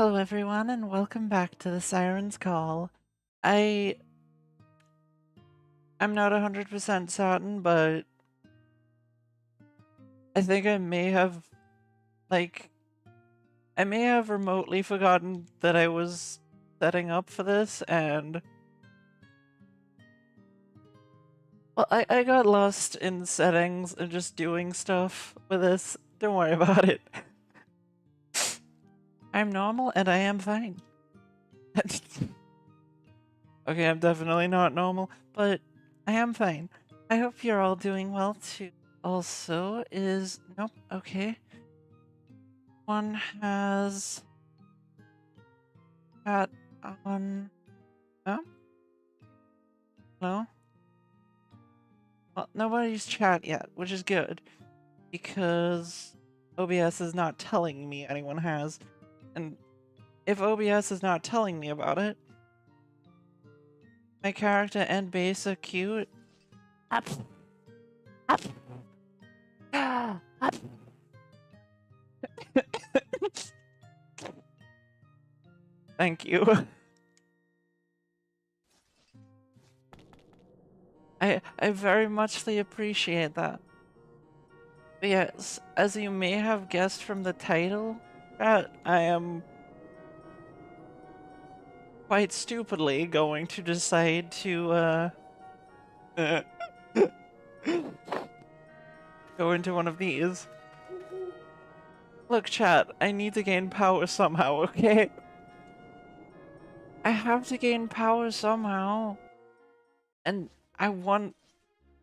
Hello everyone and welcome back to the Siren's Call. I'm not 100% certain, but I think I may have remotely forgotten that I was setting up for this, and well, I got lost in settings and just doing stuff with this. Don't worry about it. I'm normal and I am fine. Okay, I'm definitely not normal, but I am fine. I hope you're all doing well too. Also nope, okay. One has chat on, oh? No? Well, nobody's chat yet, which is good, because OBS is not telling me anyone has, and if OBS is not telling me about it, my character and base are cute. Up. Up. Up. Thank you. I very muchly appreciate that. But yes, as you may have guessed from the title, I am quite stupidly going to decide to go into one of these. Look, chat, I need to gain power somehow, okay? I have to gain power somehow. And I want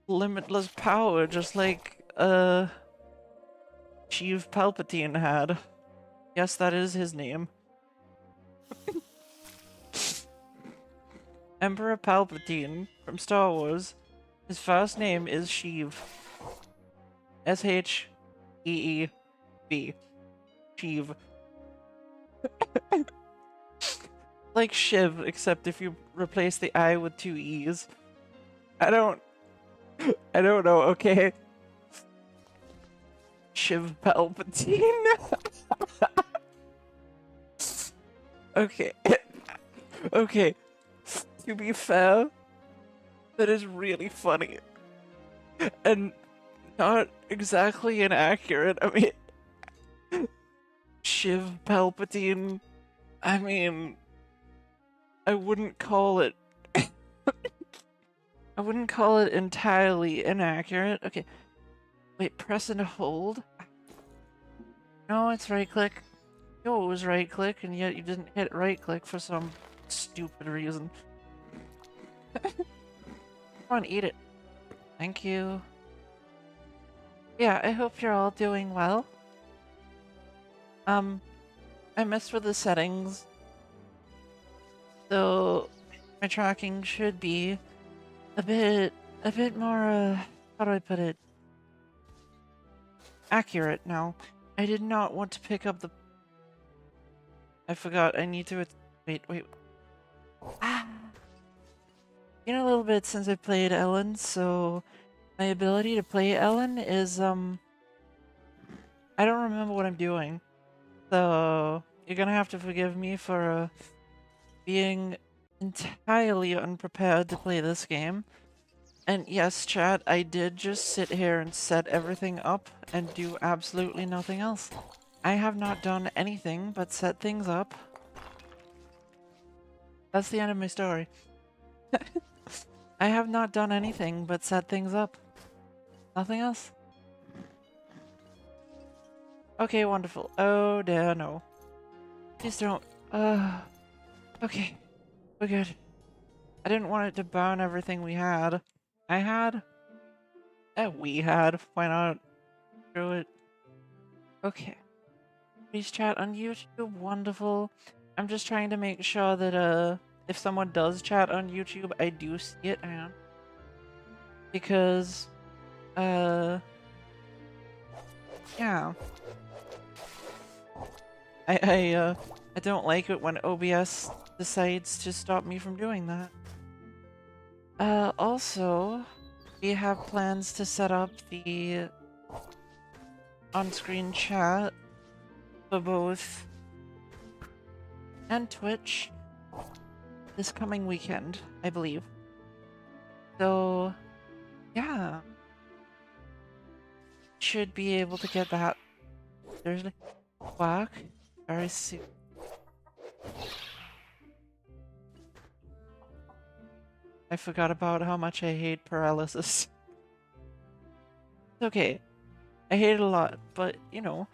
limitless power, just like, Chief Palpatine had. Yes, that is his name. Emperor Palpatine from Star Wars. His first name is Sheev. S-H-E-E-V. Sheev. Like Shiv, except if you replace the I with two E's. I don't know, okay? Shiv Palpatine. Okay. Okay. To be fair, that is really funny. And not exactly inaccurate. I mean, Shiv Palpatine, I mean, I wouldn't call it entirely inaccurate. Okay. Wait, press and hold? No, it's right click. No, it was right click, and yet you didn't hit right click for some stupid reason. Come on, eat it. Thank you. Yeah, I hope you're all doing well. I messed with the settings, so my tracking should be a bit more, how do I put it? Accurate now. I did not want to pick up the... I forgot, I need to... Wait. Ah! Been a little bit since I played Elin, so my ability to play Elin is, I don't remember what I'm doing. So, you're gonna have to forgive me for, being entirely unprepared to play this game. And yes, chat, I did just sit here and set everything up and do absolutely nothing else. I have not done anything but set things up. That's the end of my story. I have not done anything but set things up. Nothing else. Okay, wonderful. Oh dear, no. Please don't. Okay. We're good. I didn't want it to burn everything we had. I had? We had. Why not? Screw it. Okay. Please chat on YouTube. Wonderful. I'm just trying to make sure that, if someone does chat on YouTube, I do see it, man. Because, yeah. I don't like it when OBS decides to stop me from doing that. Also, we have plans to set up the on-screen chat for both and Twitch this coming weekend, I believe. So, yeah. Should be able to get that Thursday back very soon. I forgot about how much I hate paralysis. It's okay. I hate it a lot, but you know.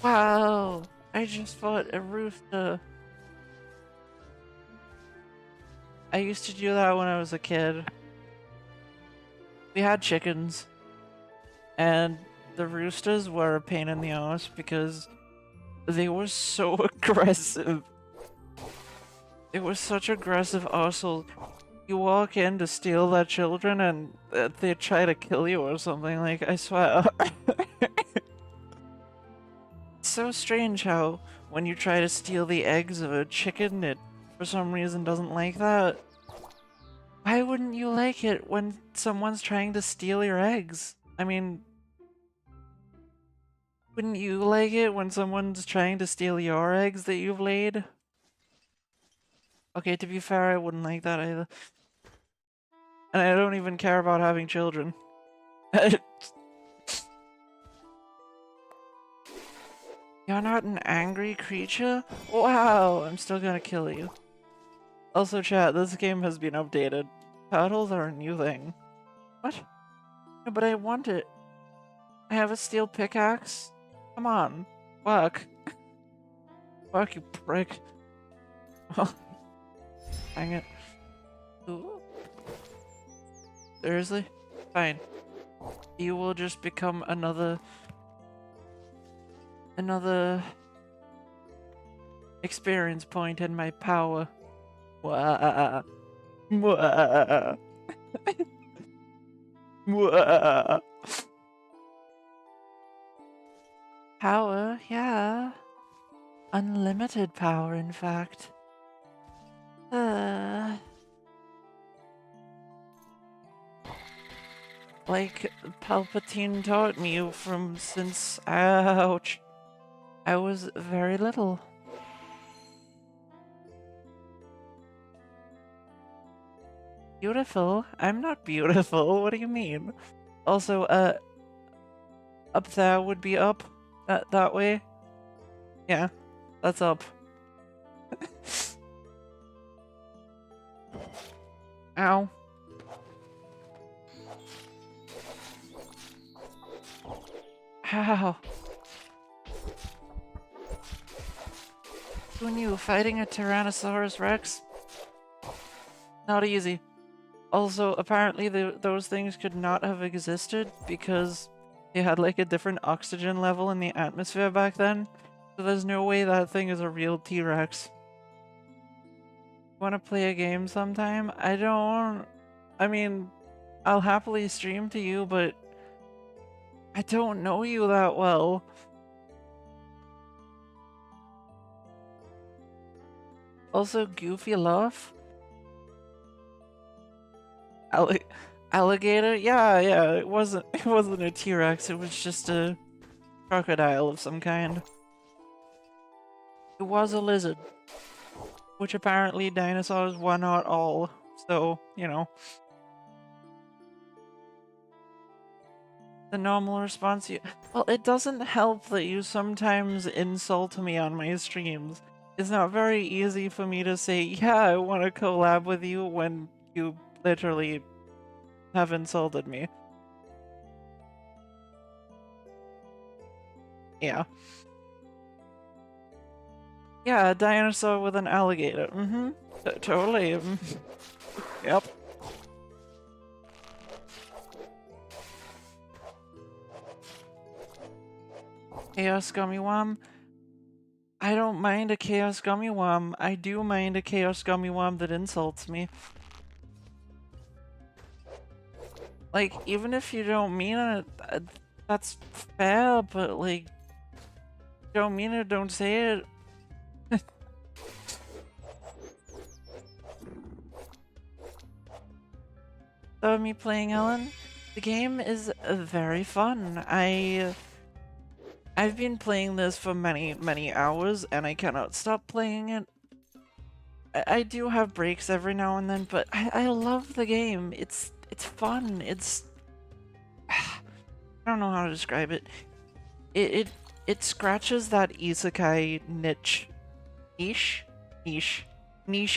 Wow! I just fought a rooster. I used to do that when I was a kid. We had chickens, and the roosters were a pain in the ass because they were so aggressive. They were such aggressive assholes. You walk in to steal their children and they try to kill you or something, like, I swear. It's so strange how when you try to steal the eggs of a chicken, it for some reason doesn't like that. Why wouldn't you like it when someone's trying to steal your eggs? I mean, wouldn't you like it when someone's trying to steal your eggs that you've laid? Okay, to be fair, I wouldn't like that either. And I don't even care about having children. You're not an angry creature? Wow, I'm still gonna kill you. Also, chat, this game has been updated. Paddles are a new thing. What? No, but I want it. I have a steel pickaxe. Come on. Fuck. Fuck, you prick. Oh. Hang it. Ooh. Seriously? Fine. You will just become another experience point in my power. Mwah. Mwah. Mwah. Power, yeah. Unlimited power, in fact. Like Palpatine taught me from since, ouch, I was very little. Beautiful? I'm not beautiful, what do you mean? Also, up there would be up, that way. Yeah, that's up. Ow. How? Who knew fighting a Tyrannosaurus Rex? Not easy. Also, apparently those things could not have existed because they had like a different oxygen level in the atmosphere back then. So there's no way that thing is a real T-Rex. Want to play a game sometime? I mean, I'll happily stream to you, but I don't know you that well. Also, Goofy Love? Alligator? Yeah, it wasn't a T-Rex, it was just a crocodile of some kind. It was a lizard. Which apparently dinosaurs were not all, so, you know. The normal response well, it doesn't help that you sometimes insult me on my streams. It's not very easy for me to say, yeah, I want to collab with you when you literally have insulted me. Yeah. Yeah, a dinosaur with an alligator. Mm-hmm. Totally. Yep. Chaos Gummy Worm. I don't mind a Chaos Gummy Worm. I do mind a Chaos Gummy Worm that insults me. Like, even if you don't mean it, that's fair, but like, don't mean it, don't say it. So me playing Elin, the game is very fun. I've been playing this for many, many hours, and I cannot stop playing it. I do have breaks every now and then, but I love the game. It's fun. It's I don't know how to describe it. It scratches that isekai niche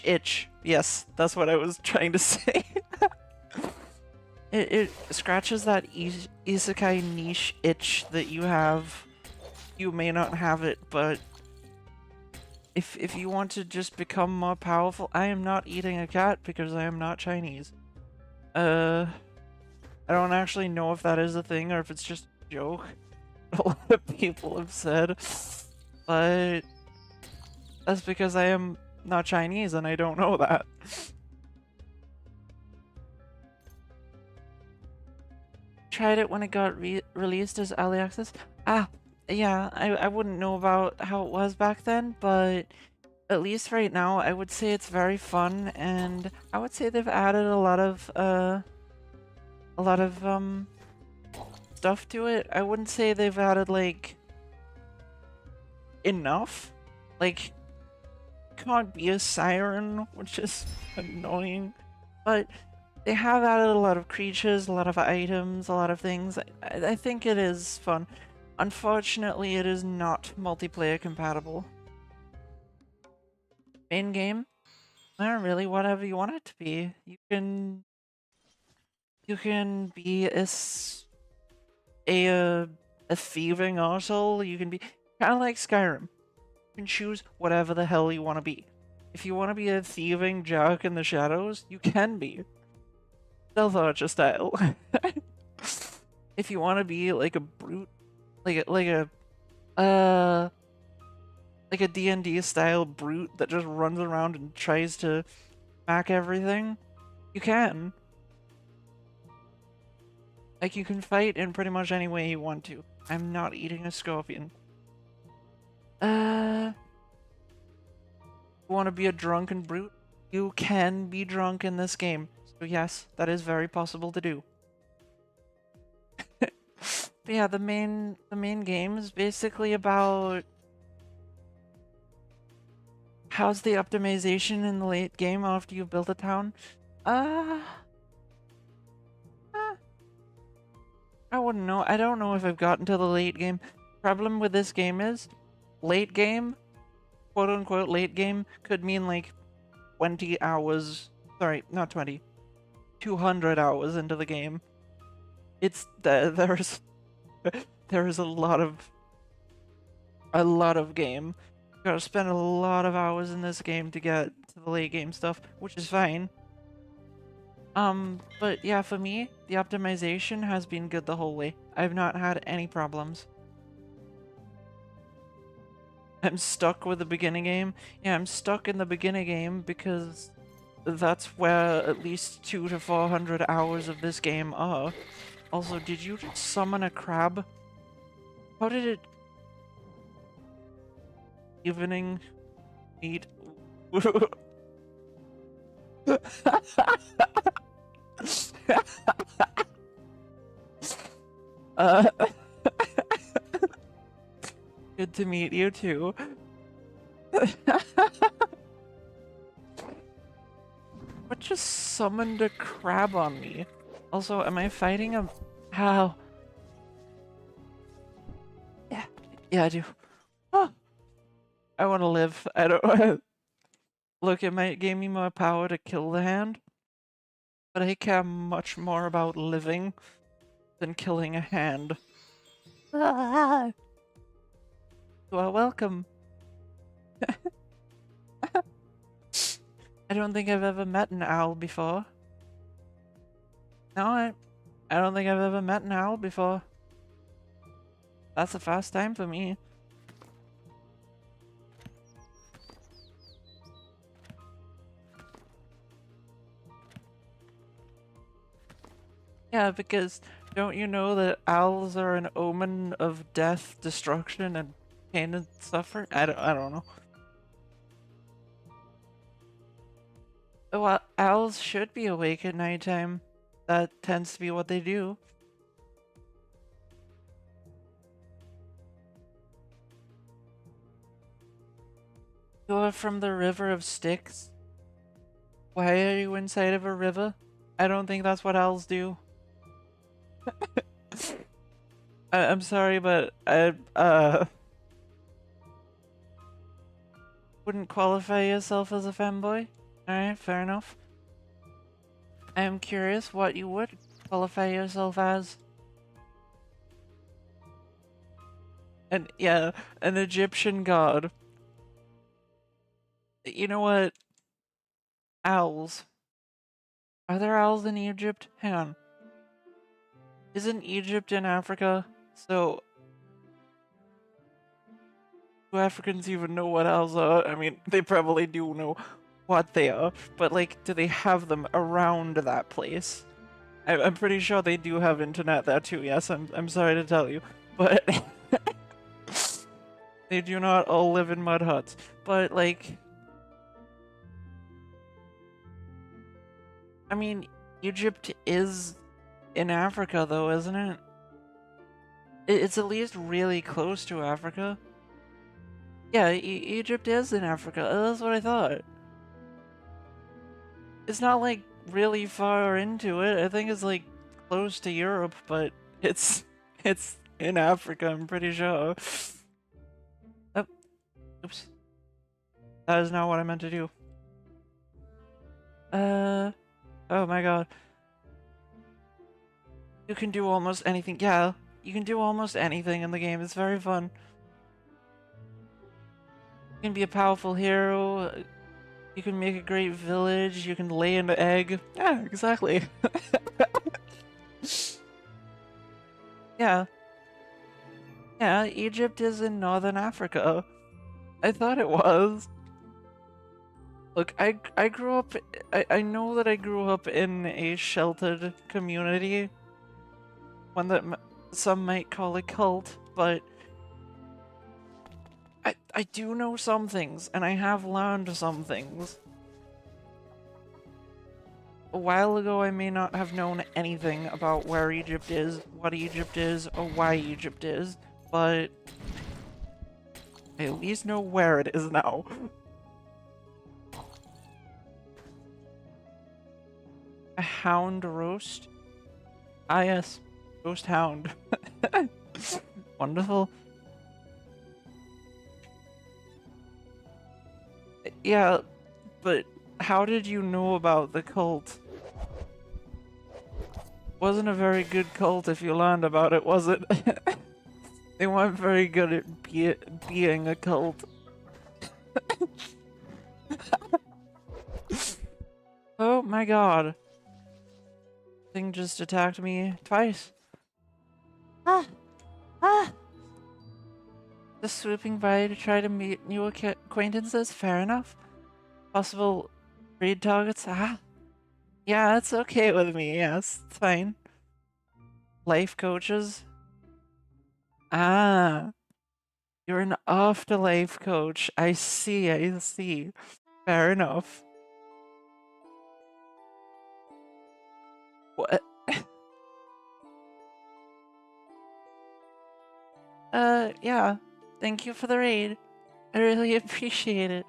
itch. Yes, that's what I was trying to say. It scratches that isekai niche itch that you have. You may not have it, but if you want to just become more powerful, I am not eating a cat because I am not Chinese. I don't actually know if that is a thing or if it's just a joke. A lot of people have said, but that's because I am not Chinese and I don't know that. Tried it when it got released as early access. Ah, yeah, I wouldn't know about how it was back then, but at least right now, I would say it's very fun, and I would say they've added a lot of stuff to it. I wouldn't say they've added like enough. Like, can't be a siren, which is annoying, but they have added a lot of creatures, a lot of items, a lot of things. I think it is fun. Unfortunately, it is not multiplayer compatible. Main game? Really, whatever you want it to be. You can be a thieving arsehole. You can be kind of like Skyrim. You can choose whatever the hell you want to be. If you want to be a thieving jerk in the shadows, you can be. Stealth Archer style. If you want to be like a brute, like a D&D style brute that just runs around and tries to smack everything, you can. Like, you can fight in pretty much any way you want to. I'm not eating a scorpion. You want to be a drunken brute? You can be drunk in this game. So yes, that is very possible to do. But yeah, the main game is basically about how's the optimization in the late game after you've built a town. I wouldn't know. I don't know if I've gotten to the late game. Problem with this game is, late game, quote unquote late game, could mean like 20 hours. Sorry, not 20. 200 hours into the game. It's there's there's a lot of game. You gotta spend a lot of hours in this game to get to the late game stuff, which is fine. But yeah, for me, the optimization has been good the whole way. I've not had any problems. I'm stuck with the beginning game. Yeah, I'm stuck in the beginning game because that's where at least 200 to 400 hours of this game are. Also, did you just summon a crab? How did it... Evening... Meet... Good to meet you too. What just summoned a crab on me? Also, am I fighting a... How? Yeah, I do. Oh, I want to live. I don't... Look, it might give me more power to kill the hand, but I care much more about living than killing a hand. Ah. You are welcome. I don't think I've ever met an owl before. No, I don't think I've ever met an owl before. That's the first time for me. Yeah, because don't you know that owls are an omen of death, destruction, and pain and suffering? I don't know. Well, owls should be awake at nighttime. That tends to be what they do. You're from the River of Styx? Why are you inside of a river? I don't think that's what owls do. I'm sorry, but I wouldn't qualify yourself as a femboy. Alright, fair enough. I am curious what you would qualify yourself as. And yeah, an Egyptian god. You know what? Owls. Are there owls in Egypt? Hang on. Isn't Egypt in Africa? So, do Africans even know what owls are? I mean, they probably do know what they are, but like, do they have them around that place? I'm pretty sure they do have internet there too, yes, I'm sorry to tell you, but they do not all live in mud huts. But like, I mean, Egypt is in Africa though, isn't it? It's at least really close to Africa. Yeah, Egypt is in Africa. That's what I thought. It's not like really far into it. I think it's like close to Europe, but it's in Africa, I'm pretty sure. Oh, oops. That is not what I meant to do. Oh my god. You can do almost anything. Yeah, you can do almost anything in the game. It's very fun. You can be a powerful hero. You can make a great village. You can lay an egg. Yeah, exactly. Yeah. Yeah, Egypt is in northern Africa. I thought it was. Look, I grew up. I know that I grew up in a sheltered community. One that some might call a cult, but I do know some things, and I have learned some things. A while ago, I may not have known anything about where Egypt is, what Egypt is, or why Egypt is, but I at least know where it is now. A hound roast? Ah yes, roast hound. Wonderful. Yeah, but how did you know about the cult? Wasn't a very good cult if you learned about it, was it? They weren't very good at being a cult. Oh my god. Thing just attacked me twice. Ah! Ah! Just swooping by to try to meet new acquaintances? Fair enough. Possible raid targets? Ah! Yeah, it's okay with me, yes, it's fine. Life coaches? Ah! You're an afterlife coach. I see, I see. Fair enough. What? Yeah. Thank you for the raid. I really appreciate it.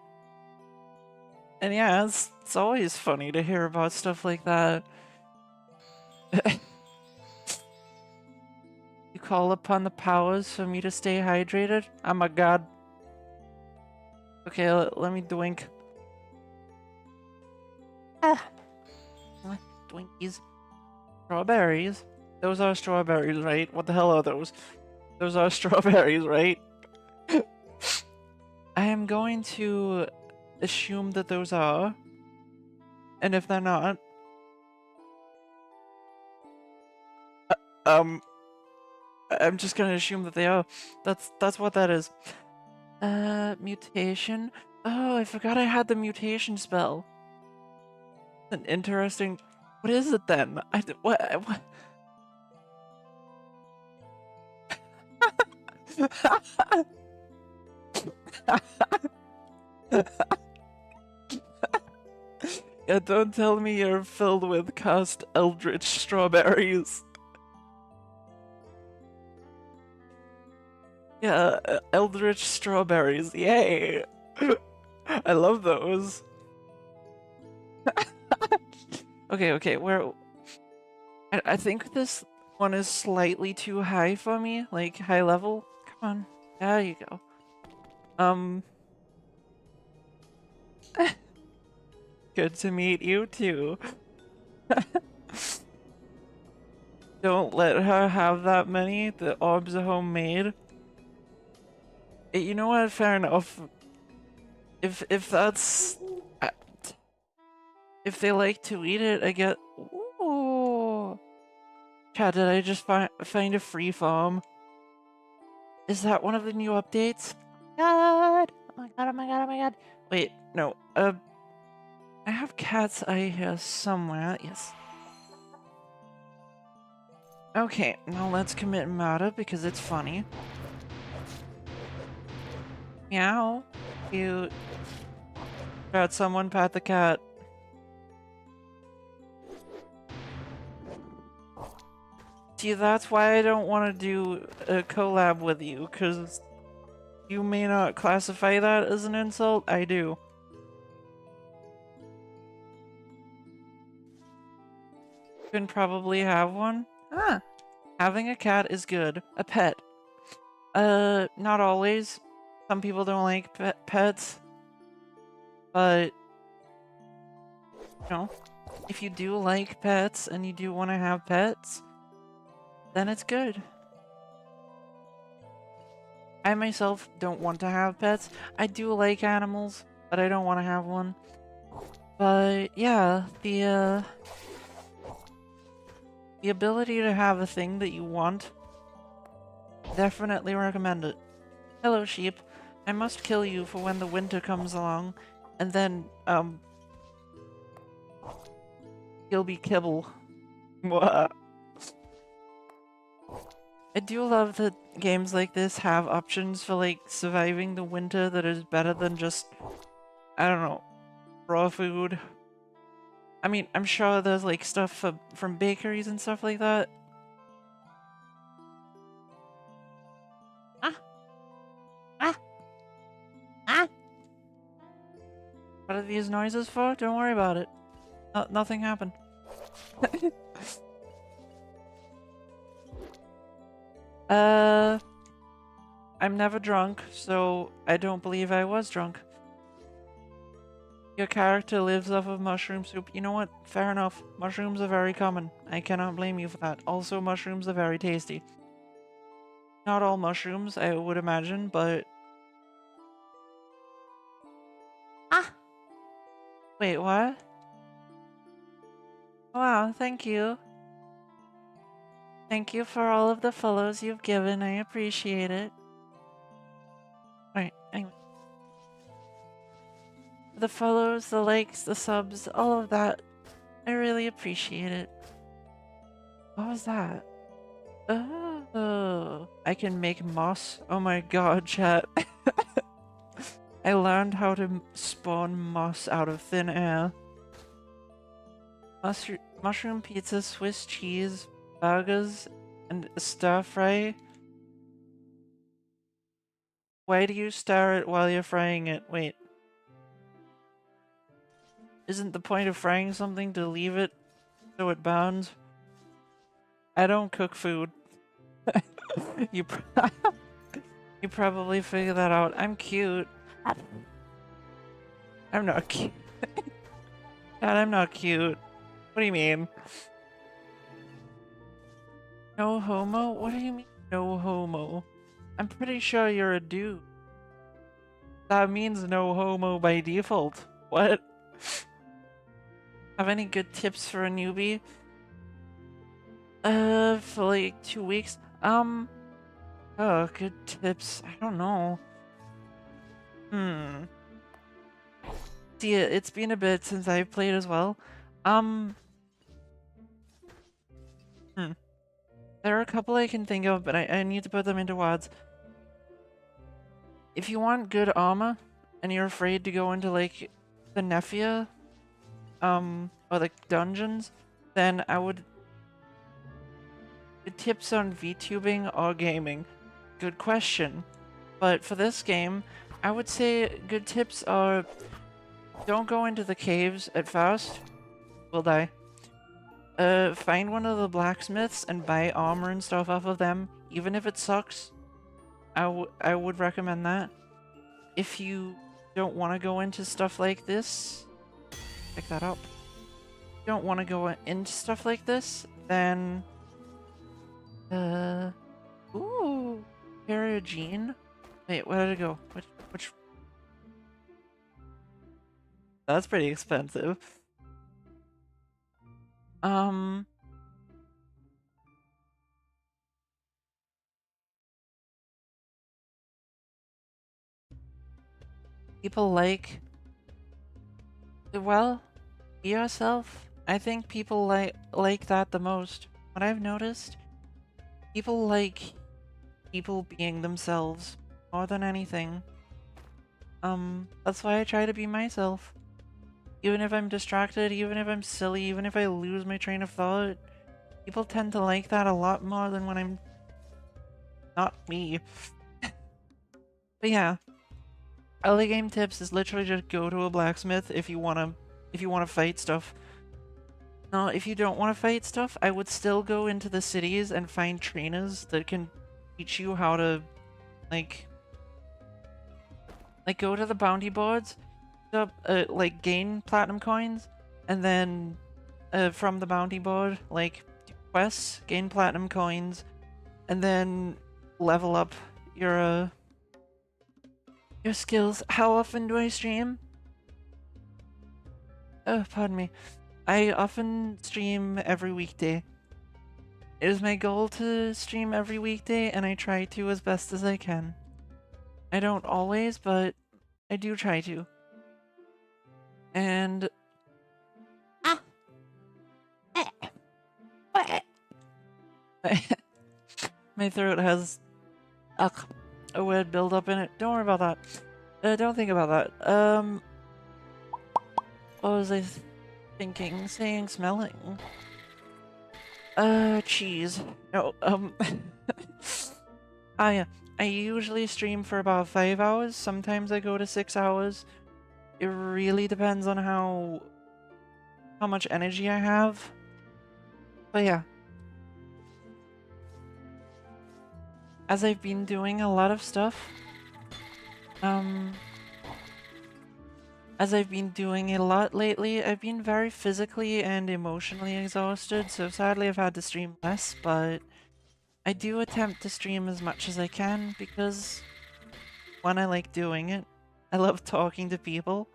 And yeah, it's always funny to hear about stuff like that. You call upon the powers for me to stay hydrated? Oh my god. Okay, let me drink. Ah! Twinkies. Strawberries? Those are strawberries, right? What the hell are those? Those are strawberries, right? I am going to assume that those are. And if they're not... I'm just gonna assume that they are. That's what that is. Mutation? Oh, I forgot I had the mutation spell. An interesting... What is it then? What? Yeah, don't tell me you're filled with cursed eldritch strawberries. Yeah, eldritch strawberries, yay! I love those. Okay, where... I think this one is slightly too high for me, like high level. Come on, there you go. Good to meet you too. Don't let her have that many. The orbs are homemade. You know what? Fair enough. If that's... if they like to eat it, I get... Ooh. Chat, did I just find a free farm? Is that one of the new updates? God! Oh my god, oh my god, oh my god. Wait, no. I have cat's eye here somewhere. Yes. Okay, now let's commit murder because it's funny. Meow. Cute. Got someone pat the cat. See, that's why I don't want to do a collab with you, because you may not classify that as an insult. I do. You can probably have one. Ah, having a cat is good. A pet. Not always. Some people don't like pets. But, you know, if you do like pets and you do want to have pets, then it's good. I myself don't want to have pets. I do like animals, but I don't want to have one. But yeah, the ability to have a thing that you want, definitely recommend it. Hello, sheep. I must kill you for when the winter comes along, and then, you'll be kibble. What? I do love that games like this have options for, like, surviving the winter that is better than just, I don't know, raw food. I mean, I'm sure there's, like, stuff from bakeries and stuff like that. Ah! Ah! Ah! What are these noises for? Don't worry about it. Nothing happened. I'm never drunk, so I don't believe I was drunk. Your character lives off of mushroom soup. You know what? Fair enough. Mushrooms are very common. I cannot blame you for that. Also, mushrooms are very tasty. Not all mushrooms, I would imagine, but... Ah! Wait, what? Wow, thank you. Thank you for all of the follows you've given. I appreciate it. Alright, anyway. The follows, the likes, the subs, all of that. I really appreciate it. What was that? Oh, I can make moss. Oh my god, chat. I learned how to spawn moss out of thin air. Mushroom pizza, Swiss cheese, burgers, and stir fry. Why do you stir it while you're frying it? Wait. Isn't the point of frying something to leave it so it burns? I don't cook food. You probably figure that out. I'm cute. I'm not cute. God, I'm not cute. What do you mean? No homo? What do you mean, no homo? I'm pretty sure you're a dude. That means no homo by default. What? Have any good tips for a newbie? For like 2 weeks? Oh, good tips. I don't know. See, it's been a bit since I've played as well. There are a couple I can think of, but I need to put them into words. If you want good armor, and you're afraid to go into, like, the Nephia, or the dungeons, then I would... Tips on VTubing or gaming. Good question. But for this game, I would say good tips are don't go into the caves at first. We'll die. Find one of the blacksmiths and buy armor and stuff off of them, even if it sucks. I would recommend that. If you don't want to go into stuff like this, pick that up. Don't want to go into stuff like this, then ooh, Perigene. Wait, where did it go? Which that's pretty expensive. People well, be yourself. I think people like that the most. What I've noticed, people like people being themselves more than anything. That's why I try to be myself. Even if I'm distracted, even if I'm silly, even if I lose my train of thought, people tend to like that a lot more than when I'm not me. But yeah, early game tips is literally just go to a blacksmith if you wanna fight stuff. No, if you don't want to fight stuff, I would still go into the cities and find trainers that can teach you how to like go to the bounty boards, like gain platinum coins, and then from the bounty board, like do quests, gain platinum coins, and then level up your skills. How often do I stream? Pardon me. I often stream every weekday. It is my goal to stream every weekday, and I try to as best as I can. I don't always, but I do try to. And my throat has a weird buildup in it. Don't worry about that. Don't think about that. What was I thinking? Saying, smelling. Cheese. No, yeah. I usually stream for about 5 hours. Sometimes I go to 6 hours. It really depends on how much energy I have. But yeah. As I've been doing a lot of stuff, as I've been doing a lot lately, I've been very physically and emotionally exhausted, so sadly I've had to stream less, but I do attempt to stream as much as I can because, one, I like doing it. I love talking to people.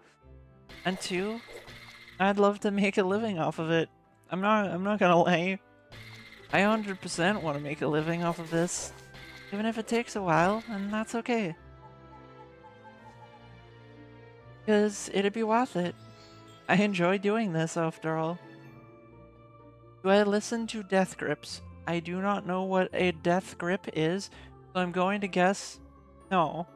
And two, I'd love to make a living off of it. I'm not gonna lie. I 100% want to make a living off of this. Even if it takes a while, and that's okay. Because it'd be worth it. I enjoy doing this after all. Do I listen to death grips? I do not know what a death grip is, so I'm going to guess no.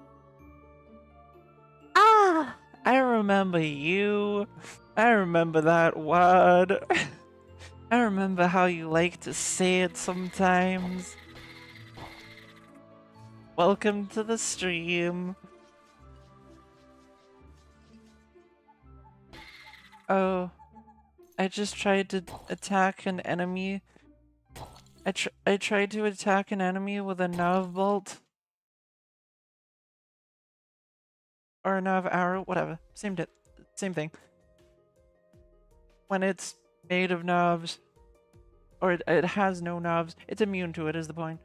Ah! I remember you. I remember that word. I remember how you like to say it sometimes. Welcome to the stream. Oh, I just tried to attack an enemy. I tried to attack an enemy with a nerve bolt. Or a nerve arrow, whatever. Same thing. When it's made of nerves, or it has no nerves, it's immune to it is the point.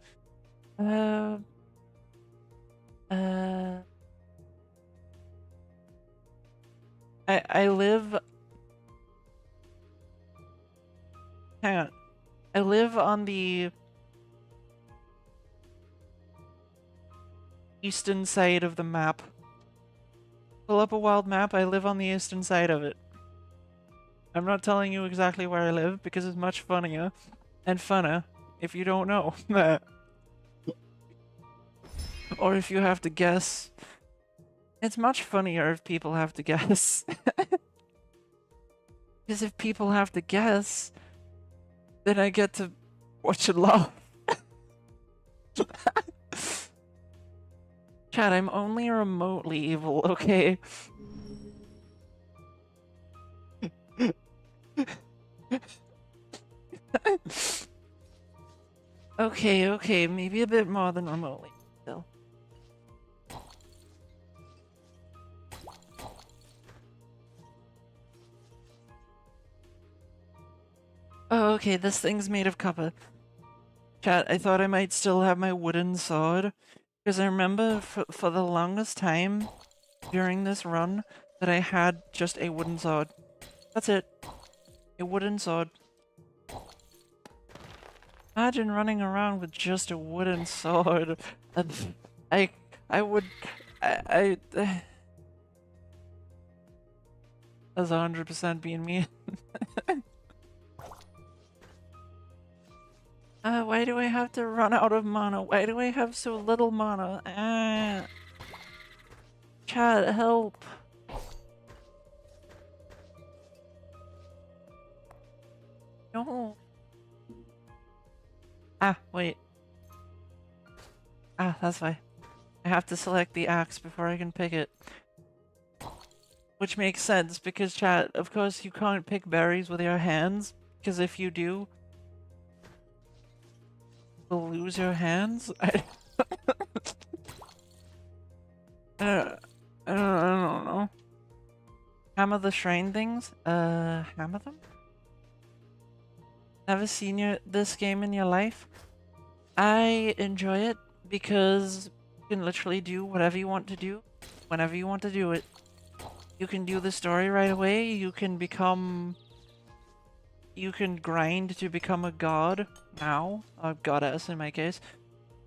I live... Hang on. I live on the eastern side of the map. Pull up a wild map, I live on the eastern side of it. I'm not telling you exactly where I live because it's much funnier and funner if you don't know. Or if you have to guess. It's much funnier if people have to guess. Because if people have to guess, then I get to watch it laugh. Chat, I'm only remotely evil, okay? Okay, maybe a bit more than remotely, still. Oh, okay, this thing's made of copper. Chat, I thought I might still have my wooden sword, because I remember for the longest time during this run that I had just a wooden sword. That's it. A wooden sword. Imagine running around with just a wooden sword. I, I would, that's 100% being me. Why do I have to run out of mana? Why do I have so little mana? Chat, help. No. Ah, wait. Ah, that's why. I have to select the axe before I can pick it. Which makes sense, because chat, of course you can't pick berries with your hands, because if you do, you'll lose your hands? I don't know. Hammer the shrine things? Hammer them? Never seen this game in your life? I enjoy it because you can literally do whatever you want to do, whenever you want to do it. You can do the story right away, you can grind to become a god now, a goddess in my case,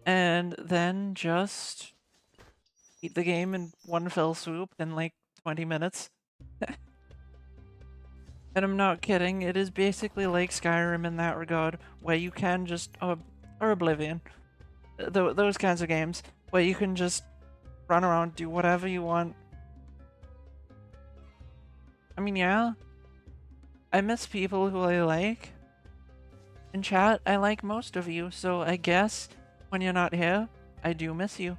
and then just beat the game in one fell swoop in like 20 minutes. And I'm not kidding, it is basically like Skyrim in that regard, where you can just, or Oblivion, those kinds of games, where you can just run around, do whatever you want. I mean, yeah, I miss people who I like. In chat, I like most of you, so I guess when you're not here, I do miss you.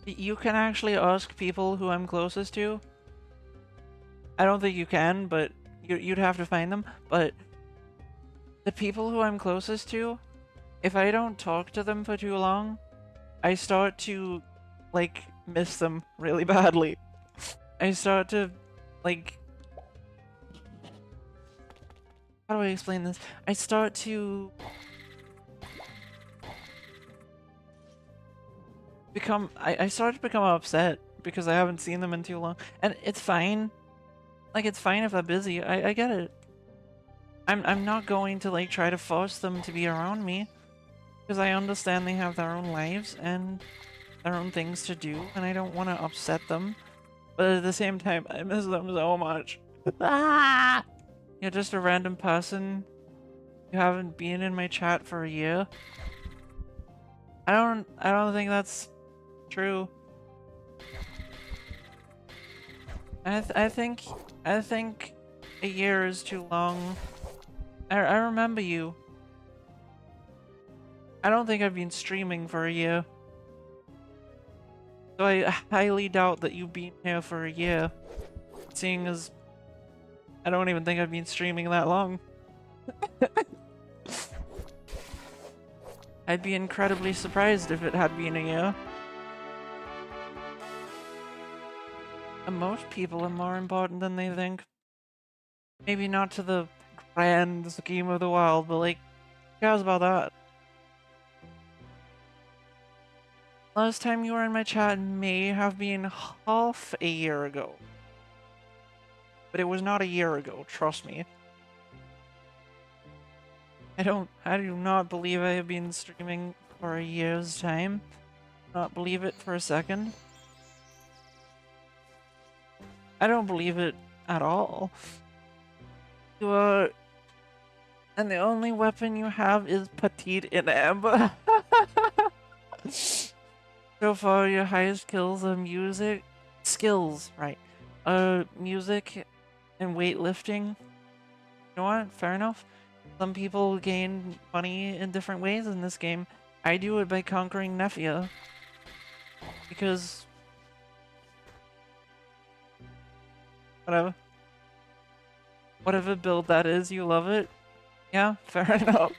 You can actually ask people who I'm closest to. I don't think you can, but you'd have to find them. But the people who I'm closest to, if I don't talk to them for too long, I start to, like, miss them really badly. I start to, like... How do I explain this? I start to... I start to become upset because I haven't seen them in too long. And it's fine. Like, it's fine if they're busy. I get it. I'm not going to, like, try to force them to be around me. Because I understand they have their own lives and their own things to do, and I don't want to upset them. But at the same time, I miss them so much. Ah! You're just a random person. You haven't been in my chat for a year. I don't think that's true. I think a year is too long. I remember you. I don't think I've been streaming for a year. So I highly doubt that you've been here for a year. Seeing as I don't even think I've been streaming that long. I'd be incredibly surprised if it had been a year. And most people are more important than they think. Maybe not to the grand scheme of the world, but like, who cares about that? Last time you were in my chat may have been half a year ago. But it was not a year ago, trust me. I do not believe I have been streaming for a year's time. Not believe it for a second. I don't believe it at all. You are... And the only weapon you have is Petite in Amber. So far, your highest kills are music... Skills, right. Music and weightlifting. You know what? Fair enough. Some people gain money in different ways in this game. I do it by conquering Nephia. Because... whatever. Whatever build that is, you love it. Yeah, fair enough.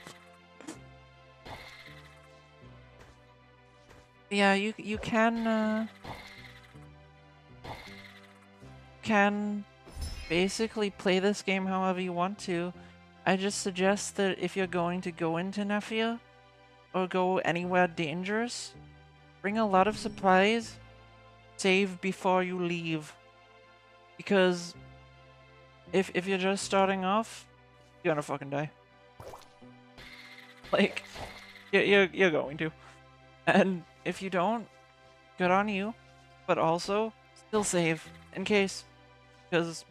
Yeah, you can basically play this game however you want to. I just suggest that if you're going to go into Nephia or go anywhere dangerous, bring a lot of supplies, save before you leave. Because if you're just starting off, you're gonna fucking die. Like, you're going to. And if you don't, good on you. But also, still save, in case. Because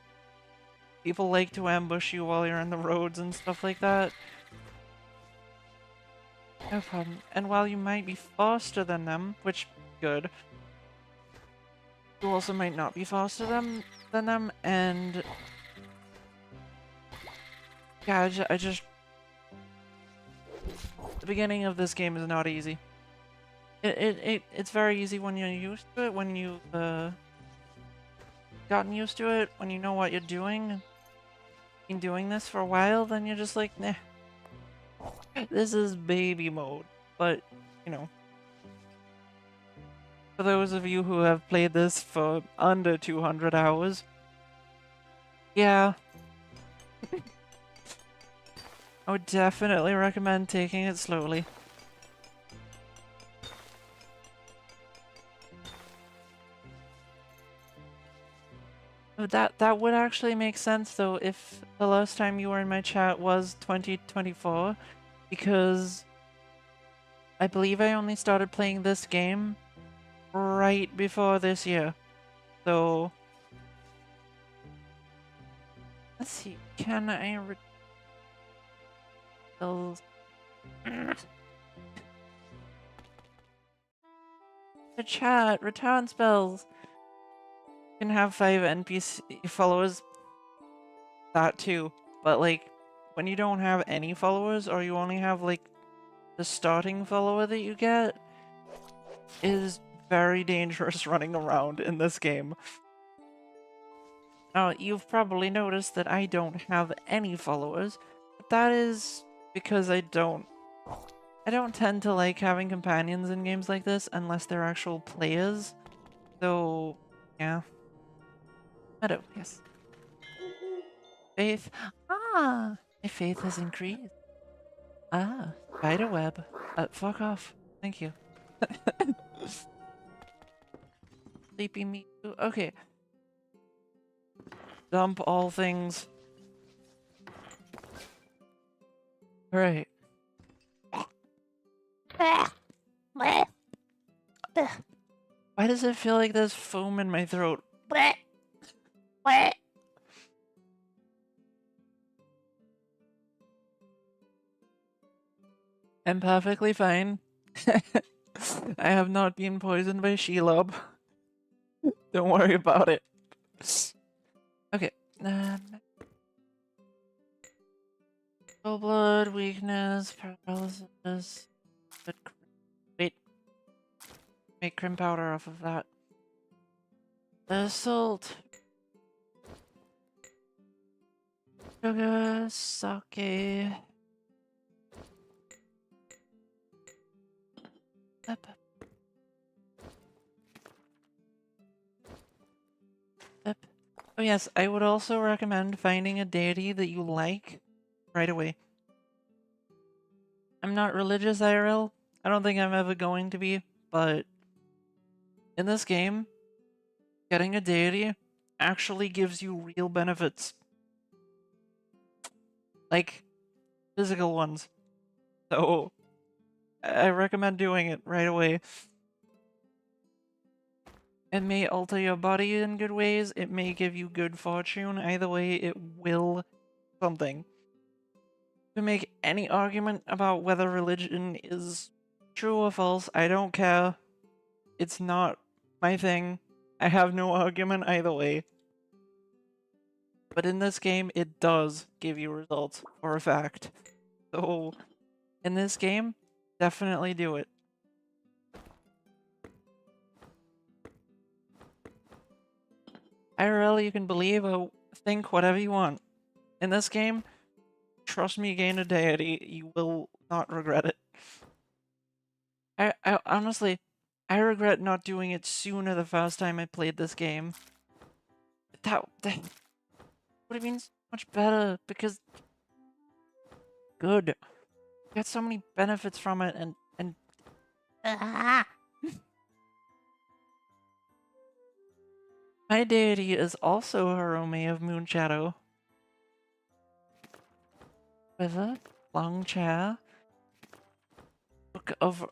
people like to ambush you while you're in the roads and stuff like that. No problem. And while you might be faster than them, which, good, you also might not be faster than them, and... yeah, I just... the beginning of this game is not easy. It's very easy when you're used to it, when you've gotten used to it, when you know what you're doing. Been doing this for a while, then you're just like, nah. This is baby mode. But, you know. For those of you who have played this for under 200 hours, yeah. I would definitely recommend taking it slowly. That would actually make sense though if the last time you were in my chat was 2024, because I believe I only started playing this game right before this year. So let's see, can I the chat, return spells. You can have 5 NPC followers, that too, but like when you don't have any followers or you only have like the starting follower that you get is very dangerous running around in this game. Now, you've probably noticed that I don't have any followers, but that is because I don't tend to like having companions in games like this unless they're actual players. So, yeah. Meadow, yes. Faith. Ah! My faith has increased. Ah, spiderweb. Fuck off. Thank you. Sleepy me too. Okay. Dump all things. Alright. Why does it feel like there's foam in my throat? I'm perfectly fine. I have not been poisoned by Shelob. Don't worry about it. Okay. Full blood, weakness, paralysis. Wait. Make crim powder off of that. Assault. Sugar, sake. Up. Oh yes, I would also recommend finding a deity that you like right away. I'm not religious, IRL. I don't think I'm ever going to be, but in this game, getting a deity actually gives you real benefits. Like, physical ones. So, I recommend doing it right away. It may alter your body in good ways, it may give you good fortune, either way it will something. To make any argument about whether religion is true or false, I don't care. It's not my thing. I have no argument either way. But in this game, it does give you results, for a fact. So, in this game, definitely do it. IRL, you can believe or think whatever you want. In this game, trust me, gain a deity, you will not regret it. I honestly, I regret not doing it sooner the first time I played this game. That would have been so much better, because good. Got so many benefits from it, and my deity is also Harome of Moonshadow. With a long chair, book of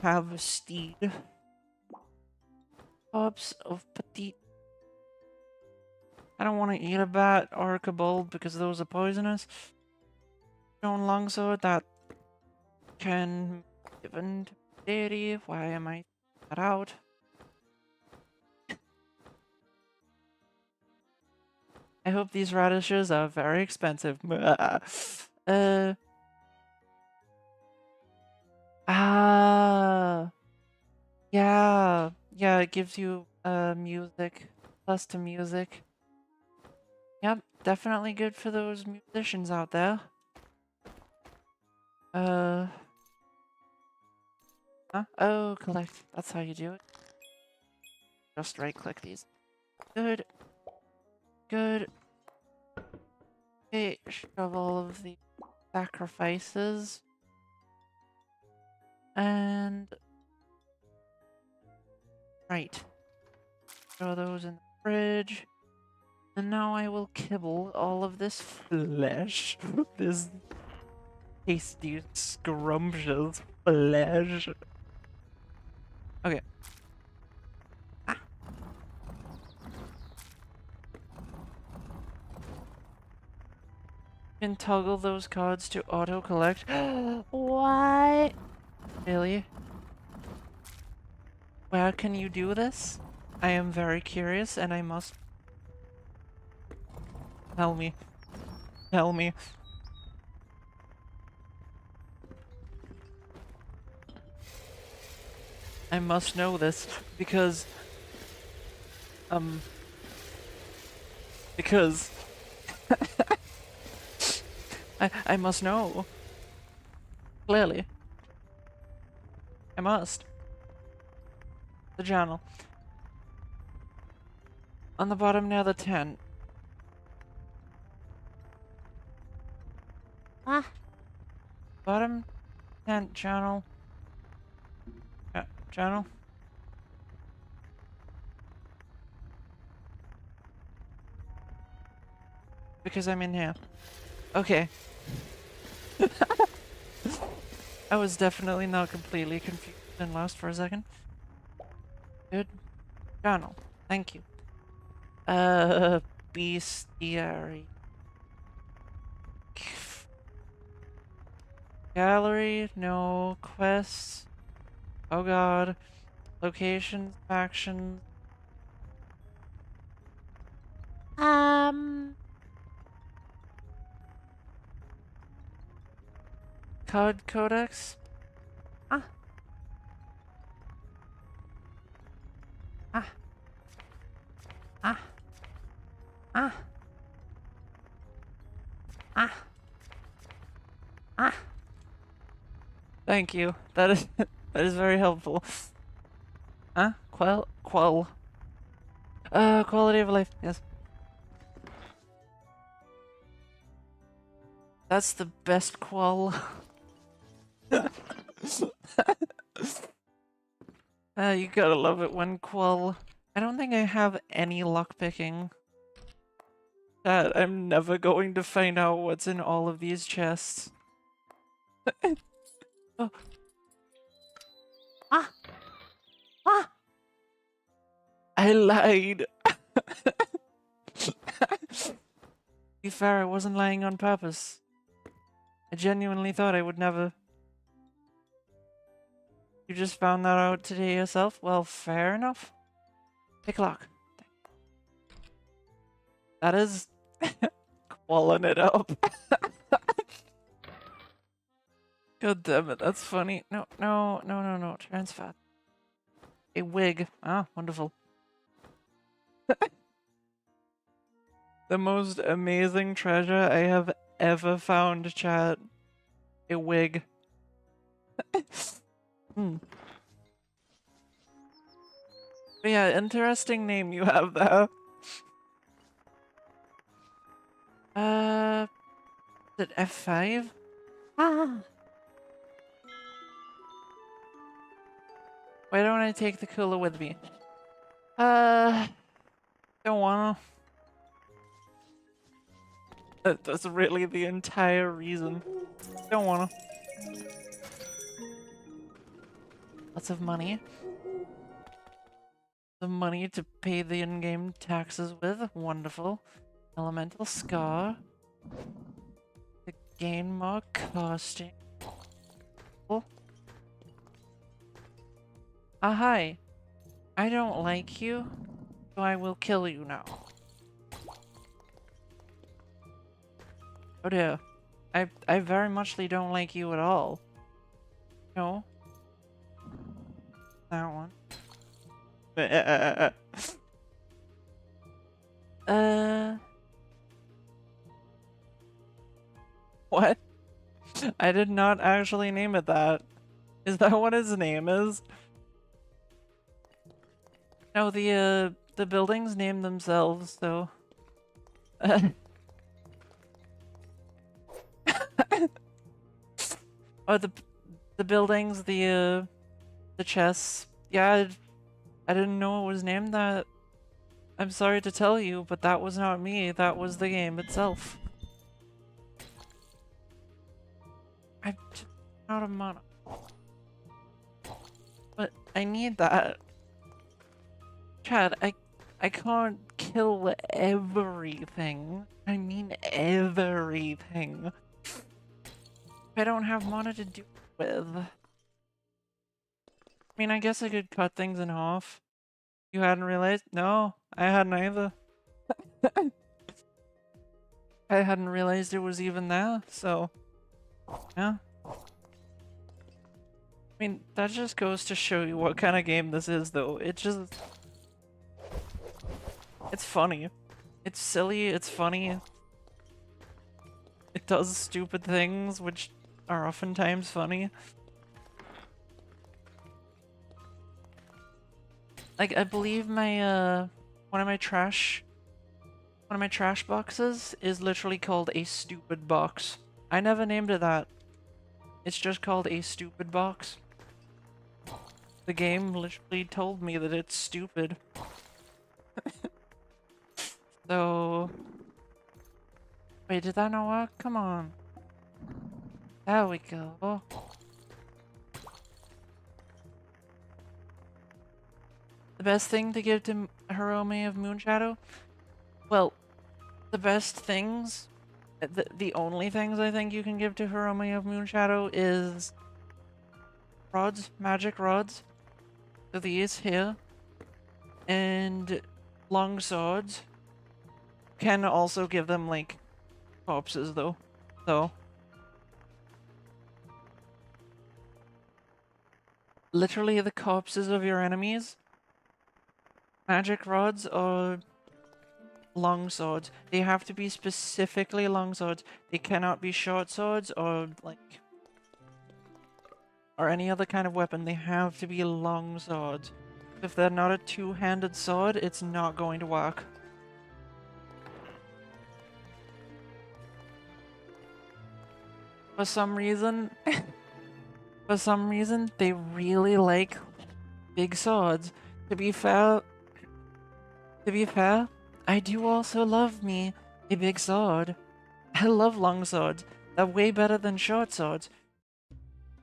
have a steed, herbs of petite. I don't want to eat a bat or a kobold because those are poisonous. Stone longsword that can be given to deity. Why am I that out? I hope these radishes are very expensive. Yeah, yeah, it gives you music, plus to music. Yep, definitely good for those musicians out there. Huh? Oh, collect. That's how you do it. Just right-click these. Good. Good. Okay, shove all of the sacrifices. And... right. Throw those in the fridge. And now I will kibble all of this flesh. This tasty, scrumptious flesh. Okay. Ah. You can toggle those cards to auto-collect. What? Really? Where can you do this? I am very curious and I must... Tell me. Tell me. I must know this because... Because... I must know. Clearly. I must. The journal. On the bottom near the tent. Ah. Bottom tent journal. Journal. Because I'm in here. Okay. I was definitely not completely confused and lost for a second. Good. Journal. Thank you. Bestiary. Gallery, no. Quests. Oh god. Locations, factions. Code Codex? Ah. Ah. Ah. Ah. Ah. Ah. Thank you. That is that is very helpful. Huh? Quell? Quality of life, yes. That's the best quell. You gotta love it when quell. I don't think I have any lockpicking. That I'm never going to find out what's in all of these chests. Oh. Ah! Ah! I lied! To be fair, I wasn't lying on purpose. I genuinely thought I would never. You just found that out today yourself? Well, fair enough. Pick lock. That is... Qualling it up. God damn it, that's funny. No, no, no, no, no. Trans fat. A wig. Ah, wonderful. The most amazing treasure I have ever found, chat. A wig. Hmm. But yeah, interesting name you have there. Is it F5? Ah. Why don't I take the cooler with me? Don't wanna. That's really the entire reason. Don't wanna. Lots of money. The money to pay the in-game taxes with. Wonderful. Elemental Scar. To gain more costing. Oh. Ah, hi. I don't like you, so I will kill you now. Oh dear. I very muchly don't like you at all. No. That one. What? I did not actually name it that. Is that what his name is? No, the buildings name themselves, so. Oh, the buildings, the chests. Yeah, I didn't know it was named that. I'm sorry to tell you, but that was not me. That was the game itself. I'm just out of mana. But I need that. Chad, I can't kill everything. I mean everything. I don't have mana to do it with. I mean, I guess I could cut things in half. You hadn't realized? No, I hadn't either. I hadn't realized it was even there, so yeah. I mean, that just goes to show you what kind of game this is, though. It just... It's funny. It's silly, it's funny. It does stupid things, which are oftentimes funny. Like, I believe my, one of my trash boxes is literally called a stupid box. I never named it that. It's just called a stupid box. The game literally told me that it's stupid. So... Wait, did that not work? Come on. There we go. The best thing to give to Hirome of Moonshadow? Well, the best things, the only things I think you can give to Hirome of Moonshadow is rods, magic rods. So these here. And long swords. Can also give them, like, corpses, though. So. Literally the corpses of your enemies. Magic rods or long swords. They have to be specifically long swords. They cannot be short swords or like or any other kind of weapon. They have to be long swords. If they're not a two-handed sword, it's not going to work. For some reason, they really like big swords. To be fair, I do also love me a big sword. I love long swords. They're way better than short swords.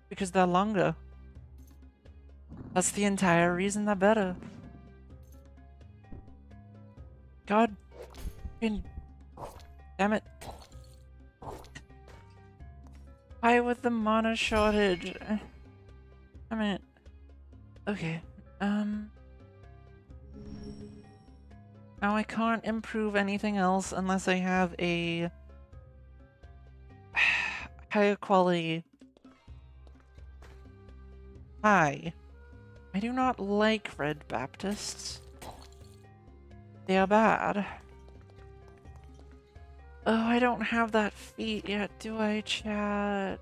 Because they're longer. That's the entire reason they're better. God. Damn it. Why with the mana shortage? I mean... Okay. Now I can't improve anything else unless I have a higher quality Hi. I do not like Red Baptists. They are bad. Oh, I don't have that feat yet, do I, chat?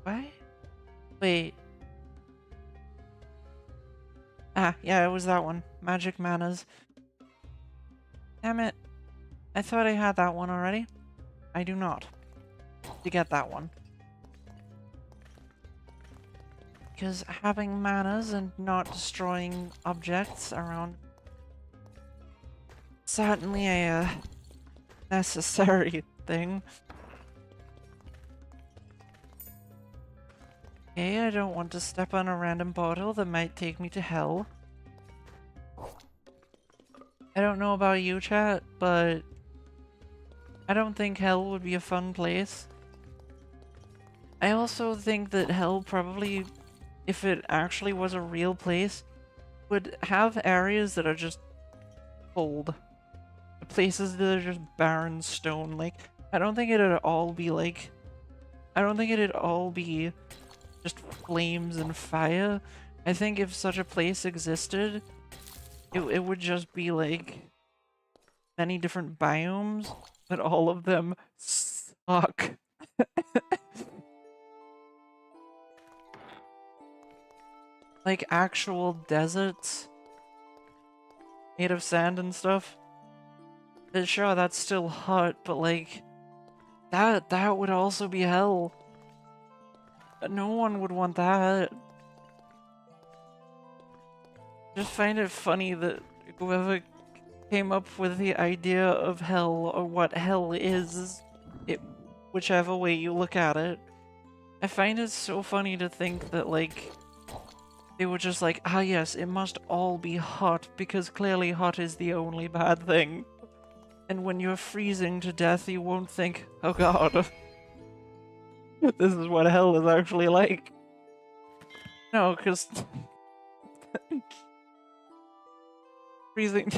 What? Wait. Ah, yeah, it was that one. Magic Manas. Damn it. I thought I had that one already. I do not. To get that one. Because having manas and not destroying objects around certainly a necessary thing. Okay, I don't want to step on a random portal that might take me to hell. I don't know about you, chat, but I don't think hell would be a fun place. I also think that hell probably, if it actually was a real place, would have areas that are just cold. Places that are just barren stone. Like, I don't think it'd all be like... I don't think it'd all be just flames and fire. I think if such a place existed, it would just be like many different biomes, but all of them suck. Like actual deserts made of sand and stuff. Sure, that's still hot, but like that would also be hell. No one would want that. Just find it funny that whoever came up with the idea of hell or what hell is, whichever way you look at it, I find it so funny to think that like they were just like, ah yes, it must all be hot because clearly hot is the only bad thing. And when you're freezing to death, you won't think, oh god, this is what hell is actually like. No, because freezing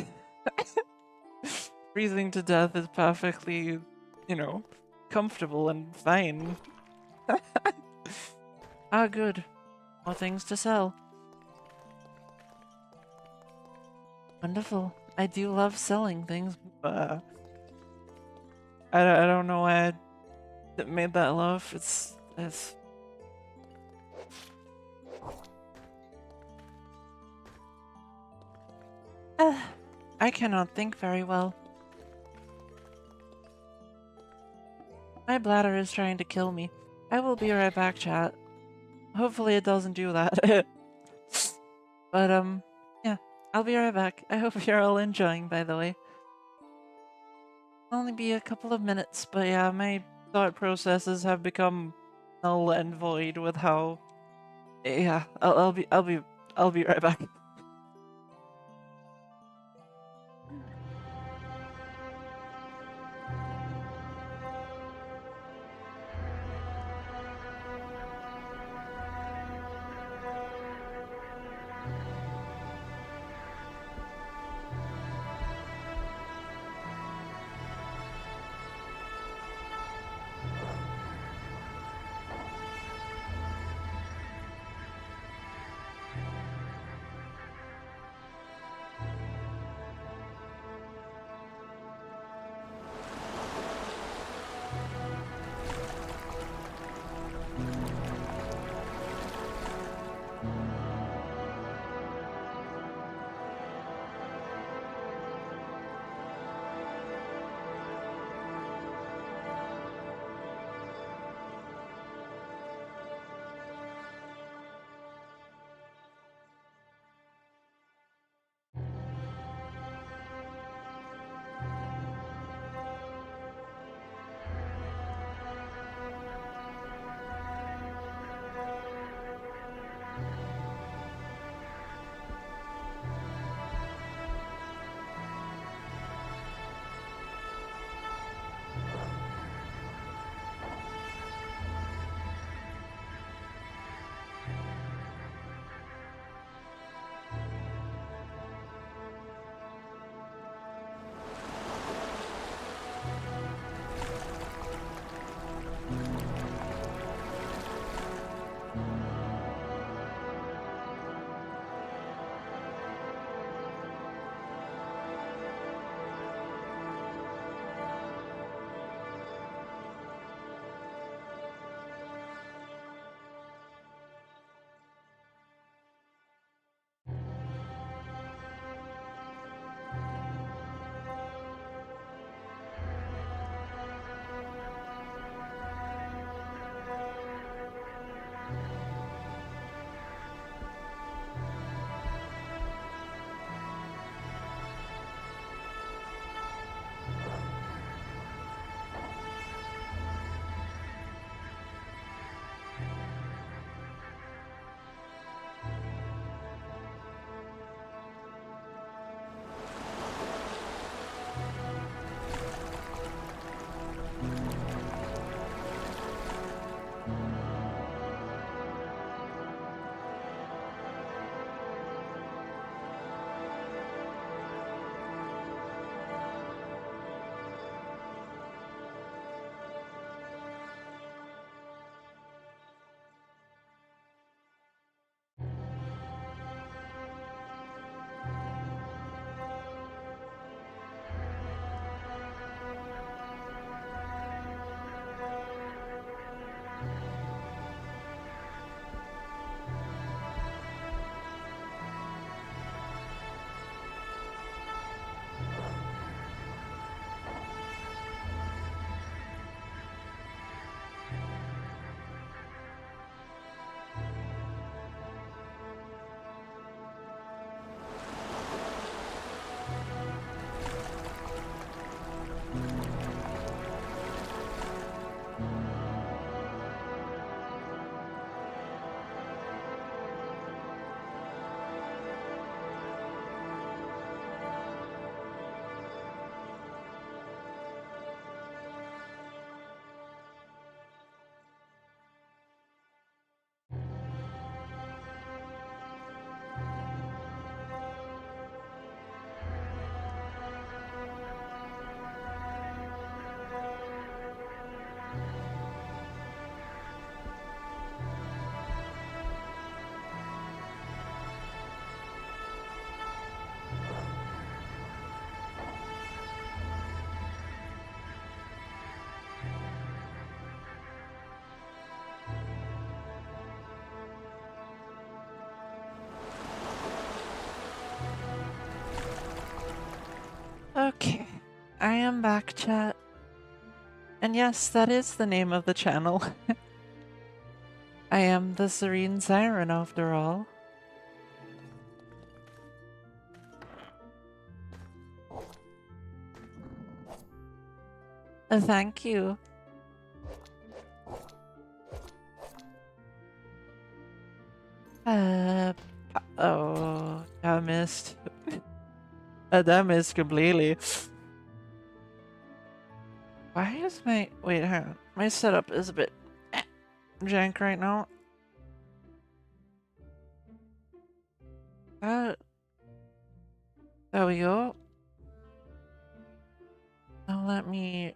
freezing to death is perfectly, you know, comfortable and fine. Ah, good. More things to sell. Wonderful. I do love selling things. I don't know why I made that laugh. It's... I cannot think very well. My bladder is trying to kill me. I will be right back, chat. Hopefully it doesn't do that. But, yeah. I'll be right back. I hope you're all enjoying, by the way. Only be a couple of minutes, but yeah, my thought processes have become null and void with how... Yeah, I'll be right back. Okay, I am back, chat. And yes, that is the name of the channel. I am the Serene Siren after all. Thank you. Oh, I missed. That missed completely. Why is my... Wait, hang on. My setup is a bit jank right now. There we go. Now let me...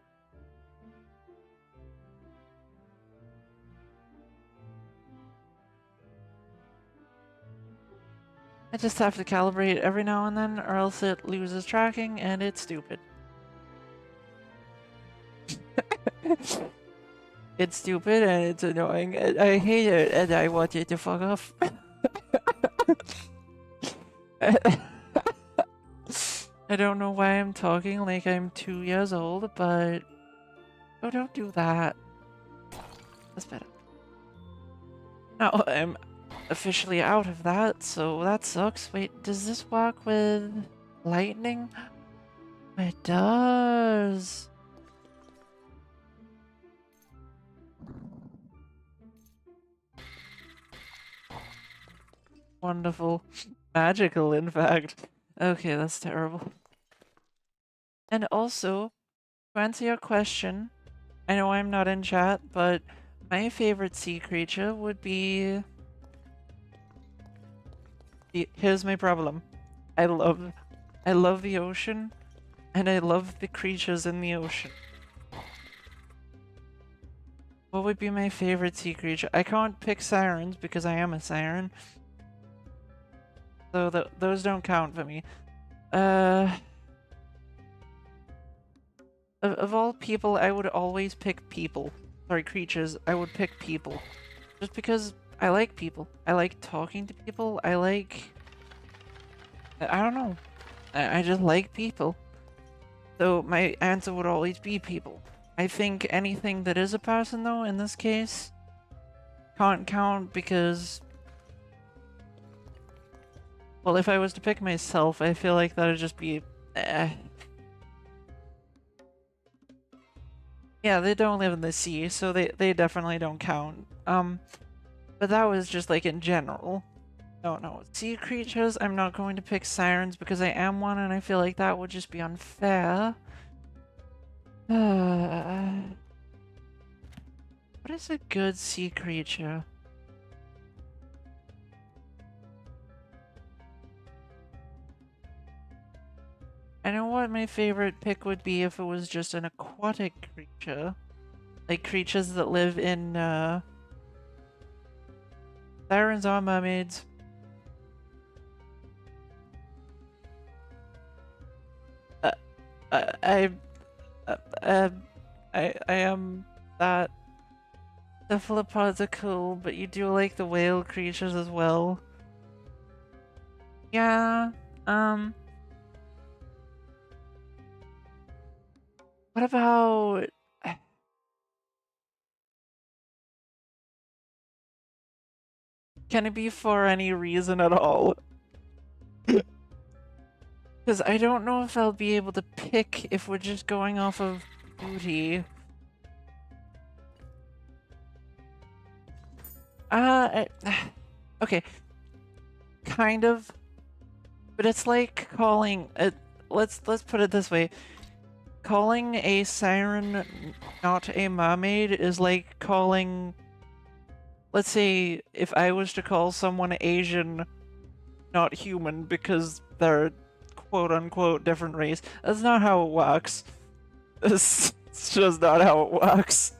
I just have to calibrate every now and then, or else it loses tracking, and it's stupid. It's stupid and it's annoying, and I hate it, and I want it to fuck off. I don't know why I'm talking like I'm 2 years old, but... Oh, don't do that. That's better. Now I'm officially out of that, so that sucks. Wait, does this work with lightning? It does. Wonderful. Magical, in fact. Okay, that's terrible. And also, to answer your question, I know I'm not in chat, but my favorite sea creature would be... Here's my problem. I love the ocean, and I love the creatures in the ocean. What would be my favorite sea creature? I can't pick sirens because I am a siren. So those don't count for me. Of all people, I would always pick people. Sorry, creatures. I would pick people. Just because I like people. I like talking to people. I don't know. I just like people. So my answer would always be people. I think anything that is a person, though, in this case, can't count because... Well, if I was to pick myself, I feel like that would just be... Yeah, they don't live in the sea, so they definitely don't count. But that was just like in general. No, sea creatures, I'm not going to pick sirens because I am one and I feel like that would just be unfair. What is a good sea creature? I know what my favorite pick would be if it was just an aquatic creature. Like creatures that live in, sirens are mermaids. I am that. Cephalopods are cool, but you do like the whale creatures as well. Yeah, what about... Can it be for any reason at all? Because I don't know if I'll be able to pick if we're just going off of beauty. Okay. Kind of. But it's like calling... let's put it this way. Calling a siren not a mermaid is like calling... Let's say if I was to call someone Asian not human because they're quote-unquote different race. That's not how it works. It's just not how it works.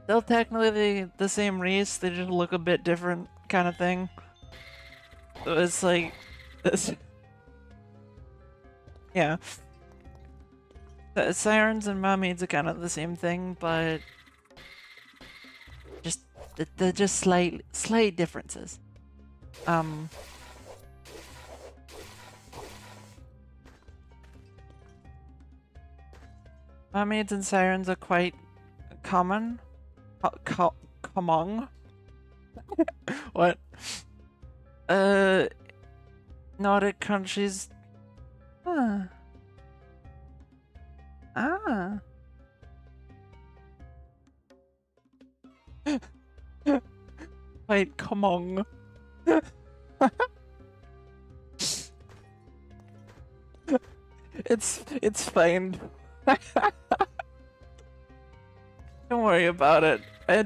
They're technically the same race, they just look a bit different kind of thing. So it's like... this. Yeah. The sirens and mermaids are kind of the same thing, but... just... they're just slight differences. Mermaids and sirens are quite common. Common? What? Nordic countries. Huh. Ah. Quite common. It's fine. Don't worry about it. I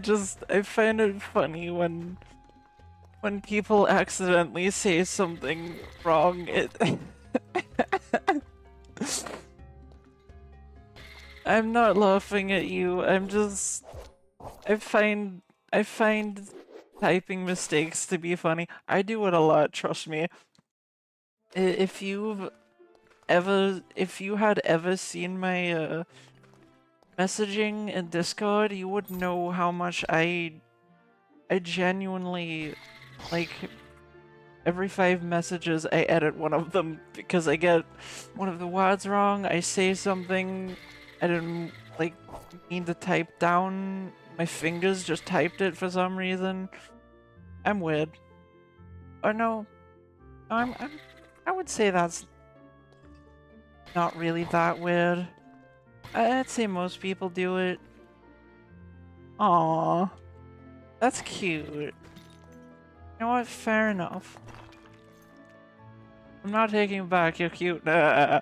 find it funny when people accidentally say something wrong. I'm not laughing at you. I find typing mistakes to be funny. I do it a lot, trust me. If you had ever seen my messaging in Discord, you would know how much I genuinely, like, every 5 messages I edit one of them because I get one of the words wrong, I say something I didn't, like, mean to type down, my fingers just typed it for some reason. I'm weird. Or no, I would say that's not really that weird. I'd say most people do it. Aww. That's cute. You know what? Fair enough. I'm not taking it back, you're cute. I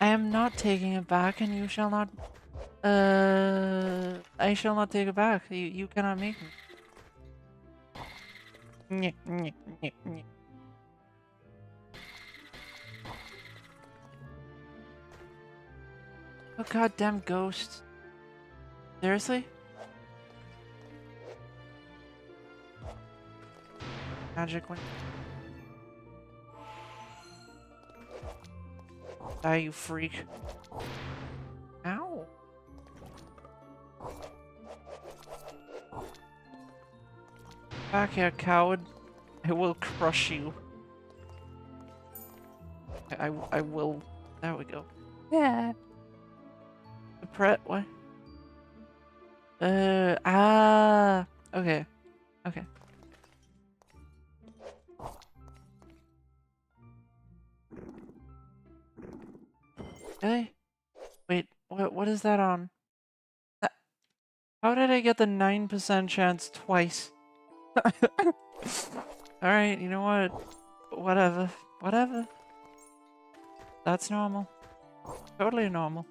am not taking it back, and you shall not... I shall not take it back. You cannot make me. Oh goddamn ghost. Seriously? Magic one. Die, you freak. Ow. Back here, coward. I will crush you. I will. There we go. Yeah. What? Okay. Okay. Really? Wait, what is that on? How did I get the 9% chance twice? Alright, you know what? Whatever. Whatever. That's normal. Totally normal.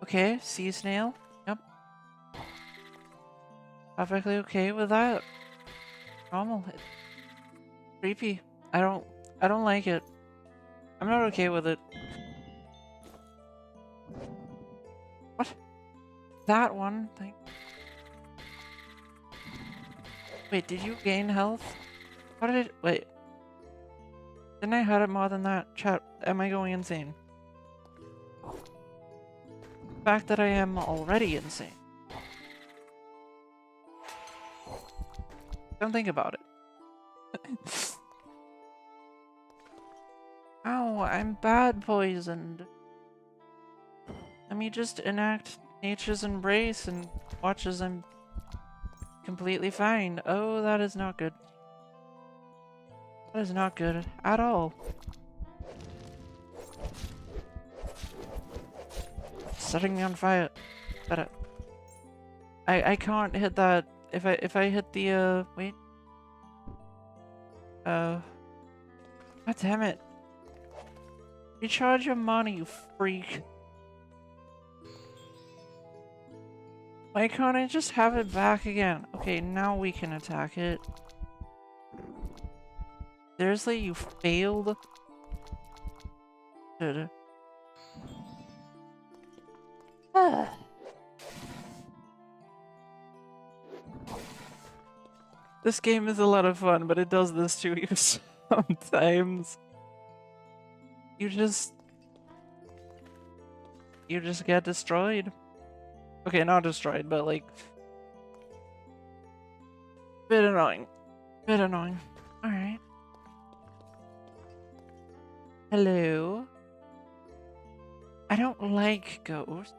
Okay, sea snail. Yep. Perfectly okay with that. Normal. It's creepy. I don't like it. I'm not okay with it. What? That one thing. Wait, did you gain health? How did it... Wait. Didn't I hurt it more than that? Chat, am I going insane? The fact that I am already insane. Don't think about it. Ow, I'm bad poisoned. Let me just enact nature's embrace and watch as I'm completely fine. Oh, that is not good. That is not good at all. Setting me on fire. Better. I can't hit that. If I hit the wait. God damn it. Recharge your money, you freak. Why can't I just have it back again? Okay, now we can attack it. Seriously, you failed? Dude. This game is a lot of fun, but it does this to you sometimes. You just get destroyed. Okay, not destroyed, but like Bit annoying. Bit annoying. Alright. Hello? I don't like ghosts.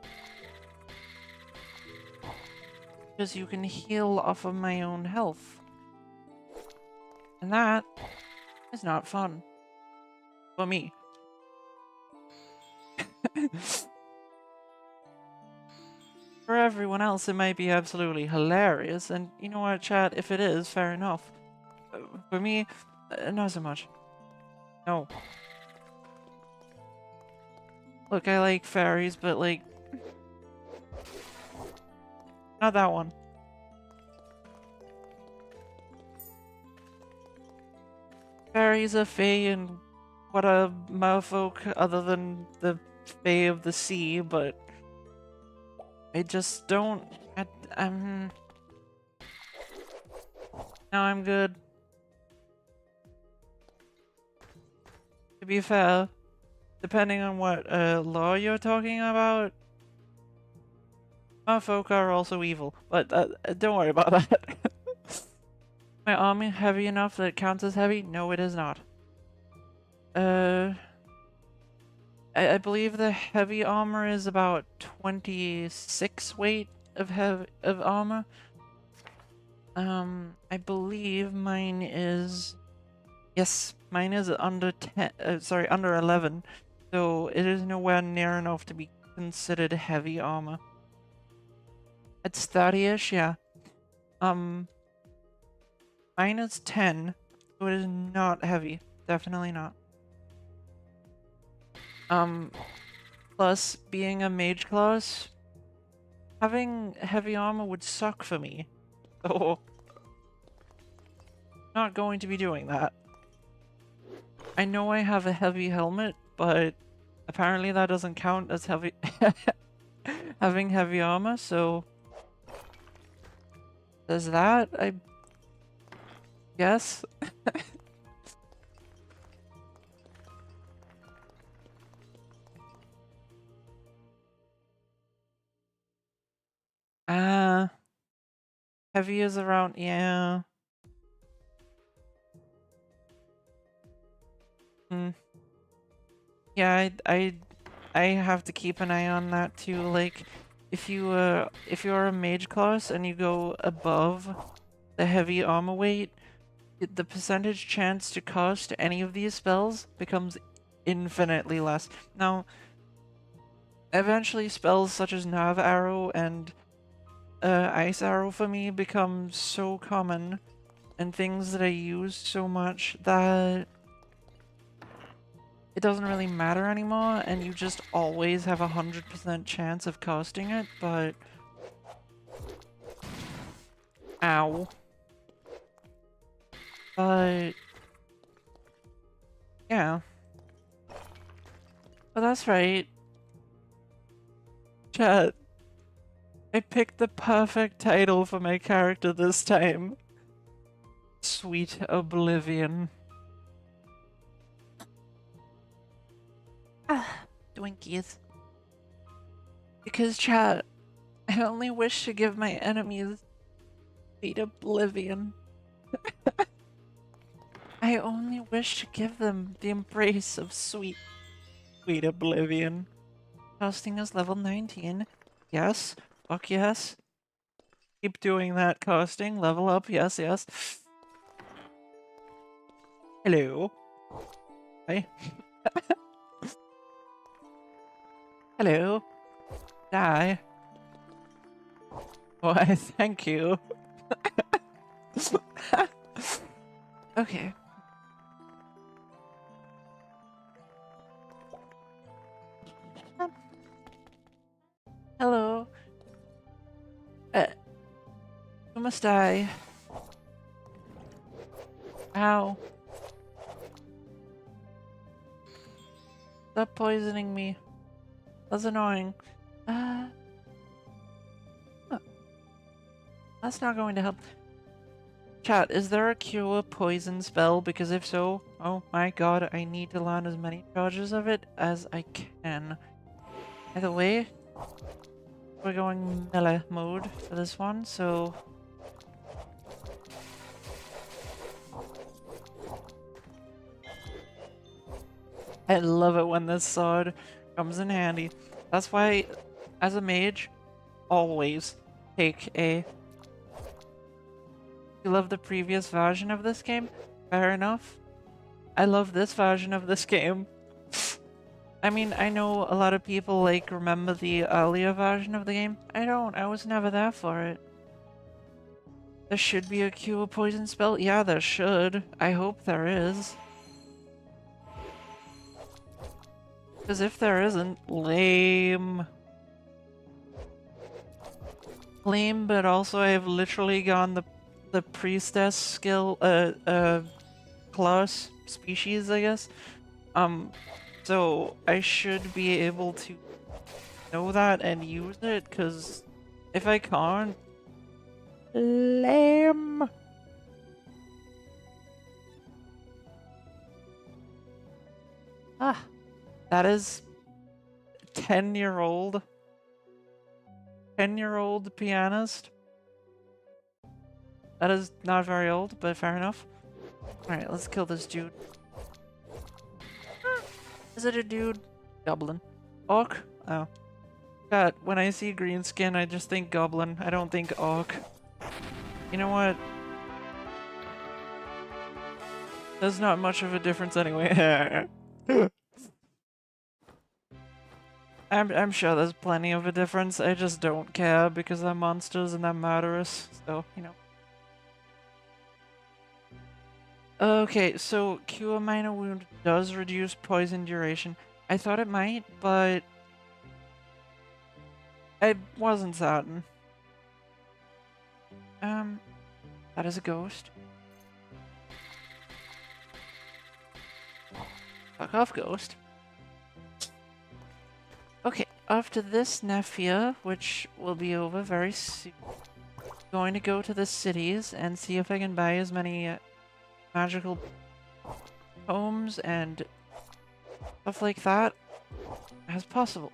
Because you can heal off of my own health. And that is not fun. For me. For everyone else, it might be absolutely hilarious, and you know what, chat? If it is, fair enough. For me, not so much. No. Look, I like fairies, but like... not that one. Fairies are fae, and what a merfolk other than the fae of the sea, but... I just don't... No, I'm good. To be fair, depending on what law you're talking about, merfolk are also evil, but don't worry about that. My army heavy enough that it counts as heavy? No, it is not. I believe the heavy armor is about 26 weight of armor. I believe mine is... yes, mine is under 10, sorry, under 11. So it is nowhere near enough to be considered heavy armor. It's 30-ish, yeah. Mine is 10, so it is not heavy. Definitely not. Plus, being a mage class, having heavy armor would suck for me. So, not going to be doing that. I know I have a heavy helmet, but apparently that doesn't count as heavy having heavy armor, so there's that, I guess. Heavy is around, yeah. Yeah, I have to keep an eye on that too. Like, if you're a mage class and you go above the heavy armor weight, the percentage chance to cast any of these spells becomes infinitely less. Now, eventually spells such as Nav Arrow and Ice Arrow for me become so common and things that I use so much that it doesn't really matter anymore, and you just always have 100% chance of casting it, but... ow. But... yeah. But that's right. Chat. I picked the perfect title for my character this time. Sweet Oblivion. Twinkies. Because, chat, I only wish to give my enemies sweet oblivion. I only wish to give them the embrace of sweet oblivion. Casting us level 19. Yes. Fuck yes. Keep doing that casting. Level up. Yes, yes. Hello. Hi. Hello. Die. Why, thank you. Okay. Hello. Who must I? Ow. Stop poisoning me. That's annoying. Huh. That's not going to help. Chat, is there a cure poison spell? Because if so, oh my god, I need to learn as many charges of it as I can. Either way, we're going melee mode for this one, so... I love it when this sword comes in handy. That's why, as a mage, always take a... You love the previous version of this game? Fair enough. I love this version of this game. I mean, I know a lot of people, like, remember the earlier version of the game. I don't. I was never there for it. There should be a cure poison spell? Yeah, there should. I hope there is. Because if there isn't, lame. Lame, but also I have literally gone the priestess skill, class species, I guess. So I should be able to know that and use it, because if I can't, lame. Ah, that is 10-year-old pianist. That is not very old, but fair enough. Alright, let's kill this dude. Is it a dude? Goblin. Orc? Oh. God, when I see green skin, I just think goblin. I don't think orc. You know what? There's not much of a difference anyway. I'm sure there's plenty of a difference. I just don't care because they're monsters and they're murderous. So, you know. Okay, so Cure Minor Wound does reduce poison duration. I thought it might, but I wasn't certain. That is a ghost. Fuck off, ghost. Okay, after this Nephia, which will be over very soon, I'm going to go to the cities and see if I can buy as many magical homes and stuff like that as possible.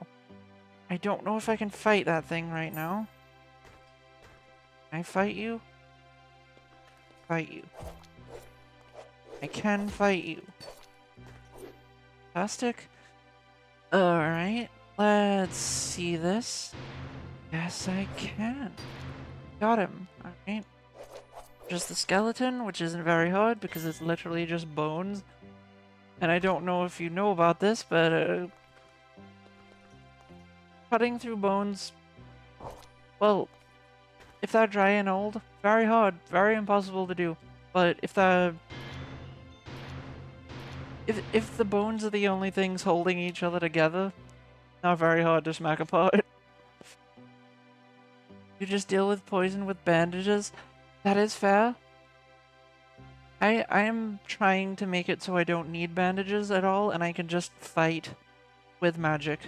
I don't know if I can fight that thing right now. Can I fight you? Fight you. I can fight you. Fantastic. Alright, let's see this. Yes, I can. Got him. Alright. Just the skeleton, which isn't very hard because it's literally just bones. And I don't know if you know about this, but cutting through bones, well, if they're dry and old, very hard, very impossible to do. But if the bones are the only things holding each other together, not very hard to smack apart. You just deal with poison with bandages. That is fair. I am trying to make it so I don't need bandages at all, and I can just fight with magic.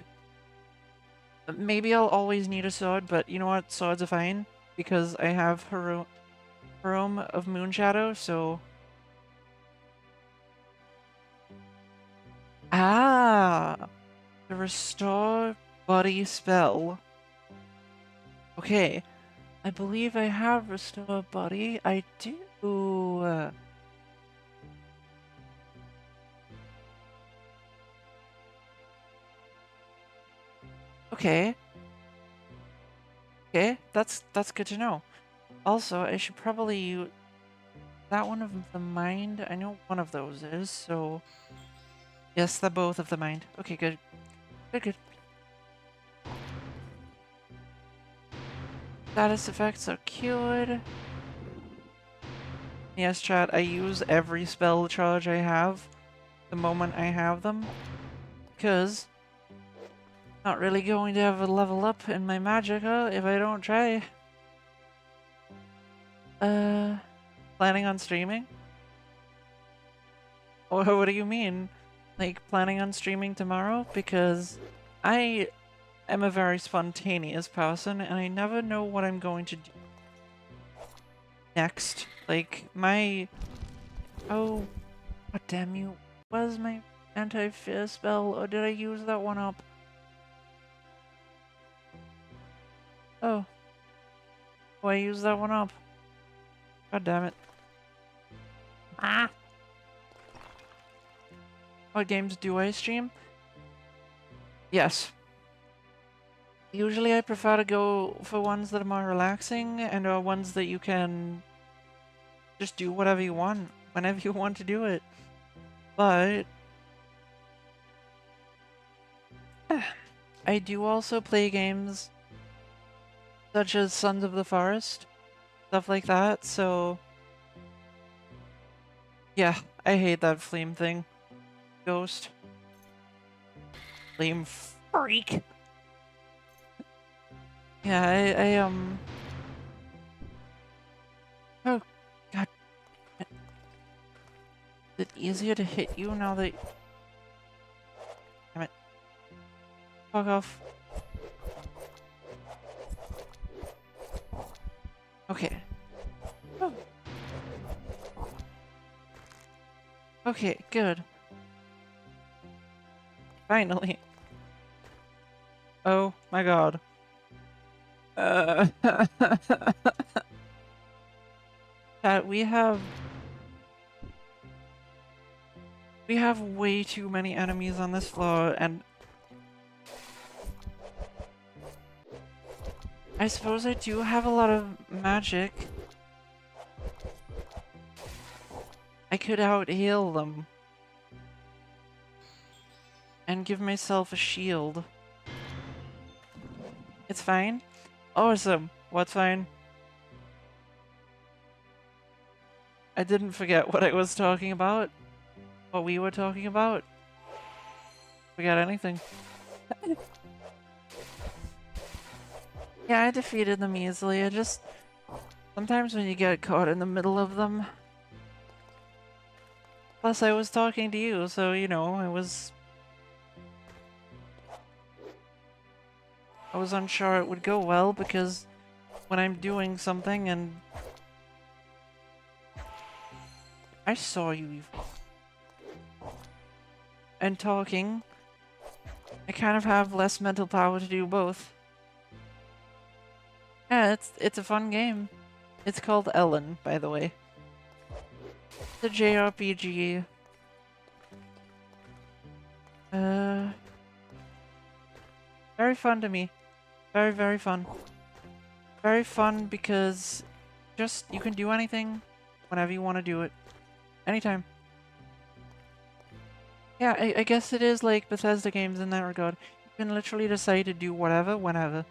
Maybe I'll always need a sword, but you know what? Swords are fine, because I have Harome of Moonshadow, so... Ah! The Restore Body spell. Okay. I believe I have Restore Body. I do. Okay. Okay, that's good to know. Also, I should probably use that one of the mind. I know one of those is, so... Yes, they're both of the mind. Okay, good. Good. Status effects are cured. Yes, chat, I use every spell charge I have the moment I have them. Because... not really going to have a level up in my magic, if I don't try. Planning on streaming? Or what do you mean? Like, planning on streaming tomorrow? Because I am a very spontaneous person, and I never know what I'm going to do next. Like, my... Oh, god damn you. Was my anti-fear spell, or did I use that one up? Oh. Oh, I used that one up. God damn it. Ah! What games do I stream? Yes. Usually I prefer to go for ones that are more relaxing and are ones that you can just do whatever you want, whenever you want to do it. But I do also play games such as Sons of the Forest, stuff like that, so yeah, I hate that flame thing. Ghost. Flame freak. Yeah, oh, god. Is it easier to hit you now that... Damn it. Fuck off. Okay. Oh. Okay, good. Finally. Oh my god. Chat, we have way too many enemies on this floor, and I suppose I do have a lot of magic. I could out-heal them. And give myself a shield. It's fine? Awesome. What's fine? I didn't forget what I was talking about. What we were talking about. Forget anything. Yeah, I defeated them easily. I just... Sometimes when you get caught in the middle of them... Plus, I was talking to you, so, you know, I was unsure it would go well, because when I'm doing something and... I saw you even. And talking, I kind of have less mental power to do both. Yeah, it's a fun game. It's called Elin, by the way. It's a JRPG. Very fun to me. Very, very fun. Very fun because just, you can do anything whenever you want to do it. Anytime. Yeah, I guess it is like Bethesda games in that regard. You can literally decide to do whatever, whenever.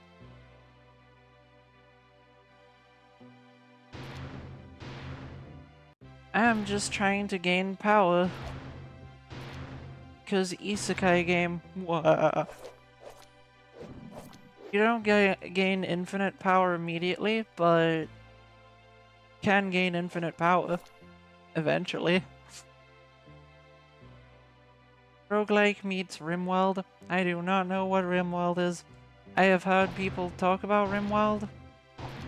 I'm just trying to gain power. Because isekai game. Wah. You don't gain infinite power immediately, but can gain infinite power eventually. Roguelike meets Rimworld. I do not know what Rimworld is. I have heard people talk about Rimworld,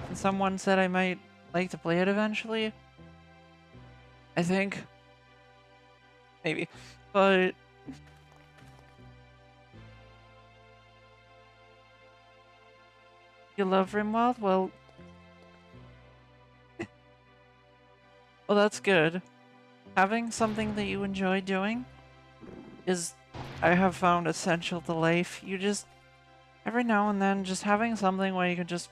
and someone said I might like to play it eventually. I think. Maybe. But... You love Rimworld? Well... well, that's good. Having something that you enjoy doing is, I have found, essential to life. You just... every now and then, just having something where you can just...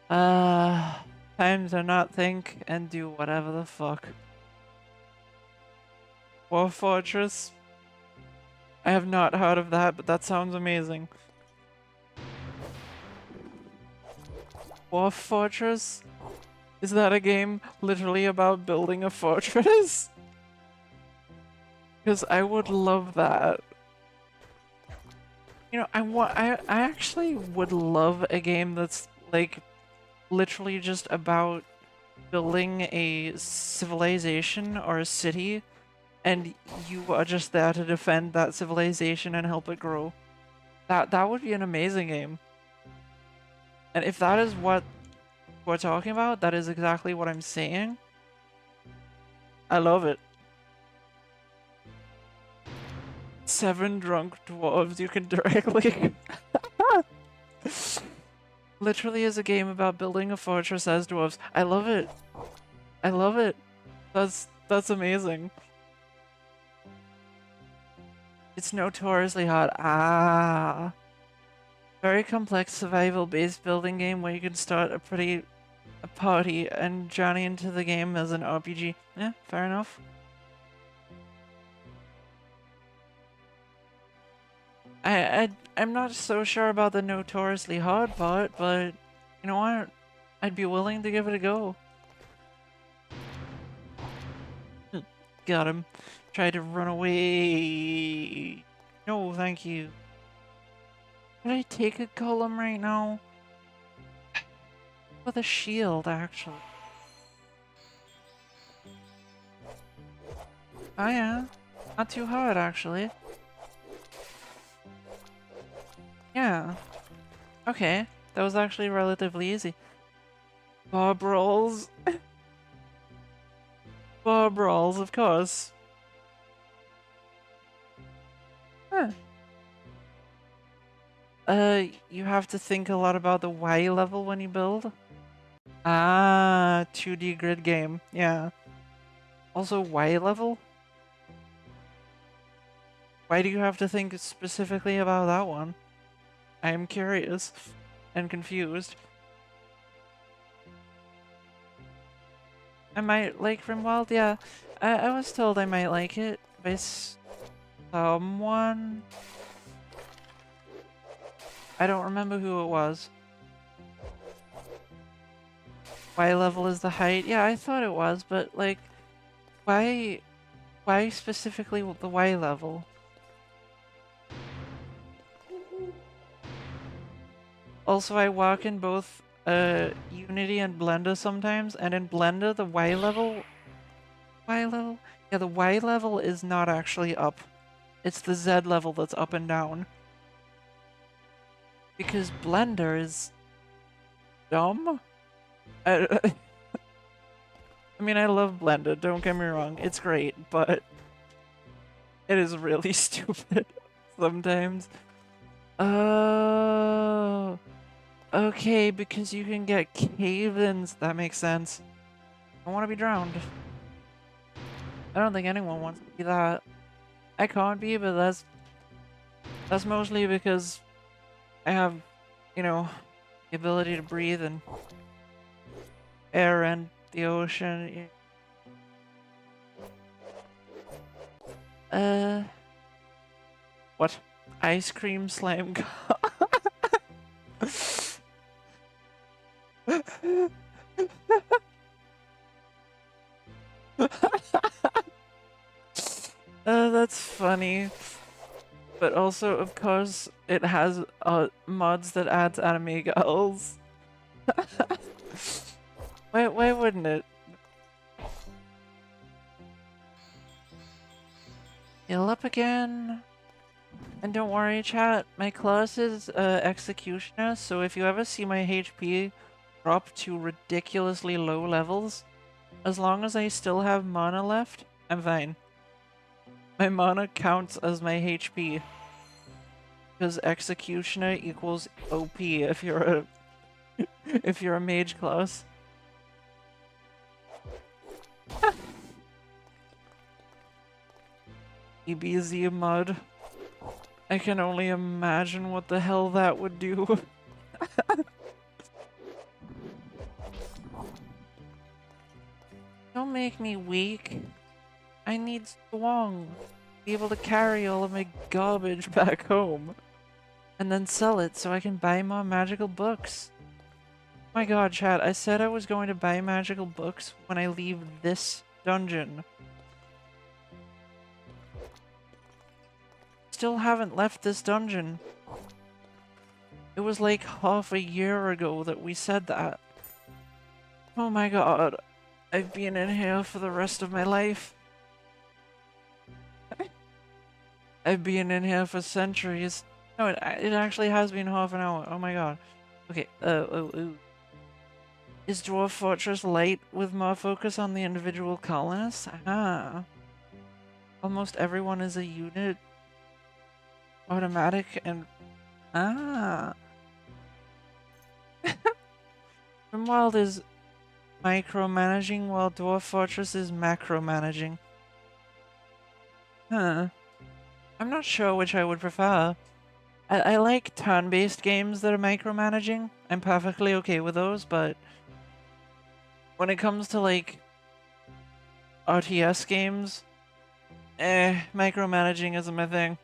time to not think and do whatever the fuck. War Fortress? I have not heard of that, but that sounds amazing. War Fortress? Is that a game literally about building a fortress? Because I would love that. You know, I actually would love a game that's like literally just about building a civilization or a city, and you are just there to defend that civilization and help it grow. That would be an amazing game. And if that is what we're talking about, that is exactly what I'm saying. I love it. 7 drunk dwarves you can directly... Literally is a game about building a fortress as dwarves. I love it. I love it. That's amazing. It's notoriously hard. Ah. Very complex survival-based building game where you can start a party and journey into the game as an RPG. Yeah, fair enough. I'm not so sure about the notoriously hard part, but you know what? I'd be willing to give it a go. Got him. Tried to run away. No, thank you. Should I take a golem right now? With a shield, actually. Oh yeah. Not too hard, actually. Yeah. Okay. That was actually relatively easy. Bob rolls. Bob rolls, of course. Huh. You have to think a lot about the Y level when you build. Ah, 2D grid game. Yeah. Also, Y level? Why do you have to think specifically about that one? I am curious and confused. I might like Rimworld, yeah. I was told I might like it by someone. I don't remember who it was. Y level is the height? Yeah, I thought it was, but like, why specifically the Y level? Also, I walk in both Unity and Blender sometimes, and in Blender the Y level? Yeah, the Y level is not actually up. It's the Z level that's up and down. Because Blender is dumb? I mean, I love Blender, don't get me wrong, it's great, but it is really stupid sometimes. Oh, okay, because you can get cave-ins, that makes sense. I want to be drowned. I don't think anyone wants to be that. I can't be, but that's mostly because I have, you know, the ability to breathe and air and the ocean. What? Ice cream slime that's funny. But also, of course, it has mods that adds anime girls. Why wouldn't it? Heal up again. And don't worry, chat, my class is Executioner, so if you ever see my HP drop to ridiculously low levels, as long as I still have mana left, I'm fine. My mana counts as my HP. Because Executioner equals OP if you're a if you're a mage class. EBZ mod. I can only imagine what the hell that would do. Don't make me weak. I need strong. Be able to carry all of my garbage back home. And then sell it so I can buy more magical books. Oh my god, chat, I said I was going to buy magical books when I leave this dungeon. Still haven't left this dungeon. It was like half a year ago that we said that. Oh my god, I've been in here for the rest of my life. I've been in here for centuries. No, it actually has been half an hour. Oh my god. Okay, Is Dwarf Fortress light with more focus on the individual colonists? Ah. Almost everyone is a unit. Automatic and... Ah. Rimworld is micromanaging while Dwarf Fortress is macromanaging. Huh. I'm not sure which I would prefer. I like turn-based games that are micromanaging. I'm perfectly okay with those, but when it comes to like RTS games, micromanaging isn't my thing.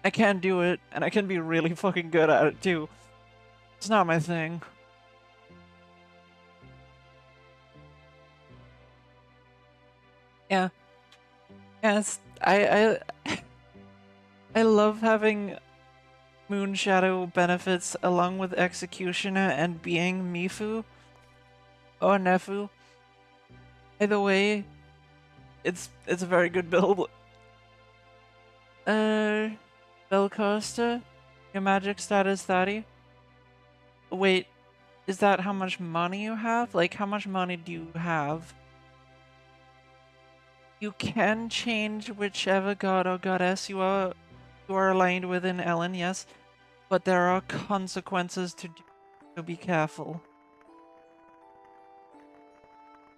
I can do it, and I can be really fucking good at it too. It's not my thing. Yeah. Yes, I love having Moon Shadow benefits along with Executioner and being Mifu or Nefu. Either way, it's a very good build. Bellcoaster, your magic stat is 30. Wait, is that how much money you have? Like, how much money do you have? You can change whichever god or goddess you are aligned with in Elin, yes, but there are consequences to do, so be careful.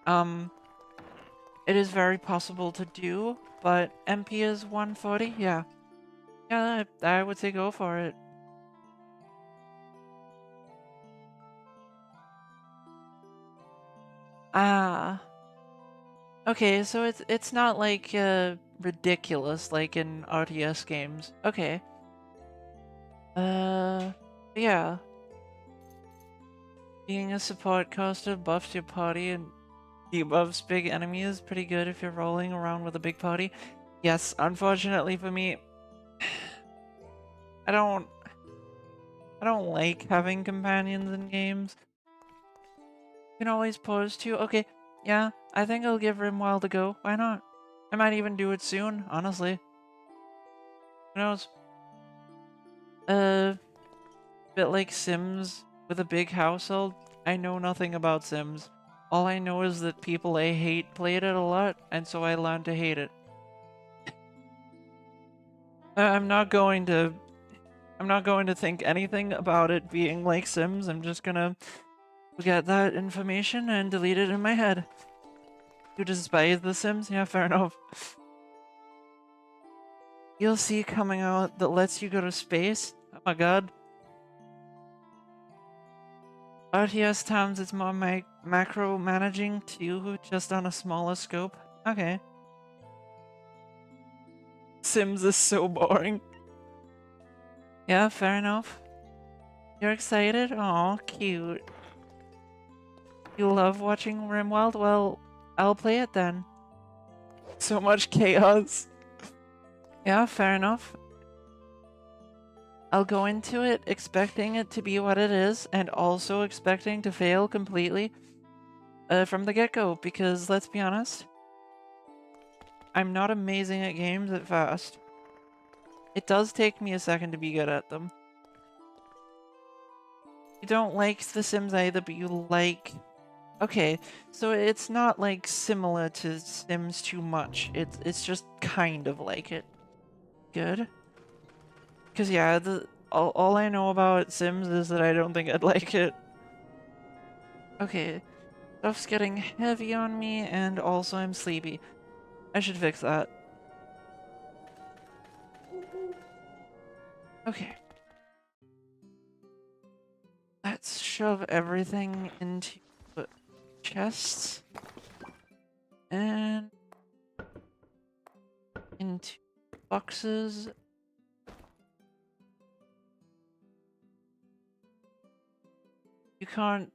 It is very possible to do, but MP is 140, yeah. Yeah, I would say go for it. Ah. Okay, so it's not like ridiculous like in RTS games. Okay. Yeah. Being a support caster buffs your party and debuffs big enemies. Pretty good if you're rolling around with a big party. Yes, unfortunately for me, I don't like having companions in games. You can always pause too. Okay, yeah, I think I'll give Rimwild a go. Why not? I might even do it soon, honestly. Who knows? Bit like Sims with a big household. I know nothing about Sims. All I know is that people I hate played it a lot, and so I learned to hate it. I'm not going to think anything about it being like Sims. I'm just gonna get that information and delete it in my head. You despise The Sims? Yeah, fair enough. DLC coming out that lets you go to space? Oh my god. RTS times it's more macro managing too, just on a smaller scope. Okay. Sims is so boring. Yeah, fair enough. You're excited? Aw, cute. You love watching Rimworld? Well, I'll play it then. So much chaos. Yeah, fair enough. I'll go into it expecting it to be what it is, and also expecting to fail completely from the get-go, because let's be honest, I'm not amazing at games at first. It does take me a second to be good at them. You don't like The Sims either, but you like... Okay, so it's not like similar to Sims too much. It's just kind of like it. Good. Because yeah, all I know about Sims is that I don't think I'd like it. Okay, stuff's getting heavy on me, and also I'm sleepy. I should fix that. Okay. Let's shove everything into chests. And into boxes. You can't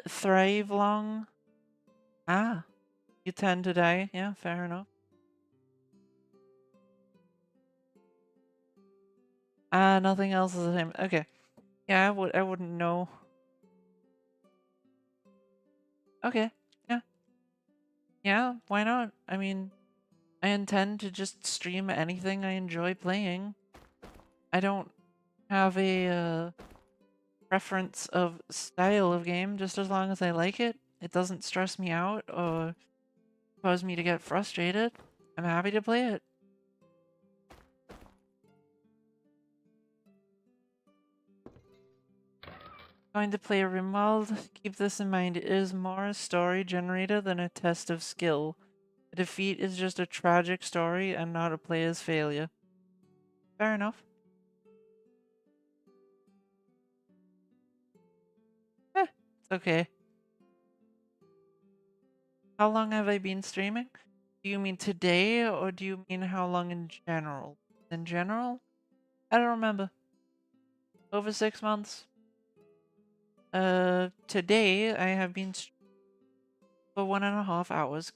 thrive long. Ah, you tend to die. Yeah, fair enough. Ah, nothing else is the same. Okay. Yeah, I wouldn't know. Okay. Yeah. Yeah, why not? I mean, I intend to just stream anything I enjoy playing. I don't have a preference of style of game, just as long as I like it. It doesn't stress me out or cause me to get frustrated. I'm happy to play it. Going to play Rimworld. Keep this in mind, it is more a story generator than a test of skill. A defeat is just a tragic story and not a player's failure. Fair enough. It's okay. How long have I been streaming? Do you mean today, or do you mean how long in general? In general? I don't remember. Over 6 months. Today I have been for 1.5 hours.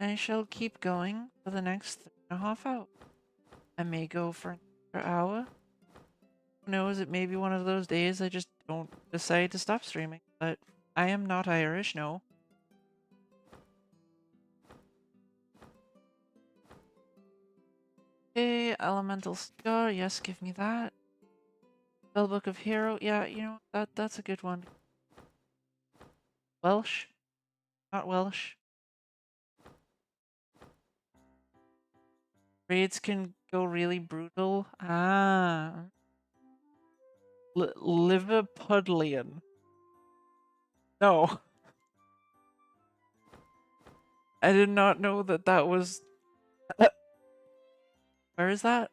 I shall keep going for the next 3.5 hours. I may go for another hour. Who knows, it may be one of those days I just don't decide to stop streaming, but I am not Irish, no. Okay, Elemental Scar, yes, give me that. Spellbook of Hero, yeah, you know, that's a good one. Welsh? Not Welsh. Raids can go really brutal. Ah. Liverpudlian. No. I did not know that that was... Where is that?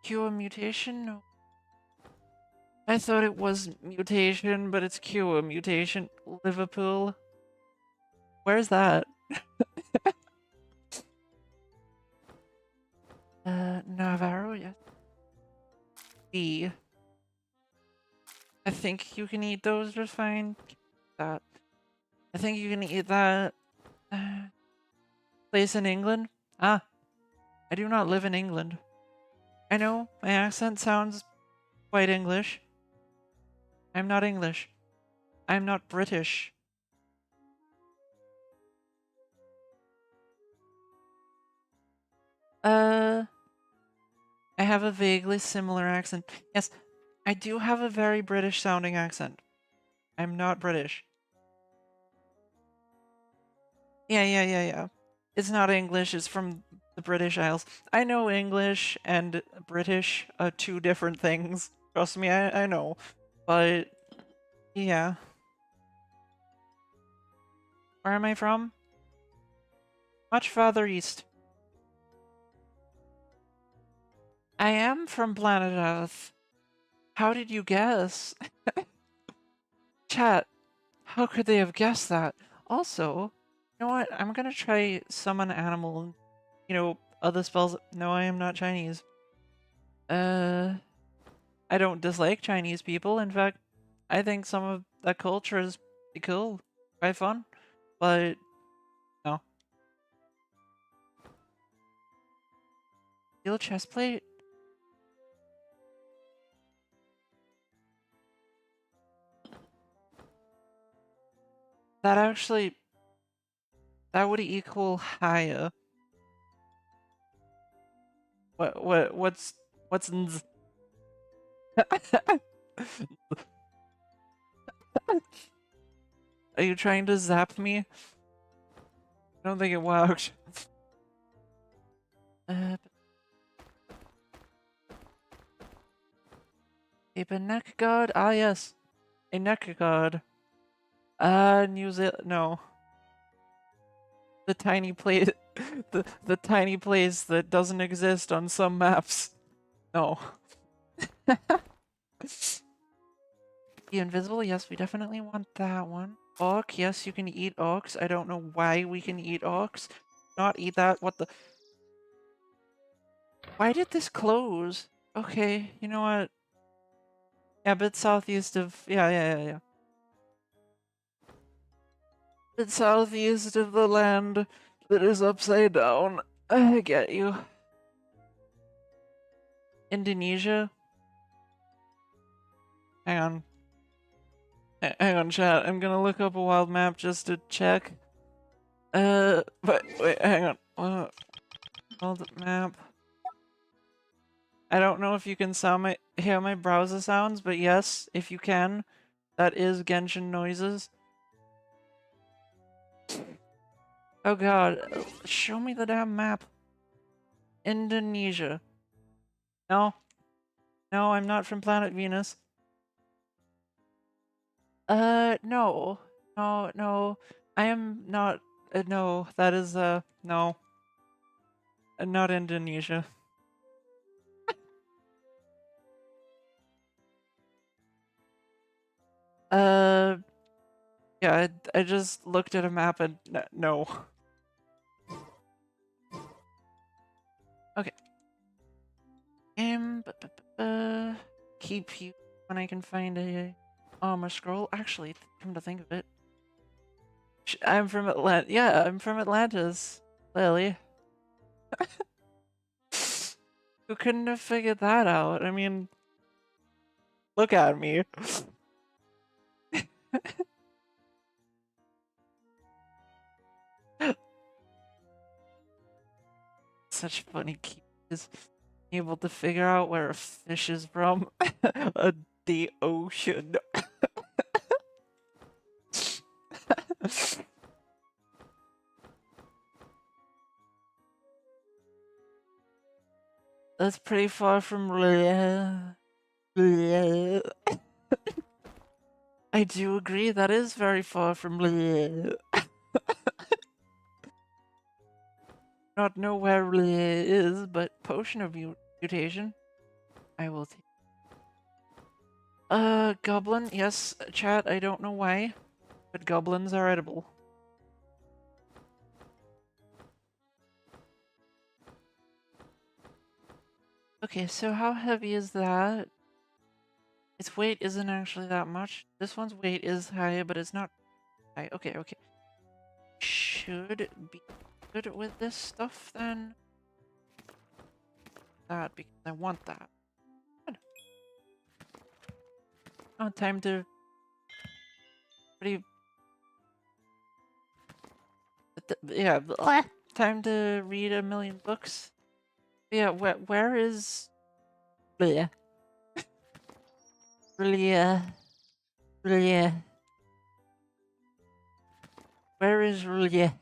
Cure mutation? No. I thought it was mutation, but it's cure mutation. Liverpool. Where's that? Navarro, yes. B. I think you can eat those just fine. That. I think you can eat that. Place in England? Ah. I do not live in England. I know, my accent sounds quite English. I'm not English. I'm not British. I have a vaguely similar accent. Yes, I do have a very British sounding accent. I'm not British. Yeah. It's not English, it's from the British Isles. I know English and British are two different things. Trust me, I know. But, yeah. Where am I from? Much farther east. I am from planet Earth. How did you guess? Chat, how could they have guessed that? Also, you know what? I'm gonna try summon animal, you know, other spells. No, I am not Chinese. I don't dislike Chinese people. In fact, I think some of that culture is pretty cool, quite fun. But, no. Steel chest plate? That actually, that would equal higher. What's nz? Are you trying to zap me? I don't think it worked. Keep a neck guard? Ah, yes. A neck guard. New Zealand. No. The tiny place. The tiny place that doesn't exist on some maps. No. Be invisible? Yes, we definitely want that one. Orc? Yes, you can eat orcs. I don't know why we can eat orcs. Not eat that. What the? Why did this close? Okay, you know what? Yeah, a bit southeast of... Yeah. Bit southeast of the land that is upside down. I get you. Indonesia? Hang on. Hang on, chat. I'm gonna look up a wild map just to check. But wait, hang on. Wild map. I don't know if you can hear my browser sounds, but yes, if you can, that is Genshin noises. Oh god, show me the damn map. Indonesia. No. No, I'm not from planet Venus. No. No, no. I am not, no, that is, no. Not Indonesia. Yeah, I just looked at a map and no. Okay. Keep you when I can find a armor scroll. Actually, come to think of it, I'm from Atlanta. Yeah, I'm from Atlantis, Lily. Who couldn't have figured that out? I mean, look at me. Such funny keys. Able to figure out where a fish is from. The ocean. That's pretty far from I do agree, that is very far from Not know where is, but potion of mutation. I will take. Goblin, yes, chat, I don't know why, but goblins are edible. Okay, so how heavy is that? Its weight isn't actually that much. This one's weight is high, but it's not high. Okay, okay. Should be good with this stuff then. That, because I want that. Good. Oh, time to... Yeah, time to read a million books. Yeah, where is... Bleh. Bleh. Bleh. Where is Bleh?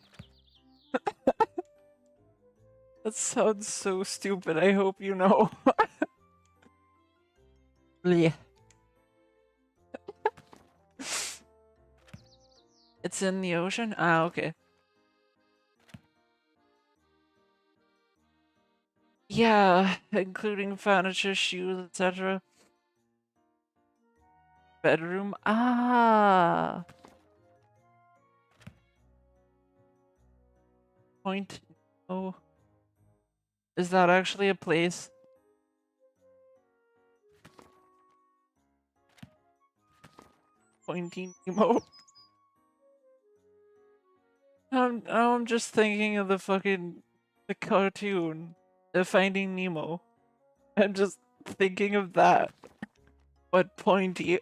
That sounds so stupid, I hope you know. Bleh. It's in the ocean? Ah, okay. Yeah, including furniture, shoes, etc. Bedroom? Ah! Point. Oh. Is that actually a place? Pointing Nemo. I'm just thinking of the cartoon, the Finding Nemo. I'm just thinking of that. But pointy.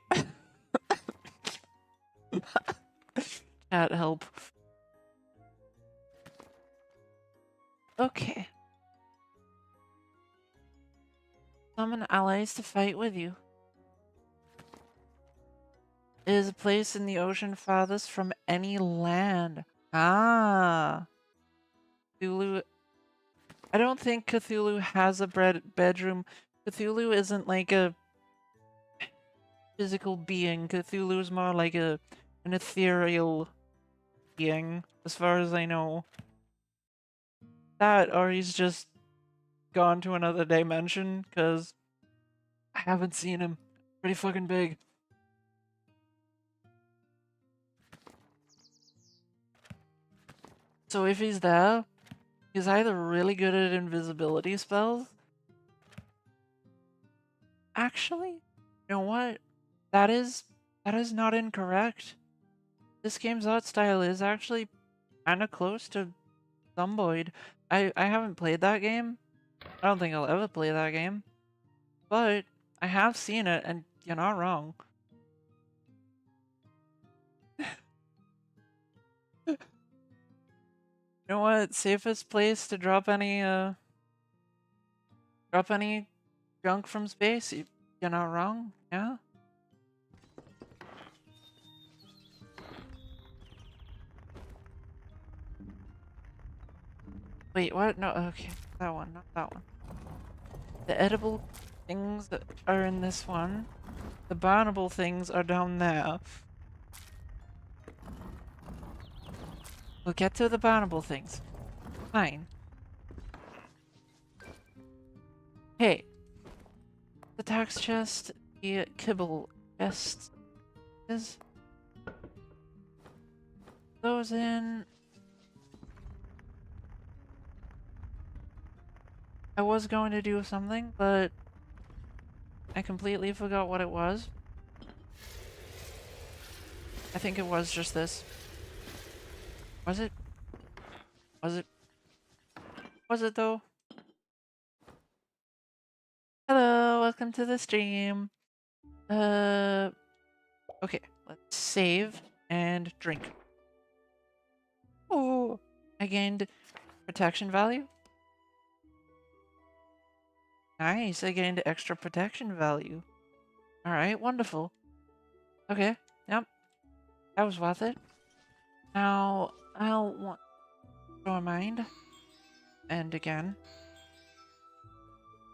Can't help. Okay. Summon allies to fight with you. It is a place in the ocean farthest from any land. Ah. Cthulhu. I don't think Cthulhu has a bedroom. Cthulhu isn't like a physical being. Cthulhu is more like an ethereal being, as far as I know. That, or he's just gone to another dimension, because I haven't seen him. Pretty fucking big. So if he's there, he's either really good at invisibility spells. Actually, you know what? That is not incorrect. This game's art style is actually kinda close to Zomboid. I haven't played that game. I don't think I'll ever play that game. But I have seen it, and you're not wrong. You know what? Safest place to drop any junk from space? You're not wrong, yeah? Wait, what? No, okay. That one, not that one. The edible things that are in this one. The burnable things are down there. We'll get to the burnable things. Fine. Hey. The tax chest, the kibble chest is those in. I was going to do something, but I completely forgot what it was. I think it was just this. Was it? Was it? Was it though? Hello, welcome to the stream. Okay, let's save and drink. Oh, I gained protection value. Nice, I gained extra protection value. Alright, wonderful. Okay, yep. That was worth it. Now, I'll want your mind. And again.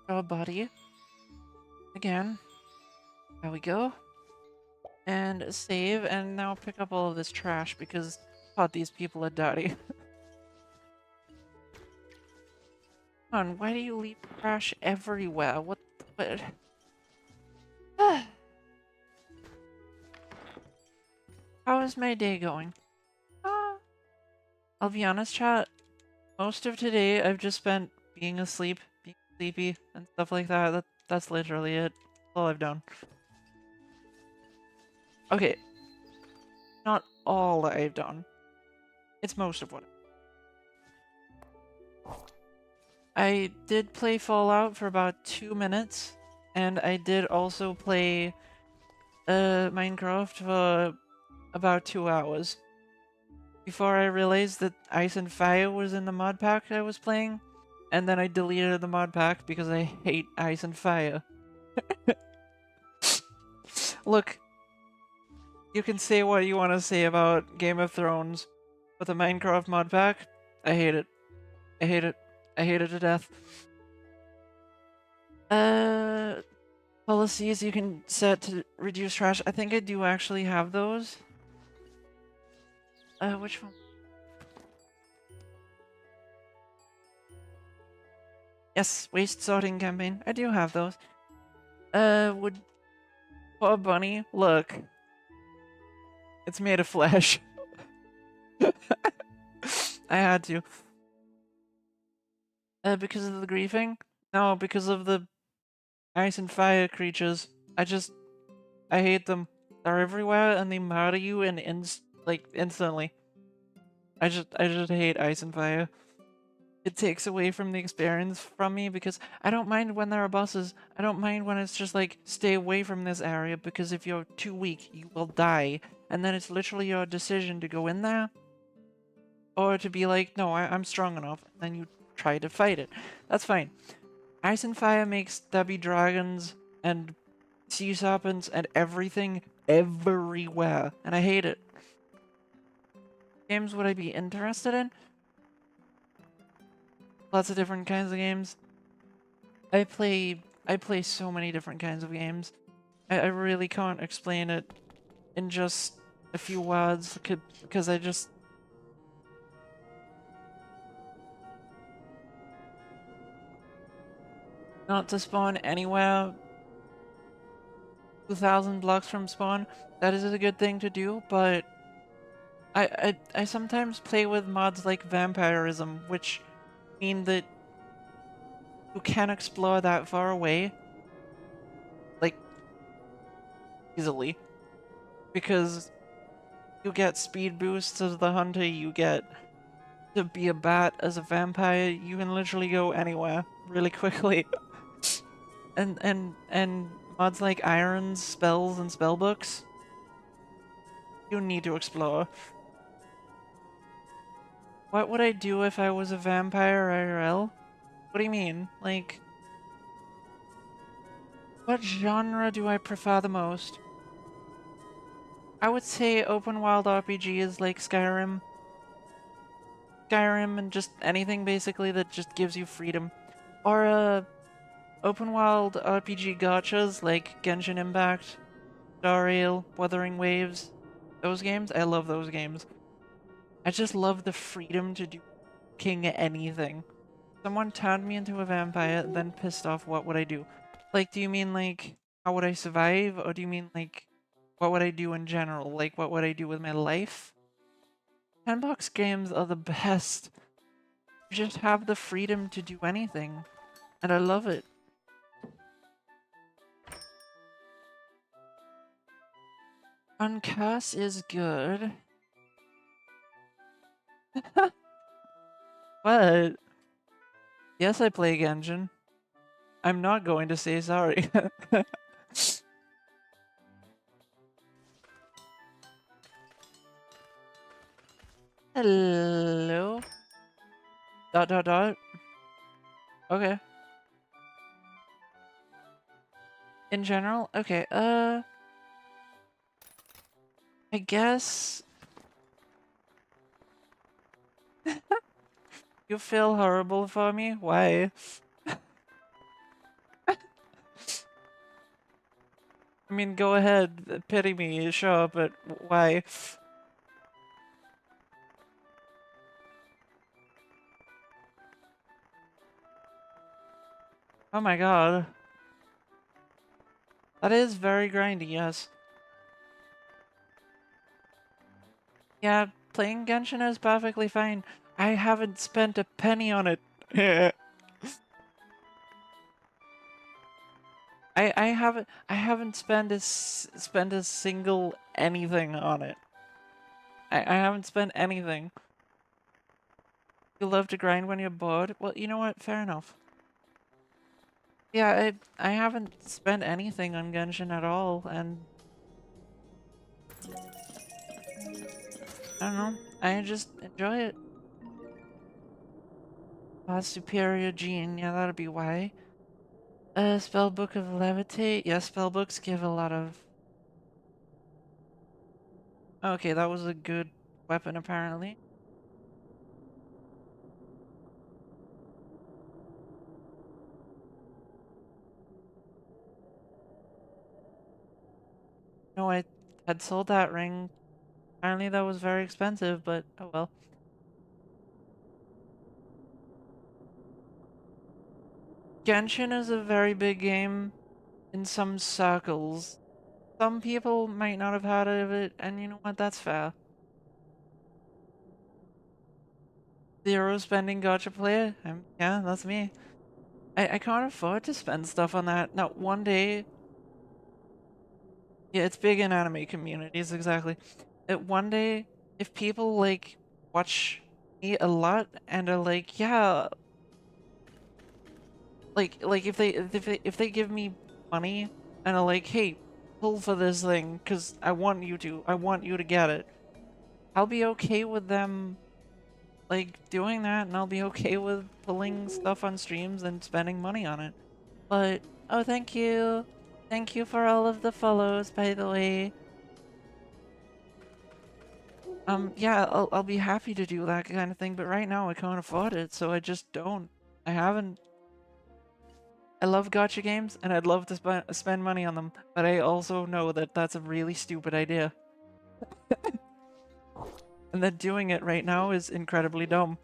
Your body. Again. There we go. And save, and now pick up all of this trash because God, these people are dirty. Come on, why do you leave trash everywhere? What? How is my day going? I'll be honest, chat. Most of today I've just spent being asleep, being sleepy, and stuff like that. That's literally it. That's all I've done. Okay. Not all I've done. It's most of what I did play Fallout for about 2 minutes, and I did also play Minecraft for about 2 hours. Before I realized that Ice and Fire was in the mod pack I was playing, and then I deleted the mod pack because I hate Ice and Fire. Look, you can say what you want to say about Game of Thrones, but the Minecraft mod pack, I hate it. I hate it. I hate it to death. Policies you can set to reduce trash. I think I do actually have those. Which one? Yes, waste sorting campaign. I do have those. Would... Poor bunny, look. It's made of flesh. I had to. Because of the griefing? No, because of the Ice and Fire creatures. I hate them. They're everywhere and they murder you and instantly. I just hate Ice and Fire. It takes away from the experience from me because I don't mind when there are bosses. I don't mind when it's just like, stay away from this area because if you're too weak, you will die. And then it's literally your decision to go in there. Or to be like, no, I'm strong enough. And then you try to fight it. That's fine. Ice and Fire makes there be dragons and sea serpents and everything everywhere. And I hate it. Games would I be interested in? Lots of different kinds of games. I play so many different kinds of games. I really can't explain it in just a few words because I just... Not to spawn anywhere 2,000 blocks from spawn, that is a good thing to do, but I sometimes play with mods like vampirism, which mean that you can explore that far away, like, easily, because you get speed boosts as the hunter, you get to be a bat as a vampire, you can literally go anywhere really quickly. and mods like irons, spells, and spellbooks, you need to explore. What would I do if I was a vampire IRL? What do you mean? Like, what genre do I prefer the most? I would say open world RPGs like Skyrim. Skyrim and just anything basically that just gives you freedom. Or open world RPG gachas like Genshin Impact, Star Rail, Wuthering Waves. Those games, I love those games. I just love the freedom to do king anything. Someone turned me into a vampire, then pissed off, what would I do? Like, do you mean like, how would I survive? Or do you mean like, what would I do in general? Like, what would I do with my life? Sandbox games are the best. You just have the freedom to do anything. And I love it. Uncurse is good. What? Yes, I play Genshin. I'm not going to say sorry. Hello? Dot dot dot. Okay. In general? Okay, I guess you feel horrible for me? Why? I mean, go ahead, pity me, sure, but why? Oh my god. That is very grindy, yes. Yeah, playing Genshin is perfectly fine. I haven't spent a penny on it. I haven't spent a single anything on it. I haven't spent anything. You love to grind when you're bored? Well, you know what? Fair enough. Yeah, I haven't spent anything on Genshin at all, and I don't know. I just enjoy it. Superior gene, yeah, that'd be why. Spellbook of Levitate. Yeah, spellbooks give a lot of... Okay, that was a good weapon, apparently. No, I had sold that ring. Apparently that was very expensive, but oh well. Genshin is a very big game in some circles. Some people might not have heard of it, and you know what? That's fair. Zero spending gacha player? Yeah, that's me. I can't afford to spend stuff on that. Now, one day... Yeah, it's big in anime communities, exactly. One day, if people, like, watch me a lot and are like, yeah, like if they give me money and are like, hey, pull for this thing, because I want you to get it, I'll be okay with them, like, doing that, and I'll be okay with pulling stuff on streams and spending money on it. But, oh, thank you. Thank you for all of the follows, by the way. Yeah, I'll be happy to do that kind of thing, but right now I can't afford it, so I just don't. I haven't. I love gacha games, and I'd love to spend money on them, but I also know that that's a really stupid idea. And that doing it right now is incredibly dumb.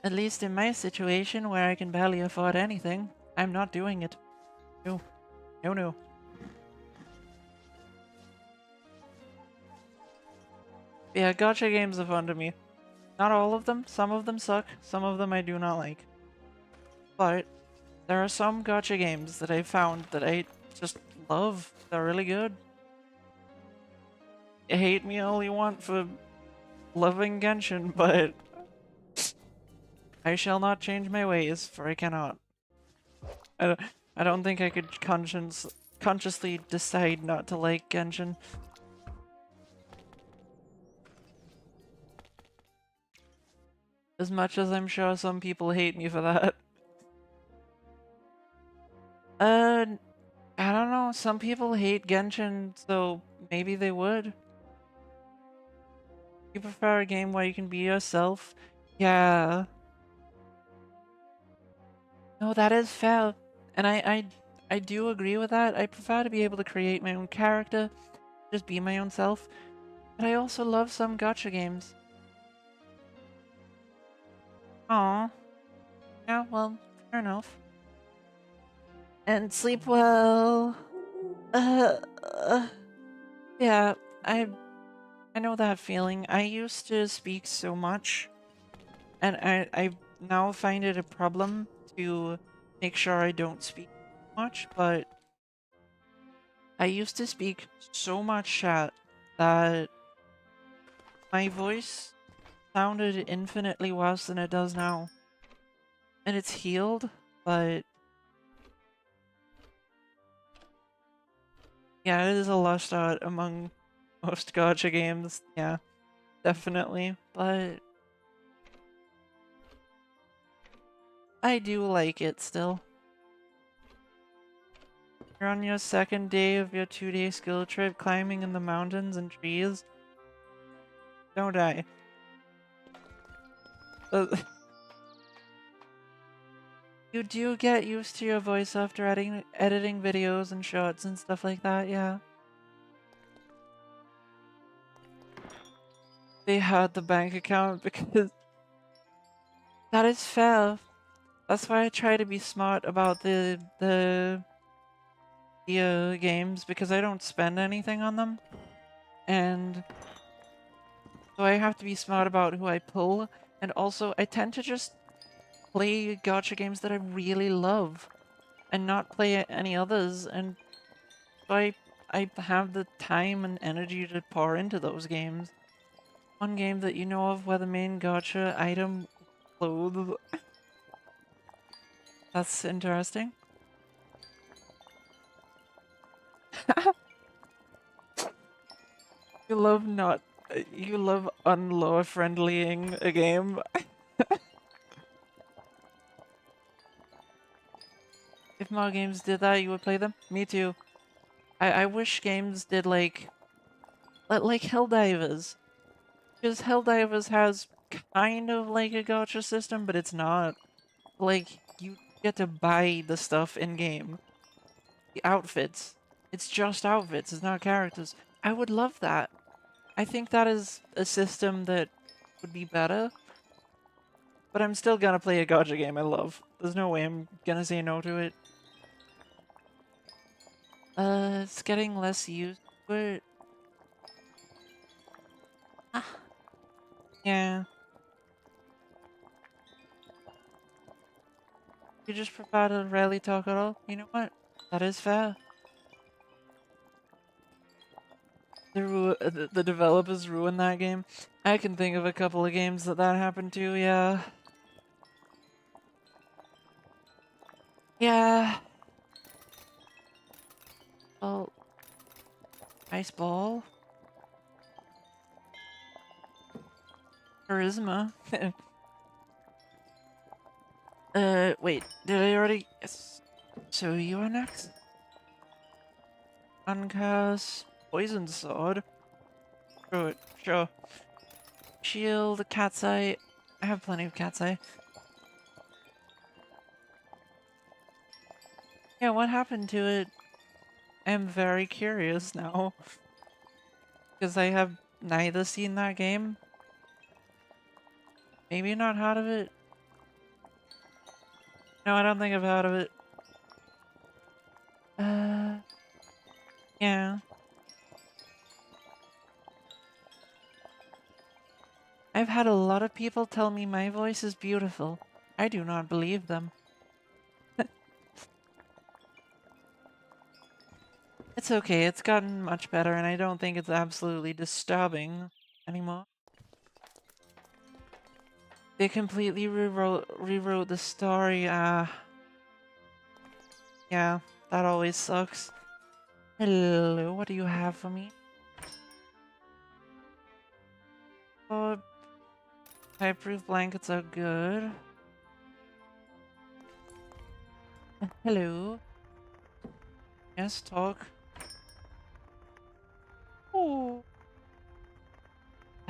At least in my situation, where I can barely afford anything, I'm not doing it. No. No, no. Yeah, gacha games are fun to me. Not all of them. Some of them suck. Some of them I do not like. But there are some gacha games that I found that I just love. They're really good. You hate me all you want for loving Genshin, but I shall not change my ways, for I cannot. I don't think I could consciously decide not to like Genshin. As much as I'm sure some people hate me for that. I don't know. Some people hate Genshin, so maybe they would. You prefer a game where you can be yourself? Yeah. No, that is fair. And I do agree with that. I prefer to be able to create my own character, just be my own self. But I also love some gacha games. Aw. Yeah, well, fair enough. And sleep well. Uh, uh, yeah, I know that feeling. I used to speak so much, and I now find it a problem to make sure I don't speak much, but I used to speak so much chat that my voice sounded infinitely worse than it does now. And it's healed, but yeah, it is a lost art among most gacha games. Yeah, definitely. But I do like it still. You're on your second day of your 2-day skill trip, climbing in the mountains and trees. Don't die. You do get used to your voice after editing videos and shorts and stuff like that, yeah. They had the bank account because that is fair. That's why I try to be smart about the games because I don't spend anything on them. And so I have to be smart about who I pull. And also I tend to just play gacha games that I really love and not play any others. And so I have the time and energy to pour into those games. One game that you know of where the main gacha item clothes. That's interesting. You love not you love unlore friendlying a game. If more games did that, you would play them? Me too. I wish games did like Helldivers. Because Helldivers has kind of like a gacha system, but it's not. Like, you get to buy the stuff in game. The outfits. It's just outfits, it's not characters. I would love that. I think that is a system that would be better. But I'm still gonna play a gacha game I love. There's no way I'm gonna say no to it. It's getting less used to it. Ah, yeah. You just prefer to rarely talk at all? You know what? That is fair. The developers ruined that game. I can think of a couple of games that happened to, yeah. Yeah. Oh, ice ball. Charisma. Wait, did I already? Yes. So you are next? Uncast. Poison sword. Sure, sure. Shield, cat's eye. I have plenty of cat's eye. Yeah, what happened to it? I'm very curious now. Because I have neither seen that game. Maybe not heard of it. No, I don't think I've heard of it. Yeah. I've had a lot of people tell me my voice is beautiful. I do not believe them. It's okay, it's gotten much better and I don't think it's absolutely disturbing anymore. They completely rewrote the story, yeah, that always sucks. Hello, what do you have for me? Oh, fireproof blankets are good. Hello. Yes, talk. Oh.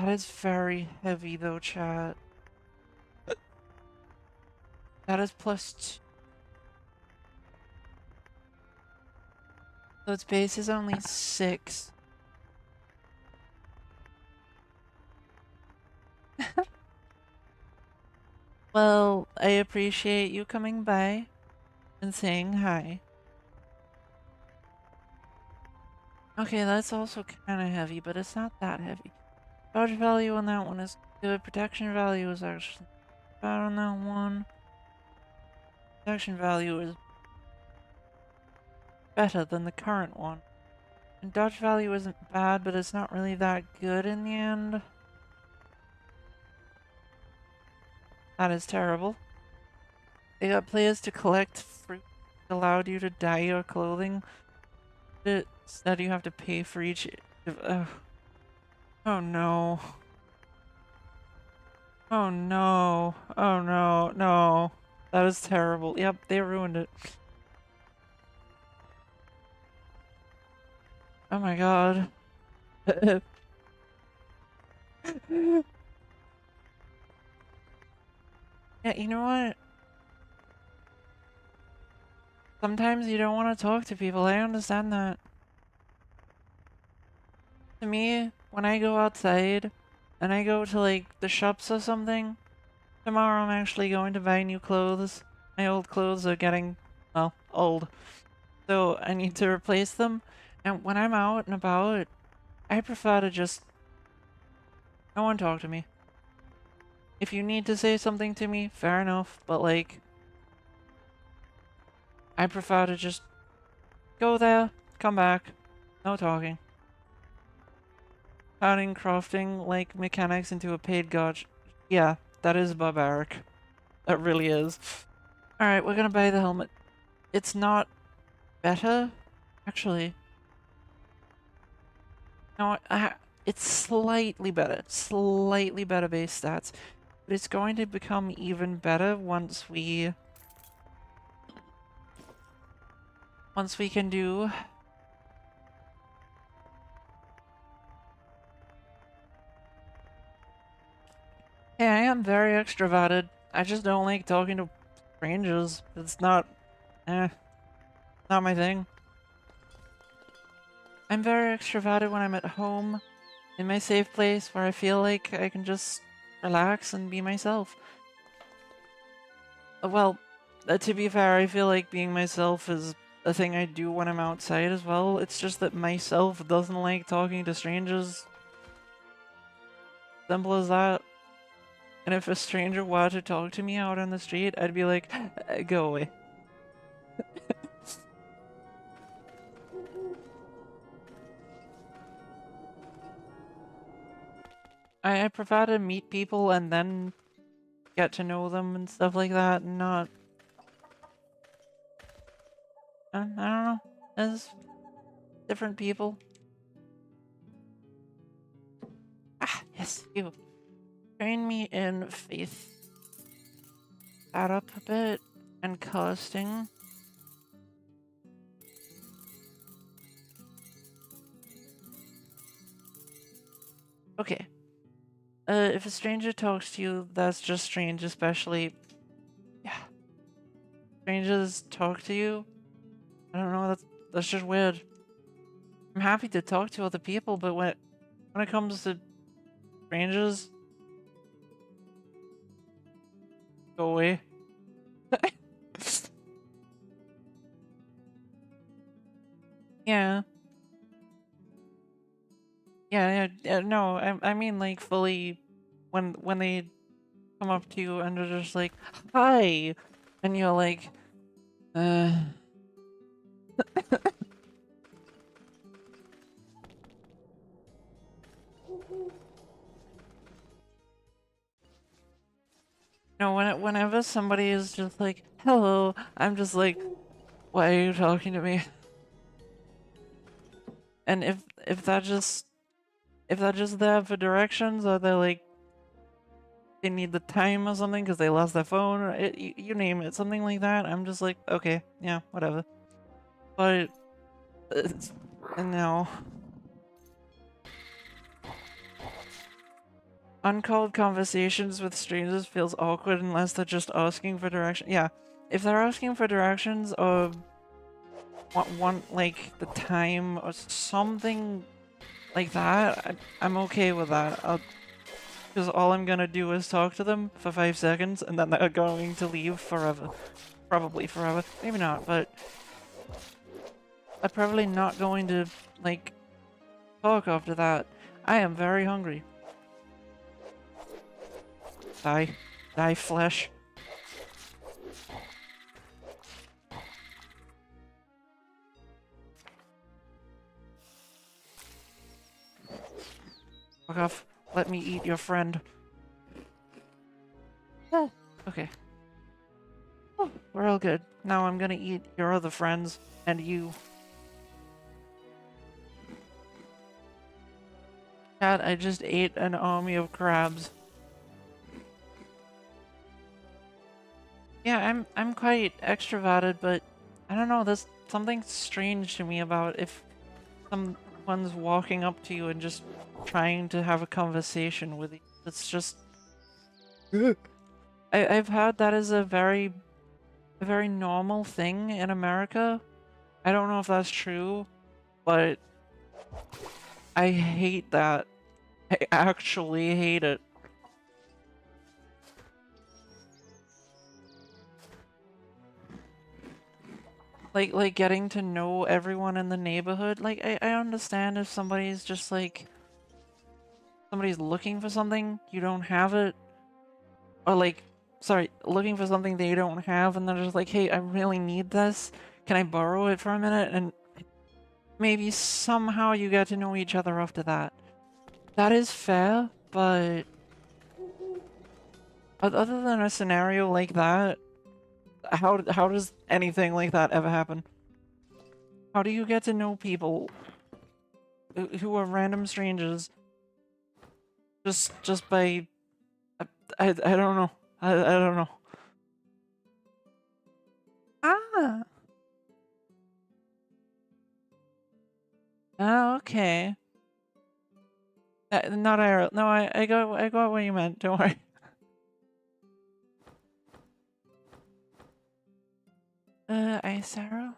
That is very heavy though, chat. That is +2. So its base is only 6. Well, I appreciate you coming by and saying hi. Okay, that's also kind of heavy, but it's not that heavy. Dodge value on that one is good. Protection value is actually bad on that one. Protection value is better than the current one. And dodge value isn't bad, but it's not really that good in the end. That is terrible. They got players to collect fruit that allowed you to dye your clothing. Instead you have to pay for each... Oh no. Oh no. Oh no. No. That is terrible. Yep, they ruined it. Oh my god. Yeah, you know what? Sometimes you don't want to talk to people. I understand that. To me, when I go outside and I go to like the shops or something, tomorrow I'm actually going to buy new clothes. My old clothes are getting, well, old. So I need to replace them. And when I'm out and about, I prefer to just... No one talk to me. If you need to say something to me, fair enough. But like, I prefer to just go there, come back, no talking. Turning crafting like mechanics into a paid god. Yeah, that is barbaric. That really is. Alright, we're gonna buy the helmet. It's not better, actually. No, it's slightly better. Slightly better base stats. But it's going to become even better once we can do... Yeah, I am very extroverted. I just don't like talking to strangers. It's not... not my thing. I'm very extroverted when I'm at home, in my safe place, where I feel like I can just relax and be myself. Well, to be fair, I feel like being myself is a thing I do when I'm outside as well. It's just that myself doesn't like talking to strangers. Simple as that. And if a stranger were to talk to me out on the street, I'd be like, go away. I prefer to meet people and then get to know them and stuff like that, and not... I don't know. As different people. Ah, yes, you. Train me in faith. That up a bit. And casting. Okay. If a stranger talks to you, that's just strange, especially... Yeah. Strangers talk to you? I don't know, that's just weird. I'm happy to talk to other people, but when it comes to strangers... Go away. Yeah. Yeah, no, I mean like fully when they come up to you and they're just like, hi, and you're like, No, whenever somebody is just like, hello, I'm just like, why are you talking to me? And if that just there for directions, or they're like, they need the time or something because they lost their phone, or you name it, something like that, I'm just like, okay, yeah, whatever. But no. uncalled conversations with strangers feels awkward unless they're just asking for direction. Yeah, if they're asking for directions or want like the time or something like that, I'm okay with that. Because all I'm gonna do is talk to them for 5 seconds and then they're going to leave forever. Probably forever. Maybe not, but I'm probably not going to, like, talk after that. I am very hungry. Die. Die, flesh. Fuck off. Let me eat your friend. Oh, okay. Oh, we're all good. Now I'm gonna eat your other friends and you. Chat, I just ate an army of crabs. Yeah, I'm quite extroverted, but I don't know, there's something strange to me about if someone's walking up to you and just trying to have a conversation with you. It's just I've heard that is a very normal thing in America. I don't know if that's true, but I hate that. I actually hate it. Like getting to know everyone in the neighborhood. Like I understand if somebody's just like somebody's looking for something, you don't have it. Or like sorry, looking for something they don't have and they're just like, hey, I really need this. Can I borrow it for a minute? And maybe somehow you get to know each other after that. That is fair, but other than a scenario like that, how does anything like that ever happen? How do you get to know people who are random strangers just by I don't know. I don't know. Ah. Oh, okay. Not arrow. No, I got what you meant. Don't worry. Ice arrow.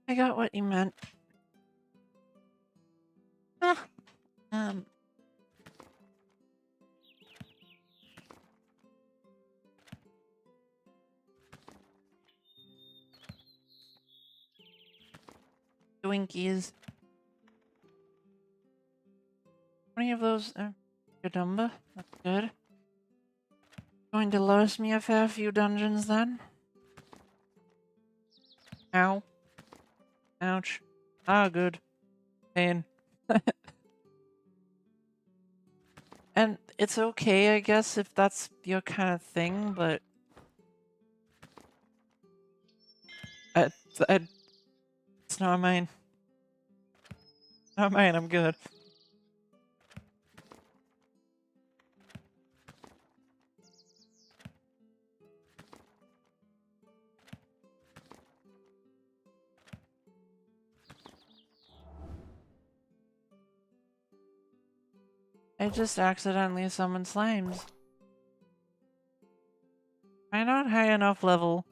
I got what you meant. Ah. Twinkies. How many of those? Good number. That's good. Going to last me a fair few dungeons then. Ow. Ouch. Ah, good. Pain. And it's okay, I guess, if that's your kind of thing, but I, it's not mine. Not mine, I'm good. I just accidentally summoned slimes. Am I not high enough level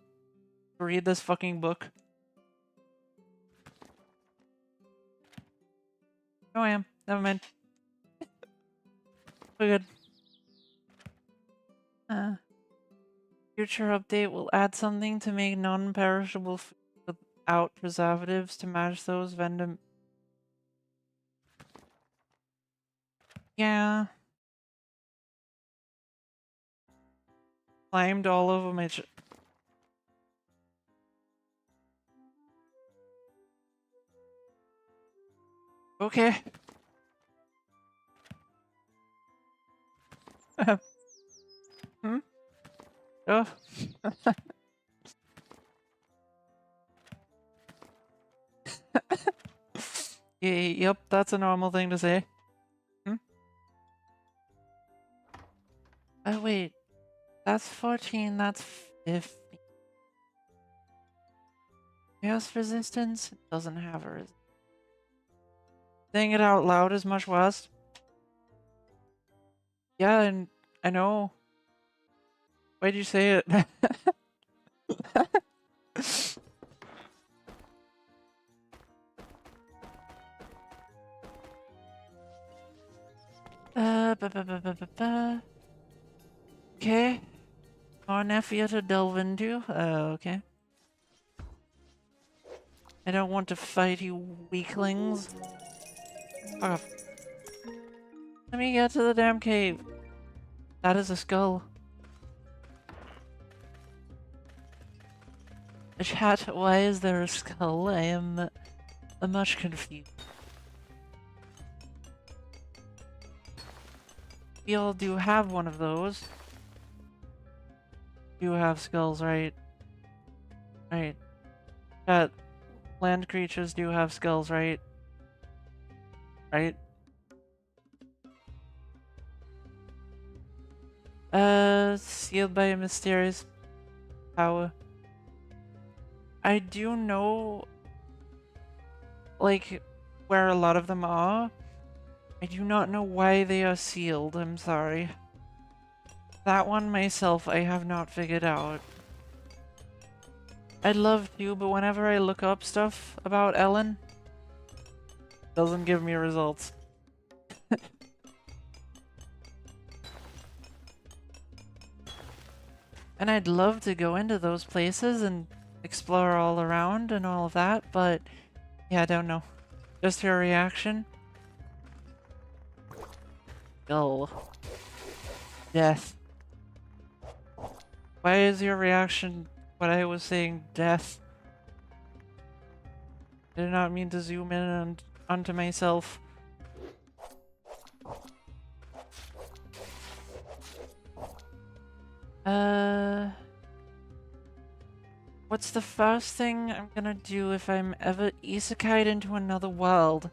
to read this fucking book? Oh, I am. Never mind. We're good. Future update will add something to make non-perishable food without preservatives to match those vendor. Yeah. Climbed all over my okay. Hmm? Oh. Yep, that's a normal thing to say. Hmm? Oh, wait. That's 14, that's 50. Chaos resistance? It doesn't have a resistance. Saying it out loud is much worse. Yeah, and I know. Why'd you say it? Okay. More nephew to delve into. Okay. I don't want to fight you weaklings. Fuck off. Let me get to the damn cave. That is a skull. Chat, why is there a skull? I am much confused. We all do have one of those. Do have skulls, right? Right. Chat, land creatures do have skulls, right? Right? Sealed by a mysterious power. I do know, like, where a lot of them are. I do not know why they are sealed, I'm sorry. That one myself I have not figured out. I'd love to, but whenever I look up stuff about Elin, it doesn't give me results. And I'd love to go into those places and explore all around and all of that, but yeah, I don't know. Just your reaction? Skull. Death. Why is your reaction when I was saying death? I did not mean to zoom in onto myself. What's the first thing I'm gonna do if I'm ever isekai'd into another world?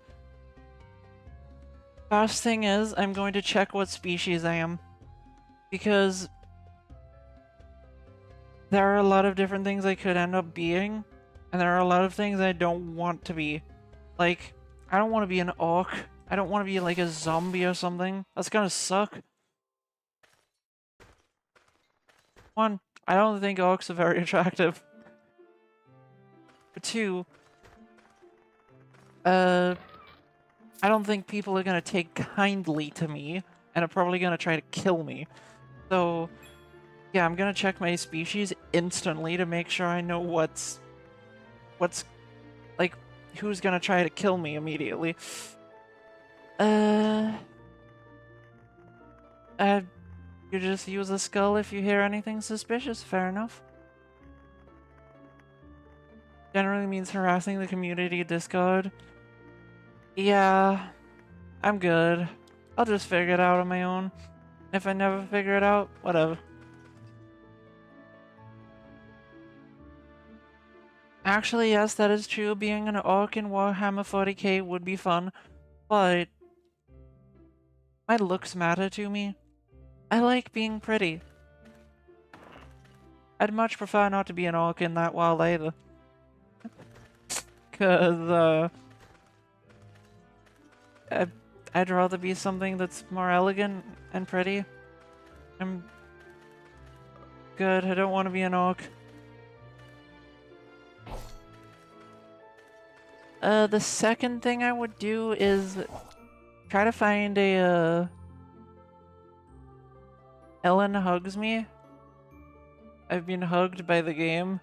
First thing is, I'm going to check what species I am. Because there are a lot of different things I could end up being, and there are a lot of things I don't want to be. Like, I don't want to be an orc. I don't want to be like a zombie or something. That's gonna suck. One, I don't think orcs are very attractive. But two, I don't think people are gonna take kindly to me, and are probably gonna try to kill me. So, yeah, I'm gonna check my species instantly to make sure I know what's, like, who's gonna try to kill me immediately. You just use a skull if you hear anything suspicious, fair enough. Generally means harassing the community Discord. Yeah, I'm good. I'll just figure it out on my own. If I never figure it out, whatever. Actually, yes, that is true. Being an orc in Warhammer 40k would be fun, but my looks matter to me. I like being pretty. I'd much prefer not to be an orc in that world either. Cause, I'd rather be something that's more elegant and pretty. I'm good. I don't want to be an orc. The second thing I would do is try to find a, Elin hugs me. I've been hugged by the game.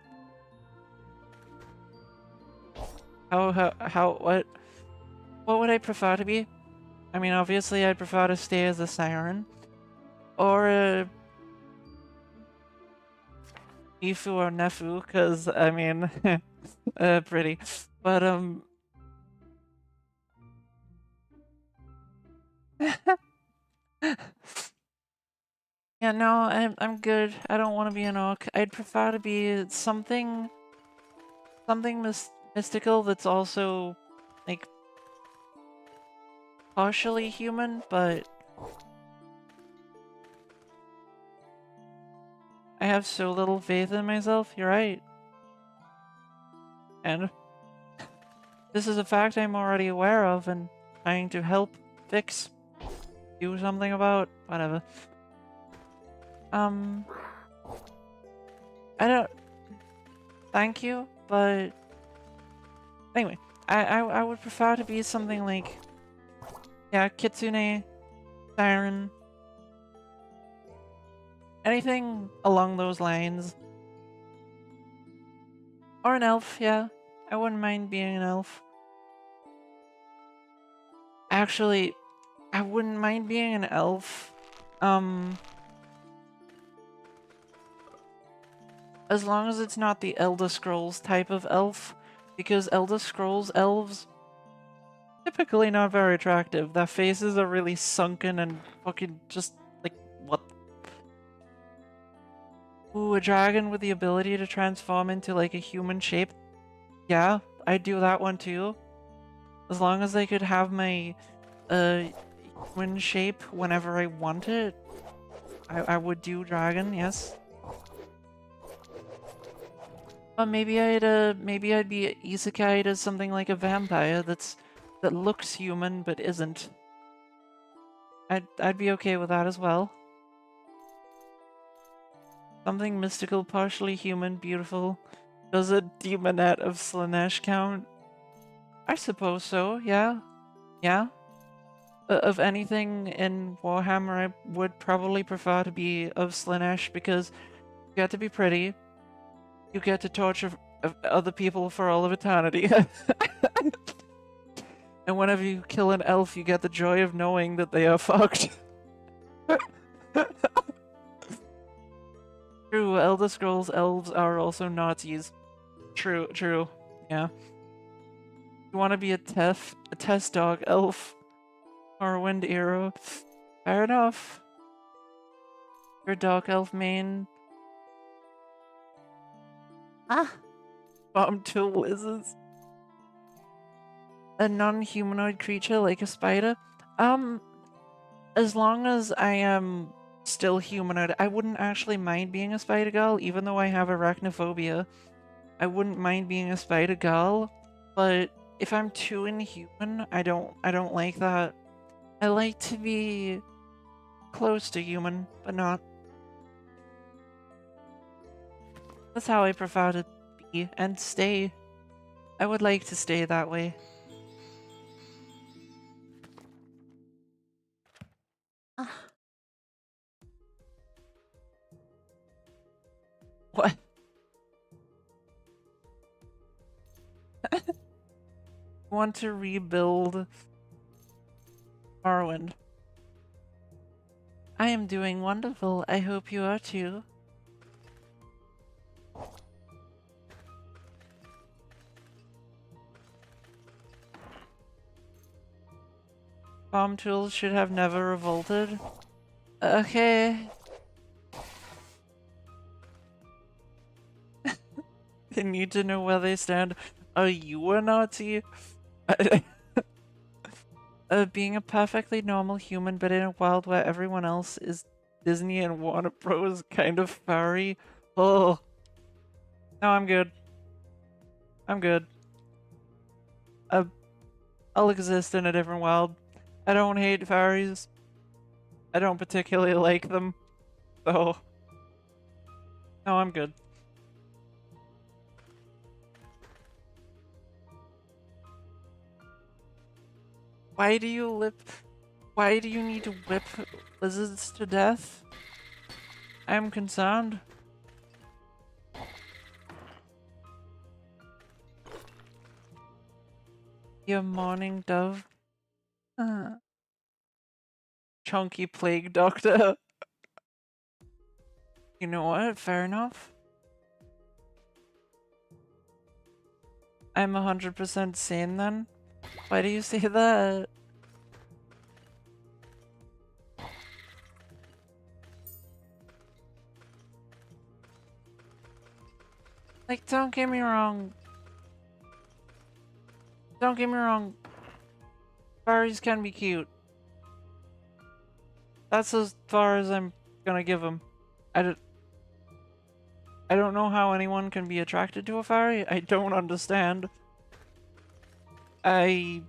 What would I prefer to be? I mean, obviously I'd prefer to stay as a Siren. Or a Ifu or Nefu, cause, I mean, pretty. But, yeah, no, I'm good. I don't want to be an orc. I'd prefer to be something mystical that's also, like, partially human, but I have so little faith in myself, you're right. And this is a fact I'm already aware of, and trying to help fix, do something about, whatever. I don't, thank you, but anyway, I would prefer to be something like, yeah, Kitsune, Siren, anything along those lines. Or an elf, yeah. I wouldn't mind being an elf. Actually, I wouldn't mind being an elf. As long as it's not the Elder Scrolls type of elf, because Elder Scrolls elves typically not very attractive. Their faces are really sunken and fucking just like what? Ooh, a dragon with the ability to transform into like a human shape. Yeah, I'd do that one too. As long as I could have my human shape whenever I want it, I would do dragon, yes. But maybe I'd be isekai'd as something like a vampire that looks human but isn't. I'd be okay with that as well. Something mystical, partially human, beautiful. Does a demonette of Slanesh count? I suppose so, yeah. Yeah. Of anything in Warhammer, I would probably prefer to be of Slanesh because you get to be pretty, you get to torture other people for all of eternity. And whenever you kill an elf, you get the joy of knowing that they are fucked. True, Elder Scrolls elves are also Nazis. True, true. Yeah. You want to be a test dog elf? Morrowind era. Fair enough. Your dark elf main. Ah! Bomb tool lizards. A non-humanoid creature like a spider? As long as I am still humanoid, I wouldn't actually mind being a spider girl, even though I have arachnophobia. I wouldn't mind being a spider girl, but if I'm too inhuman, I don't like that. I like to be close to human, but not. That's how I prefer to be and stay. I would like to stay that way. What? Want to rebuild Morrowind. I am doing wonderful. I hope you are too. Bomb tools should have never revolted. Okay. They need to know where they stand. Are you a Nazi? Being a perfectly normal human, but in a world where everyone else is Disney and Warner Bros. Kind of furry. Oh. No, I'm good. I'm good. I'll exist in a different world. I don't hate furries. I don't particularly like them. So. No, I'm good. Why do you need to whip lizards to death? I'm concerned. Your morning dove. Chunky plague doctor. You know what? Fair enough. I'm 100% sane then. Why do you say that? Like, don't get me wrong. Don't get me wrong. Furries can be cute. That's as far as I'm gonna give them. I don't know how anyone can be attracted to a furry. I don't understand. I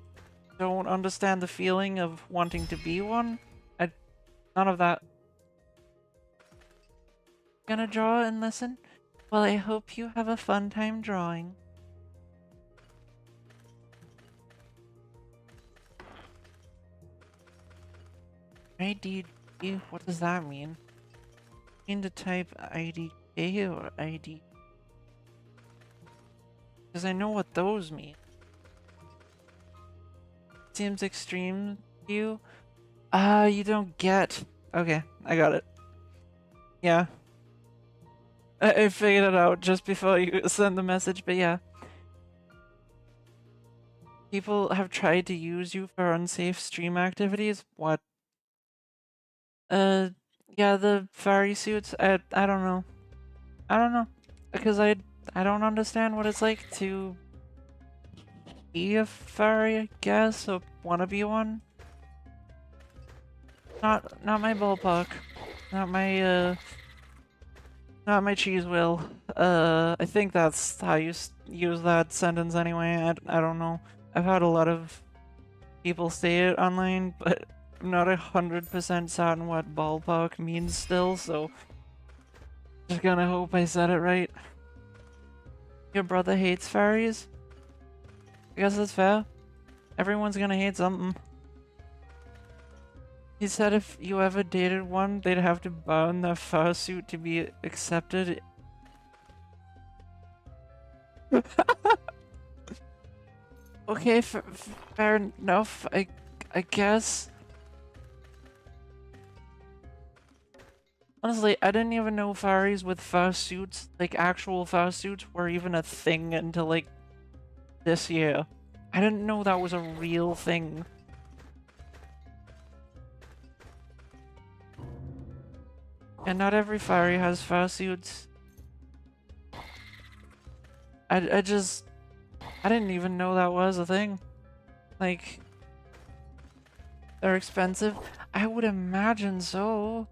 don't understand the feeling of wanting to be one. None of that. Gonna draw and listen? Well, I hope you have a fun time drawing. IDK? What does that mean? Mean to type IDK or ID? Because I know what those mean. Seems extreme to you? You don't get. Okay, I got it. Yeah. I figured it out just before you send the message, but yeah. People have tried to use you for unsafe stream activities? What? Yeah, the furry suits, I don't know. I don't know. Because I don't understand what it's like to be a furry, I guess, or wanna be one. Not my ballpark. Not my cheese wheel. I think that's how you use that sentence anyway. I don't know. I've had a lot of people say it online, but I'm not 100% certain what ballpark means still, so just gonna hope I said it right. Your brother hates furries? I guess that's fair. Everyone's gonna hate something. He said if you ever dated one, they'd have to burn their fursuit to be accepted. Okay, fair enough, I guess. Honestly, I didn't even know furries with fursuits, like actual fursuits, were even a thing until like this year. I didn't know that was a real thing. And not every furry has fursuits. I didn't even know that was a thing. Like, they're expensive? I would imagine so.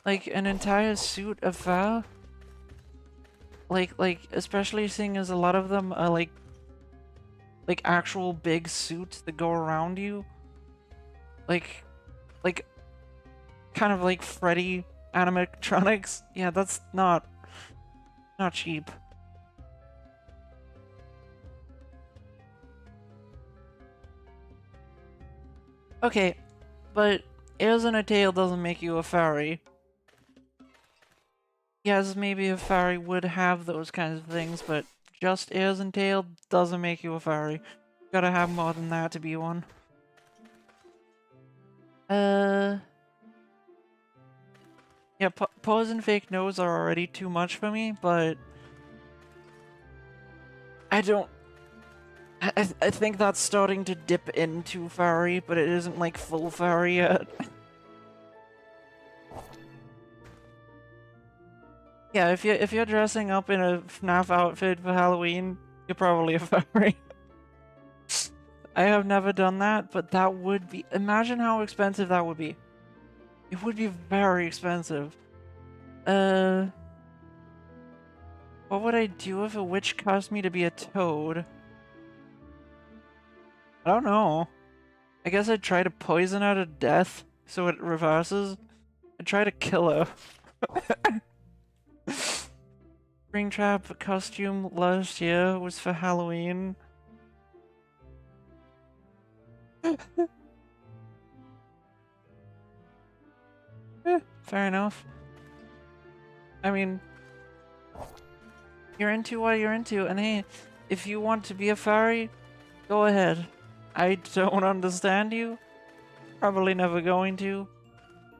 Like, an entire suit of fur? Like, especially seeing as a lot of them are like actual big suits that go around you. Like, kind of like Freddy animatronics. Yeah, that's not cheap. Okay, but ears and a tail doesn't make you a furry. Yes, maybe a furry would have those kinds of things, but just ears and tail doesn't make you a furry. Gotta have more than that to be one. Yeah, pose and fake nose are already too much for me, but I don't... I think that's starting to dip into furry, but it isn't like full furry yet. Yeah, if you're dressing up in a FNAF outfit for Halloween, you're probably a furry. I have never done that, but that would be... Imagine how expensive that would be. It would be very expensive. What would I do if a witch caused me to be a toad? I don't know. I guess I'd try to poison her to death so it reverses. I'd try to kill her. Springtrap costume last year was for Halloween. Fair enough. I mean, you're into what you're into, and hey, if you want to be a furry, go ahead. I don't understand you. Probably never going to.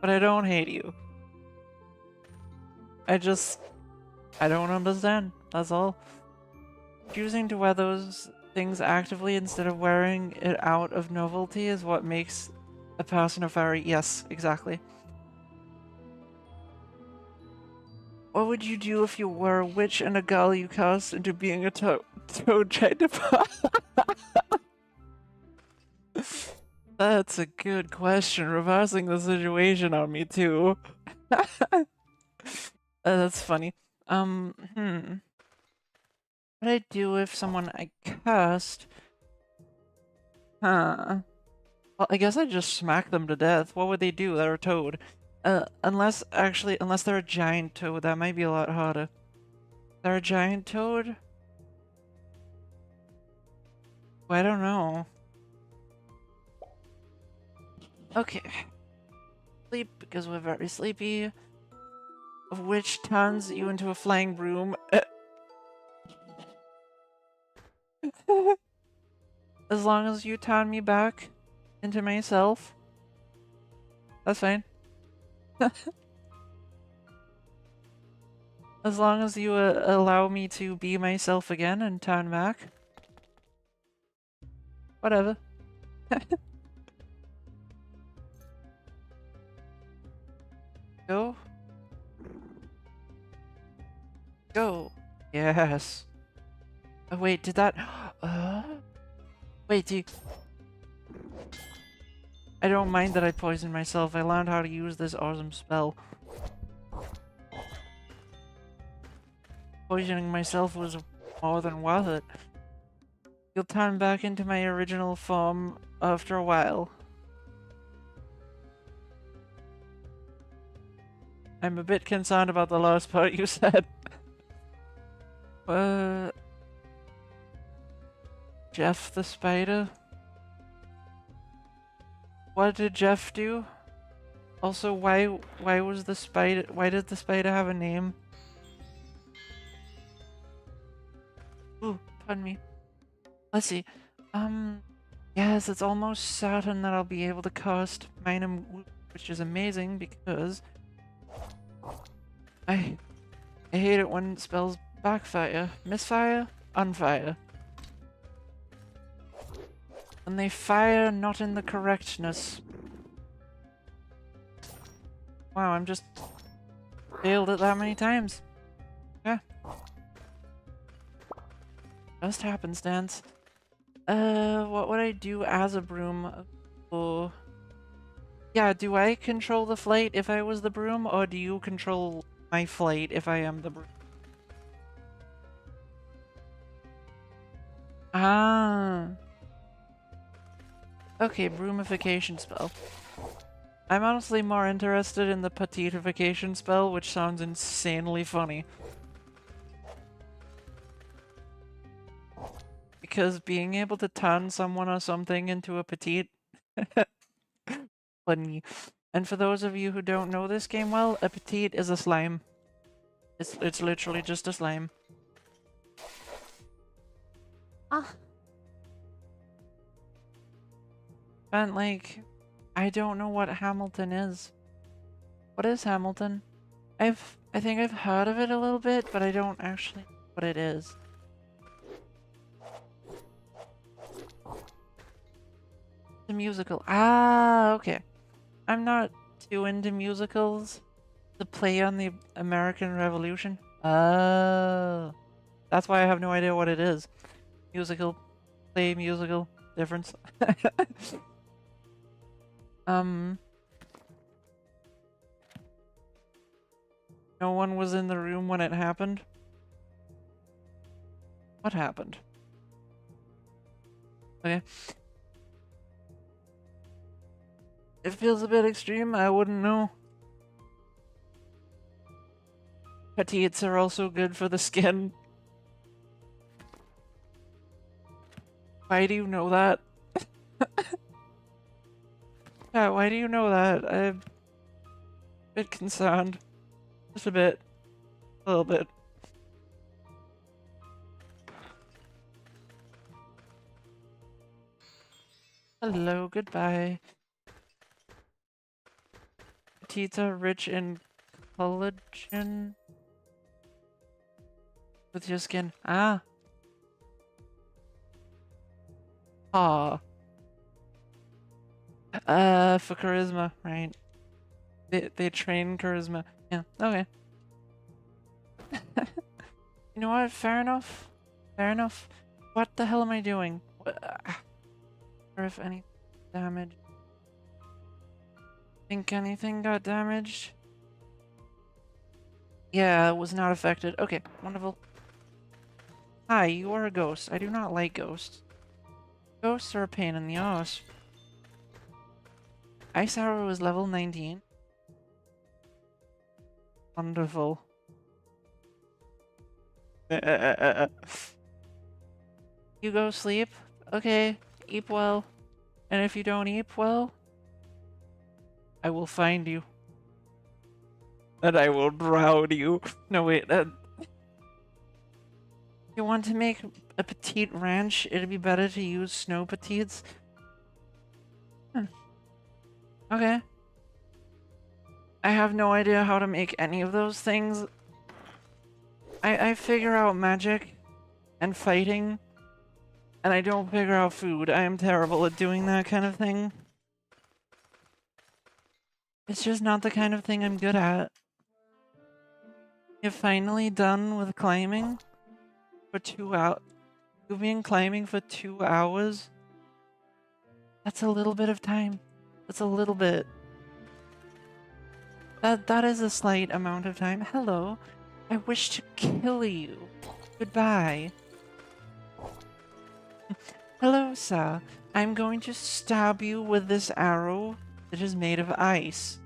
But I don't hate you. I don't understand. That's all. Choosing to wear those things actively instead of wearing it out of novelty is what makes a person a furry. Yes, exactly. What would you do if you were a witch and a girl you cast into being a toad tried to That's a good question. Reversing the situation on me too. That's funny. What would I do if someone I cast Huh. Well, I guess I'd just smack them to death. What would they do? They're a toad. Unless they're a giant toad, that might be a lot harder. They're a giant toad? Well, I don't know. Okay. Sleep, because we're very sleepy. Of which turns you into a flying broom. As long as you turn me back into myself. That's fine. As long as you allow me to be myself again and turn back. Whatever. Go. Go. Yes. Oh, wait, did that... wait, do you... I don't mind that I poisoned myself. I learned how to use this awesome spell. Poisoning myself was more than worth it. You'll turn back into my original form after a while. I'm a bit concerned about the last part you said. Jeff the spider? What did Jeff do? Also, why was the spider... Why did the spider have a name? Ooh, pardon me. Let's see. Yes, it's almost certain that I'll be able to cast Minum, which is amazing because I hate it when spells backfire, misfire, unfire. And they fire not in the correctness. Wow, I'm just failed it that many times. Yeah. Just happenstance. What would I do as a broom? Oh. Yeah, do I control the flight if I was the broom, or do you control my flight if I am the broom? Ah. Okay, broomification spell. I'm honestly more interested in the petitification spell, which sounds insanely funny. Because being able to turn someone or something into a petite... funny. And for those of you who don't know this game well, a petite is a slime. It's literally just a slime. Ah. But like, I don't know what Hamilton is. What is Hamilton? I think I've heard of it a little bit, but I don't actually know what it is. The musical. Ah, okay. I'm not too into musicals. The play on the American Revolution. Oh. That's why I have no idea what it is. Musical. Play musical. Difference. No one was in the room when it happened? What happened? Okay. It feels a bit extreme, I wouldn't know. Petites are also good for the skin. Why do you know that? Yeah, why do you know that? I'm a bit concerned. Just a bit. A little bit. Hello, goodbye. Petites are rich in collagen. With your skin. Ah. Ah. For charisma, right. They train charisma. Yeah, okay. You know what? Fair enough. Fair enough. What the hell am I doing? Or if any damage. Think anything got damaged? Yeah, it was not affected. Okay, wonderful. Hi, you are a ghost. I do not like ghosts. Ghosts are a pain in the ass. Ice Arrow is level 19. Wonderful. You go sleep? Okay, eat well. And if you don't eat well, I will find you. And I will drown you. No, wait. You want to make a petite ranch? It'd be better to use snow petites. Okay. I have no idea how to make any of those things. I figure out magic and fighting, and I don't figure out food. I am terrible at doing that kind of thing. It's just not the kind of thing I'm good at. You're finally done with climbing for 2 hours. You've been climbing for 2 hours? That's a little bit of time. That's a little bit. That is a slight amount of time. Hello. I wish to kill you. Goodbye. Hello, sir. I'm going to stab you with this arrow that is made of ice.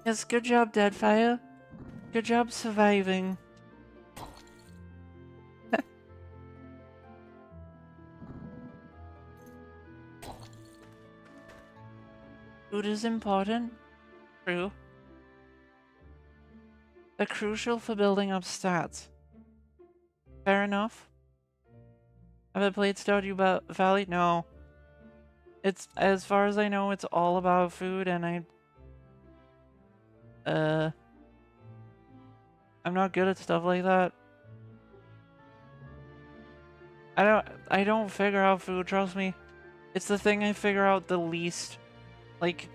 Yes, good job, Deadfire. Good job surviving. Food is important. True. They're crucial for building up stats. Fair enough. Have I played Stardew Valley? No. It's, as far as I know, it's all about food, and I'm not good at stuff like that. I don't figure out food, trust me. It's the thing I figure out the least. Like,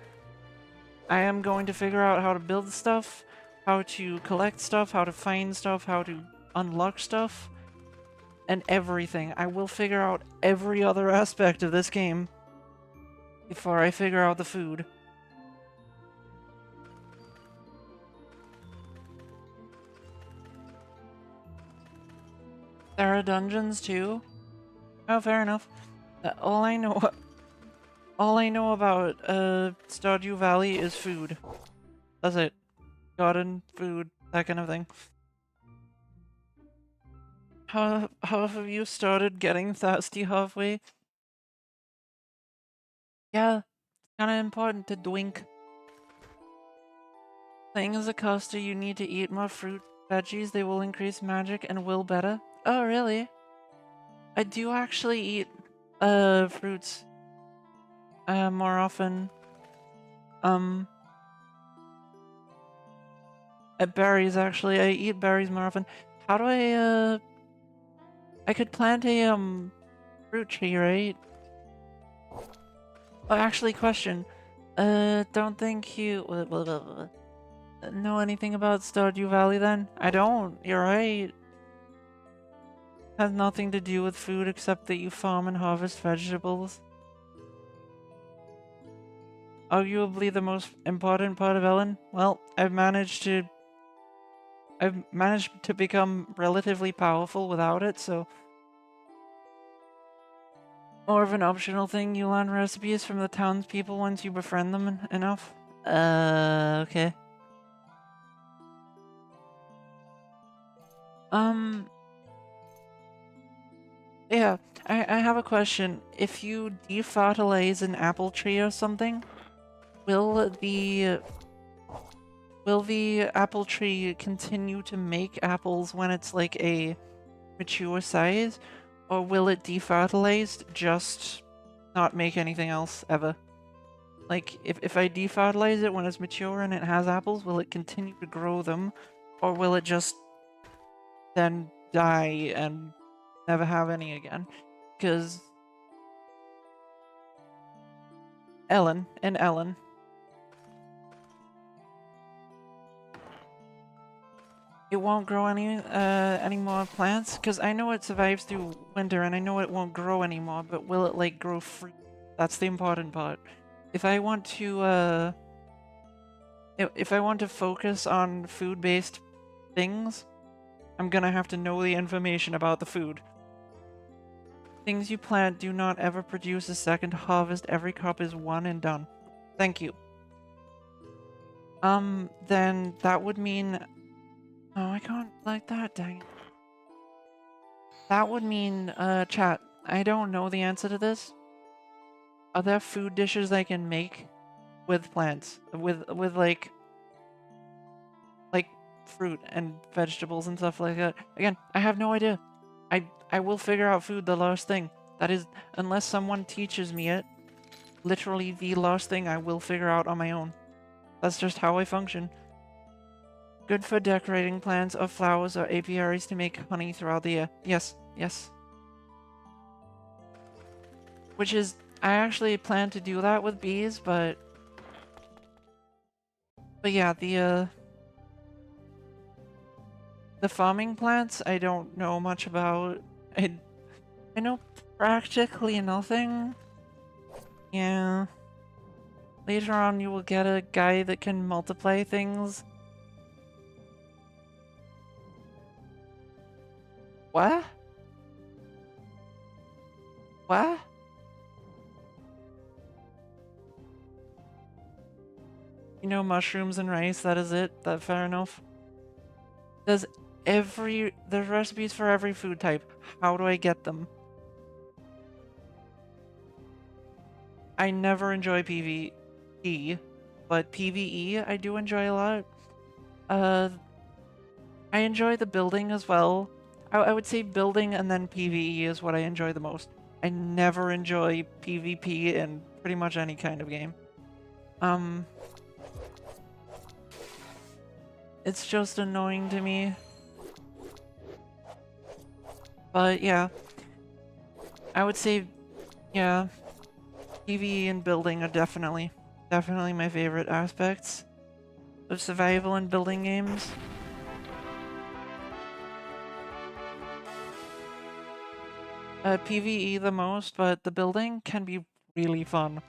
I am going to figure out how to build stuff, how to collect stuff, how to find stuff, how to unlock stuff, and everything. I will figure out every other aspect of this game before I figure out the food. There are dungeons too? Oh, fair enough. All I know about Stardew Valley is food. That's it. Garden, food, that kind of thing. How have you started getting thirsty halfway? Yeah, it's kinda important to drink. Playing as a caster, you need to eat more fruit, veggies. They will increase magic and will better. Oh, really? I do actually eat fruits more often. Berries actually. I eat berries more often. How do I could plant a fruit tree, right? Oh, actually, question. Don't think you know anything about Stardew Valley then? I don't. You're right. Has nothing to do with food except that you farm and harvest vegetables. Arguably the most important part of Elin. Well, I've managed to become relatively powerful without it, so more of an optional thing. You learn recipes from the townspeople once you befriend them enough. Okay. Yeah, I have a question. If you defertilize an apple tree or something, will the apple tree continue to make apples when it's like a mature size, or will it defertilize just not make anything else ever? Like, if I defertilize it when it's mature and it has apples, will it continue to grow them, or will it just then die and never have any again? Because Elin. It won't grow any more plants? Because I know it survives through winter, and I know it won't grow anymore, but will it, like, grow fruit? That's the important part. If I want to, if I want to focus on food-based things, I'm gonna have to know the information about the food. Things you plant do not ever produce a second harvest. Every crop is one and done. Thank you. Then that would mean... Oh, I can't like that, dang it. That would mean, chat, I don't know the answer to this. Are there food dishes I can make with plants? With like fruit and vegetables and stuff like that? Again, I have no idea. I will figure out food the last thing. That is, unless someone teaches me it, literally the last thing I will figure out on my own. That's just how I function. Good for decorating plants or flowers or apiaries to make honey throughout the year. Yes, yes. Which is, I actually plan to do that with bees, but yeah, the farming plants I don't know much about. I know practically nothing. Yeah. Later on you will get a guy that can multiply things. What? What? You know, mushrooms and rice, that is it? That fair enough? There's recipes for every food type. How do I get them? I never enjoy PvE, but PvE I do enjoy a lot. I enjoy the building as well. I would say building and then PvE is what I enjoy the most. I never enjoy PvP in pretty much any kind of game. It's just annoying to me. But yeah, I would say, yeah, PvE and building are definitely my favorite aspects of survival and building games. PvE the most, but the building can be really fun.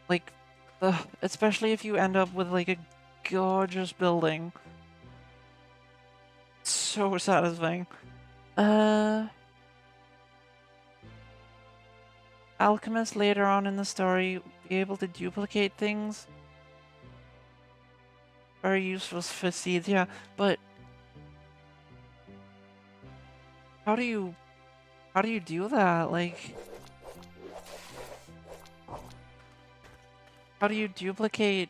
Like, especially if you end up with like a gorgeous building. So satisfying. Alchemists later on in the story be able to duplicate things. Very useful for seeds, yeah, but how do you do that? Like, how do you duplicate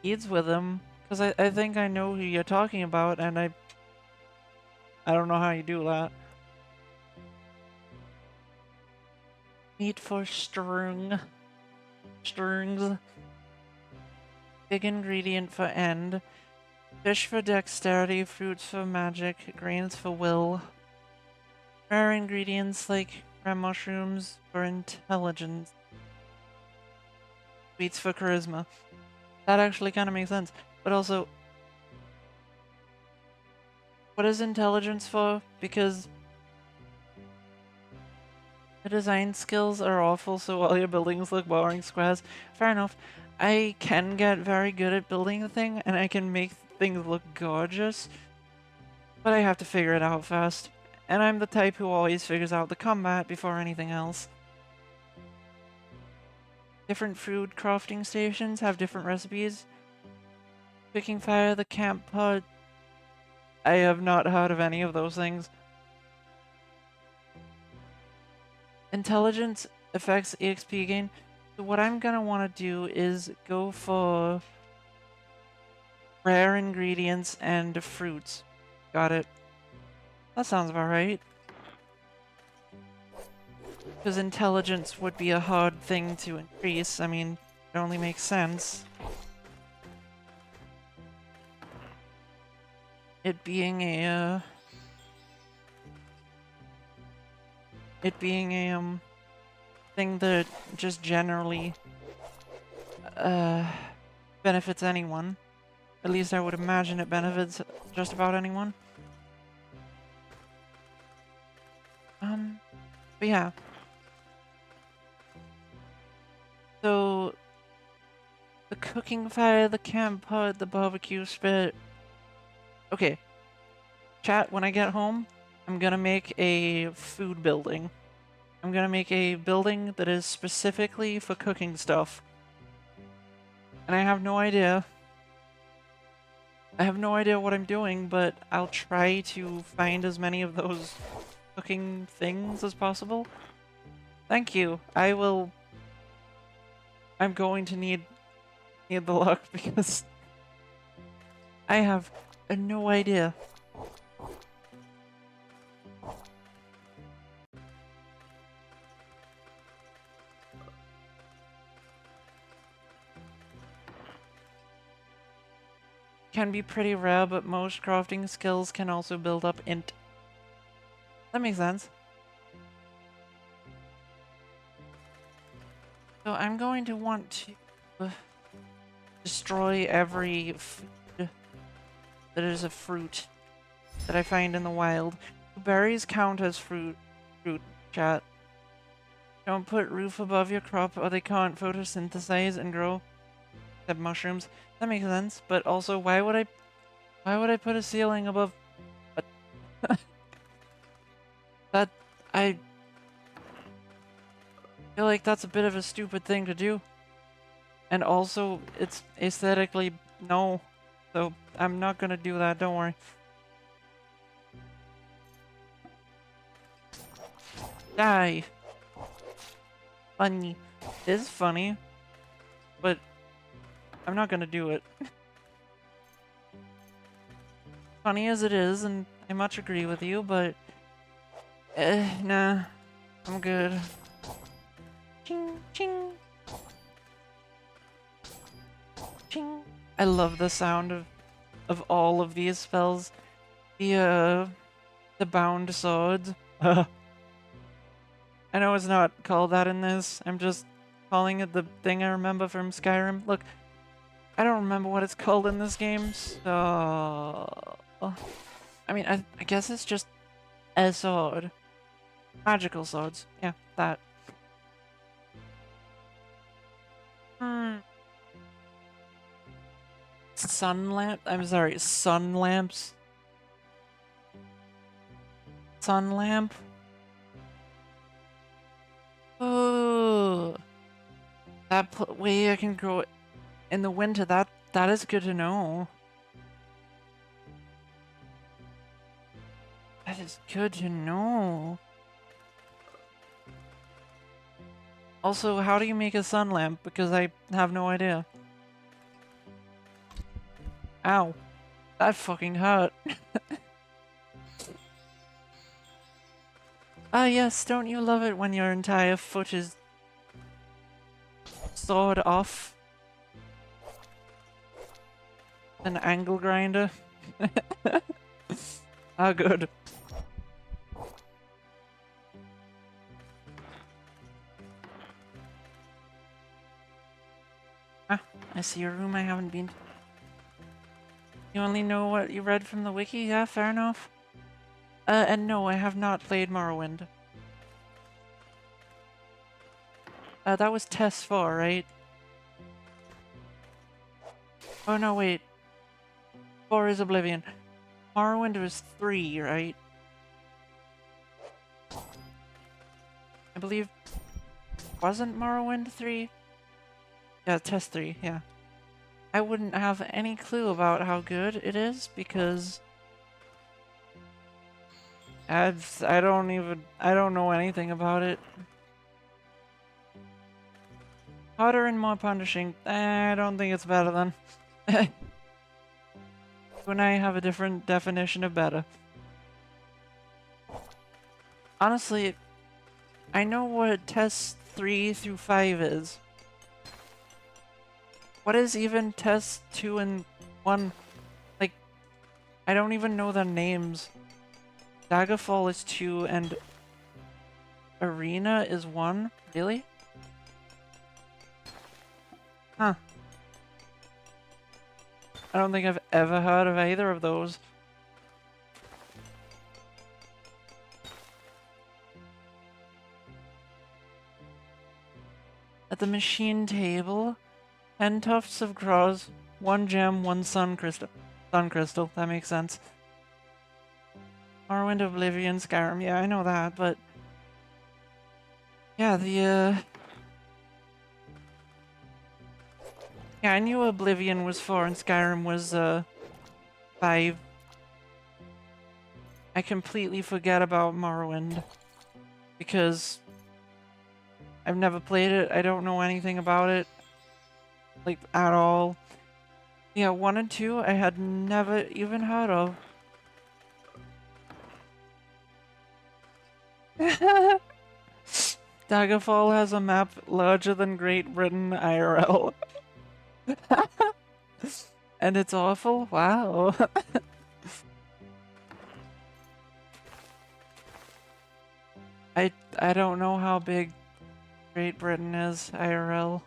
seeds with them? Because I think I know who you're talking about, and I don't know how you do that. Meat for strings. Big ingredient for end. Fish for dexterity, fruits for magic, grains for will. Rare ingredients like rare mushrooms for intelligence. Sweets for charisma. That actually kind of makes sense. But also, what is intelligence for? Because the design skills are awful, so all your buildings look boring squares. Fair enough. I can get very good at building a thing, and I can make things look gorgeous, but I have to figure it out first. And I'm the type who always figures out the combat before anything else. Different food crafting stations have different recipes. Picking fire, the camp pod. I have not heard of any of those things. Intelligence affects EXP gain. So what I'm gonna want to do is go for rare ingredients and fruits. Got it. That sounds about right. Because intelligence would be a hard thing to increase. I mean, it only makes sense. It being a thing that just generally benefits anyone. At least I would imagine it benefits just about anyone. But yeah. So the cooking fire, the camp pot, the barbecue spit. Okay. Chat, when I get home, I'm gonna make a food building. I'm gonna make a building that is specifically for cooking stuff. And I have no idea. I have no idea what I'm doing, but I'll try to find as many of those cooking things as possible. Thank you. I'm going to need the luck because I have no idea. Can be pretty rare, but most crafting skills can also build up int. That makes sense. So I'm going to want to destroy every food that is a fruit that I find in the wild. Berries count as fruit, chat. Don't put roof above your crop or they can't photosynthesize and grow. Except mushrooms. That makes sense, but also why would I put a ceiling above that I feel like that's a bit of a stupid thing to do. And also it's aesthetically no. So I'm not gonna do that, don't worry. Die. Funny. It is funny. But I'm not gonna do it. Funny as it is, and I much agree with you, but nah, I'm good. Ching, ching. Ching. I love the sound of all of these spells. The bound swords. I know it's not called that in this. I'm just calling it the thing I remember from Skyrim. Look, I don't remember what it's called in this game, so... I mean, I guess it's just a sword. Magical swords. Yeah, that. Sun lamp? I'm sorry, sun lamps? Sun lamp? Oh, that way I can grow it in the winter. That is good to know. That is good to know. Also, how do you make a sun lamp? Because I have no idea. Ow. That fucking hurt. Ah yes, don't you love it when your entire foot is sawed off? An angle grinder? Ah, good. Ah, I see a room I haven't been to. You only know what you read from the wiki? Yeah, fair enough. And no, I have not played Morrowind. That was Test 4, right? Oh no, wait. 4 is Oblivion. Morrowind was 3, right? I believe... Wasn't Morrowind 3? Yeah, Test 3, yeah. I wouldn't have any clue about how good it is, because... I don't know anything about it. Harder and more punishing. I don't think it's better then. You and I have a different definition of better. Honestly, I know what Test 3 through 5 is. What is even Test 2 and 1? Like, I don't even know their names. Daggerfall is 2 and Arena is 1? Really? Huh. I don't think I've ever heard of either of those. At the machine table, 10 tufts of grass, 1 gem, 1 sun crystal. Sun crystal, that makes sense. Morrowind, Oblivion, Skyrim. Yeah, I know that, but yeah, yeah, I knew Oblivion was 4 and Skyrim was 5. I completely forget about Morrowind because I've never played it. I don't know anything about it, like, at all. Yeah, 1 and 2 I had never even heard of. Daggerfall has a map larger than Great Britain IRL. And it's awful? Wow. I don't know how big Great Britain is IRL.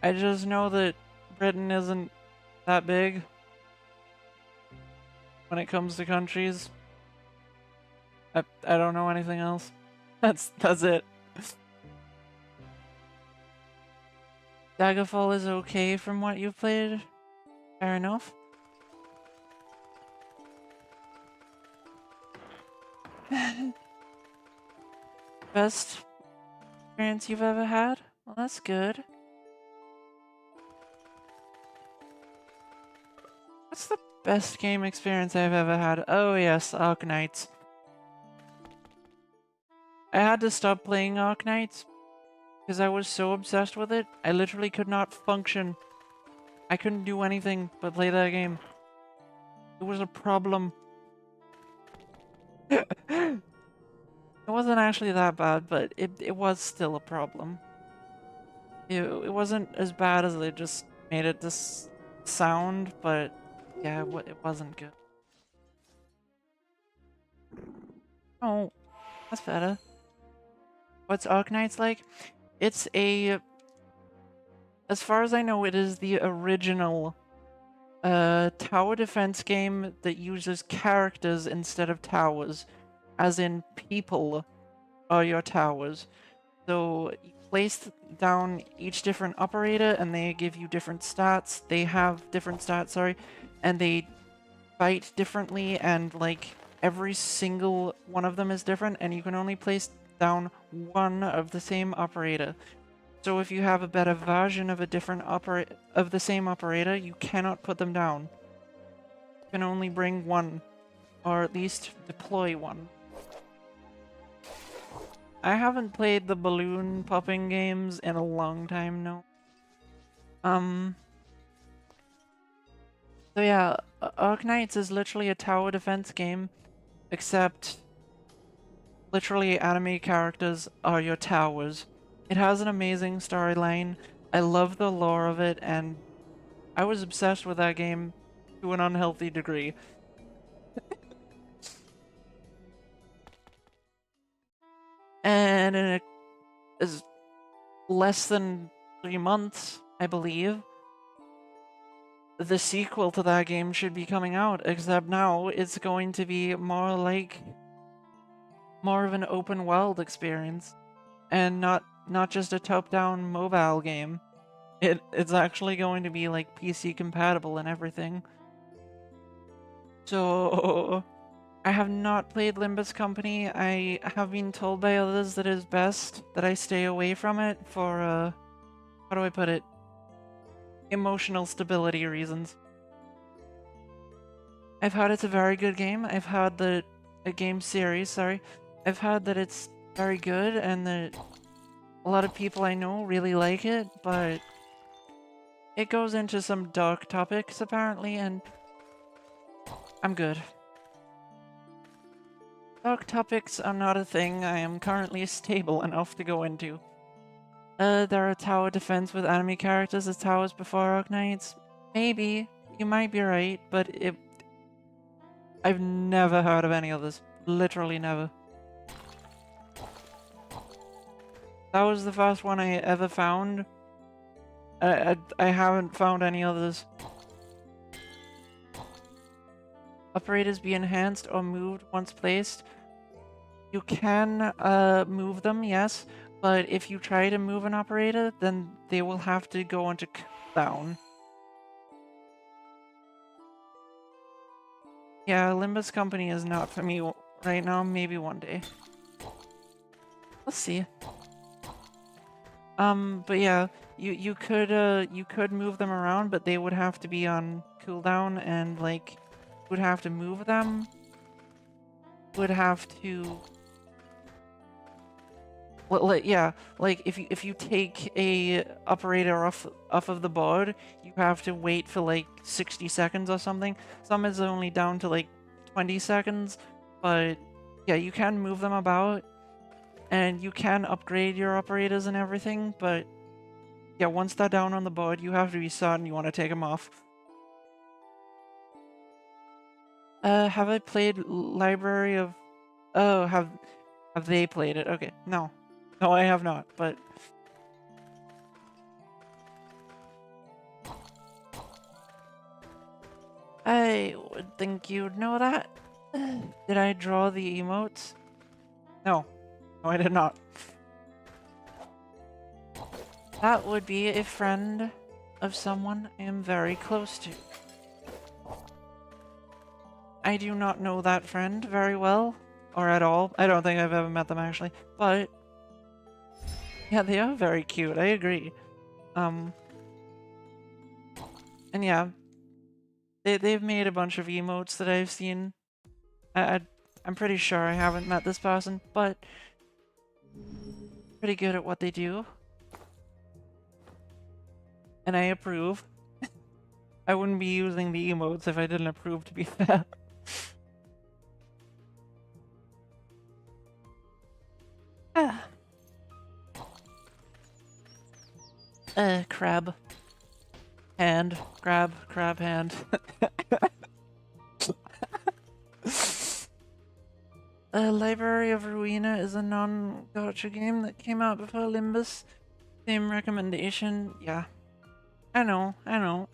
I just know that Britain isn't that big when it comes to countries. I don't know anything else. That's it. Daggerfall is okay from what you've played. Fair enough. Best experience you've ever had? Well, that's good. What's the best game experience I've ever had? Oh yes, Arknights. I had to stop playing Arknights because I was so obsessed with it. I literally could not function. I couldn't do anything but play that game. It was a problem. It wasn't actually that bad, but it was still a problem. It wasn't as bad as they just made it this sound, but yeah, it wasn't good. Oh, that's better. What's Arknights like? It's a... As far as I know, it is the original tower defense game that uses characters instead of towers. As in, people are your towers. So you place down each different operator and they give you different stats. They have different stats, sorry. And they fight differently, and like every single one of them is different, and you can only place down one of the same operator. So if you have a better version of a different of the same operator, you cannot put them down. You can only bring one, or at least deploy one. I haven't played the balloon popping games in a long time now. So yeah, Arknights is literally a tower defense game, except literally anime characters are your towers. It has an amazing storyline. I love the lore of it, and I was obsessed with that game to an unhealthy degree. And in less than 3 months, I believe, the sequel to that game should be coming out, except now it's going to be more of an open world experience, and not just a top-down mobile game. It's actually going to be like PC compatible and everything. So I have not played Limbus Company. I have been told by others that it is best that I stay away from it for how do I put it? Emotional stability reasons. I've heard it's a very good game. I've heard that a game series, sorry. I've heard that it's very good and that a lot of people I know really like it, but it goes into some dark topics apparently, and I'm good. Dark topics are not a thing I am currently stable enough to go into. There are tower defense with anime characters as towers before Arknights. Maybe. You might be right, but I've never heard of any of this. Literally never. That was the first one I ever found. I haven't found any others. Operators be enhanced or moved once placed. You can move them, yes, but if you try to move an operator, then they will have to go into cooldown. Yeah, Limbus Company is not for me right now. Maybe one day. Let's see. But yeah, you could move them around, but they would have to be on cooldown, and like, would have to move them. Would have to. Well, yeah, like if you take a operator off of the board, you have to wait for like 60 seconds or something. Some is only down to like 20 seconds, but yeah, you can move them about, and you can upgrade your operators and everything, but yeah, once they're down on the board, you have to be certain you want to take them off. Have I played Library of... Oh, have they played it? Okay, no. No, I have not, but... I would think you'd know that. Did I draw the emotes? No. No, I did not. That would be a friend of someone I am very close to. I do not know that friend very well, or at all. I don't think I've ever met them, actually. But, yeah, they are very cute, I agree. And yeah, they've made a bunch of emotes that I've seen. I'm pretty sure I haven't met this person, but pretty good at what they do. And I approve. I wouldn't be using the emotes if I didn't approve, to be fair. Ah. Crab. Hand. Crab hand. Library of Ruina is a non-gacha game that came out before Limbus. Same recommendation. Yeah. I know.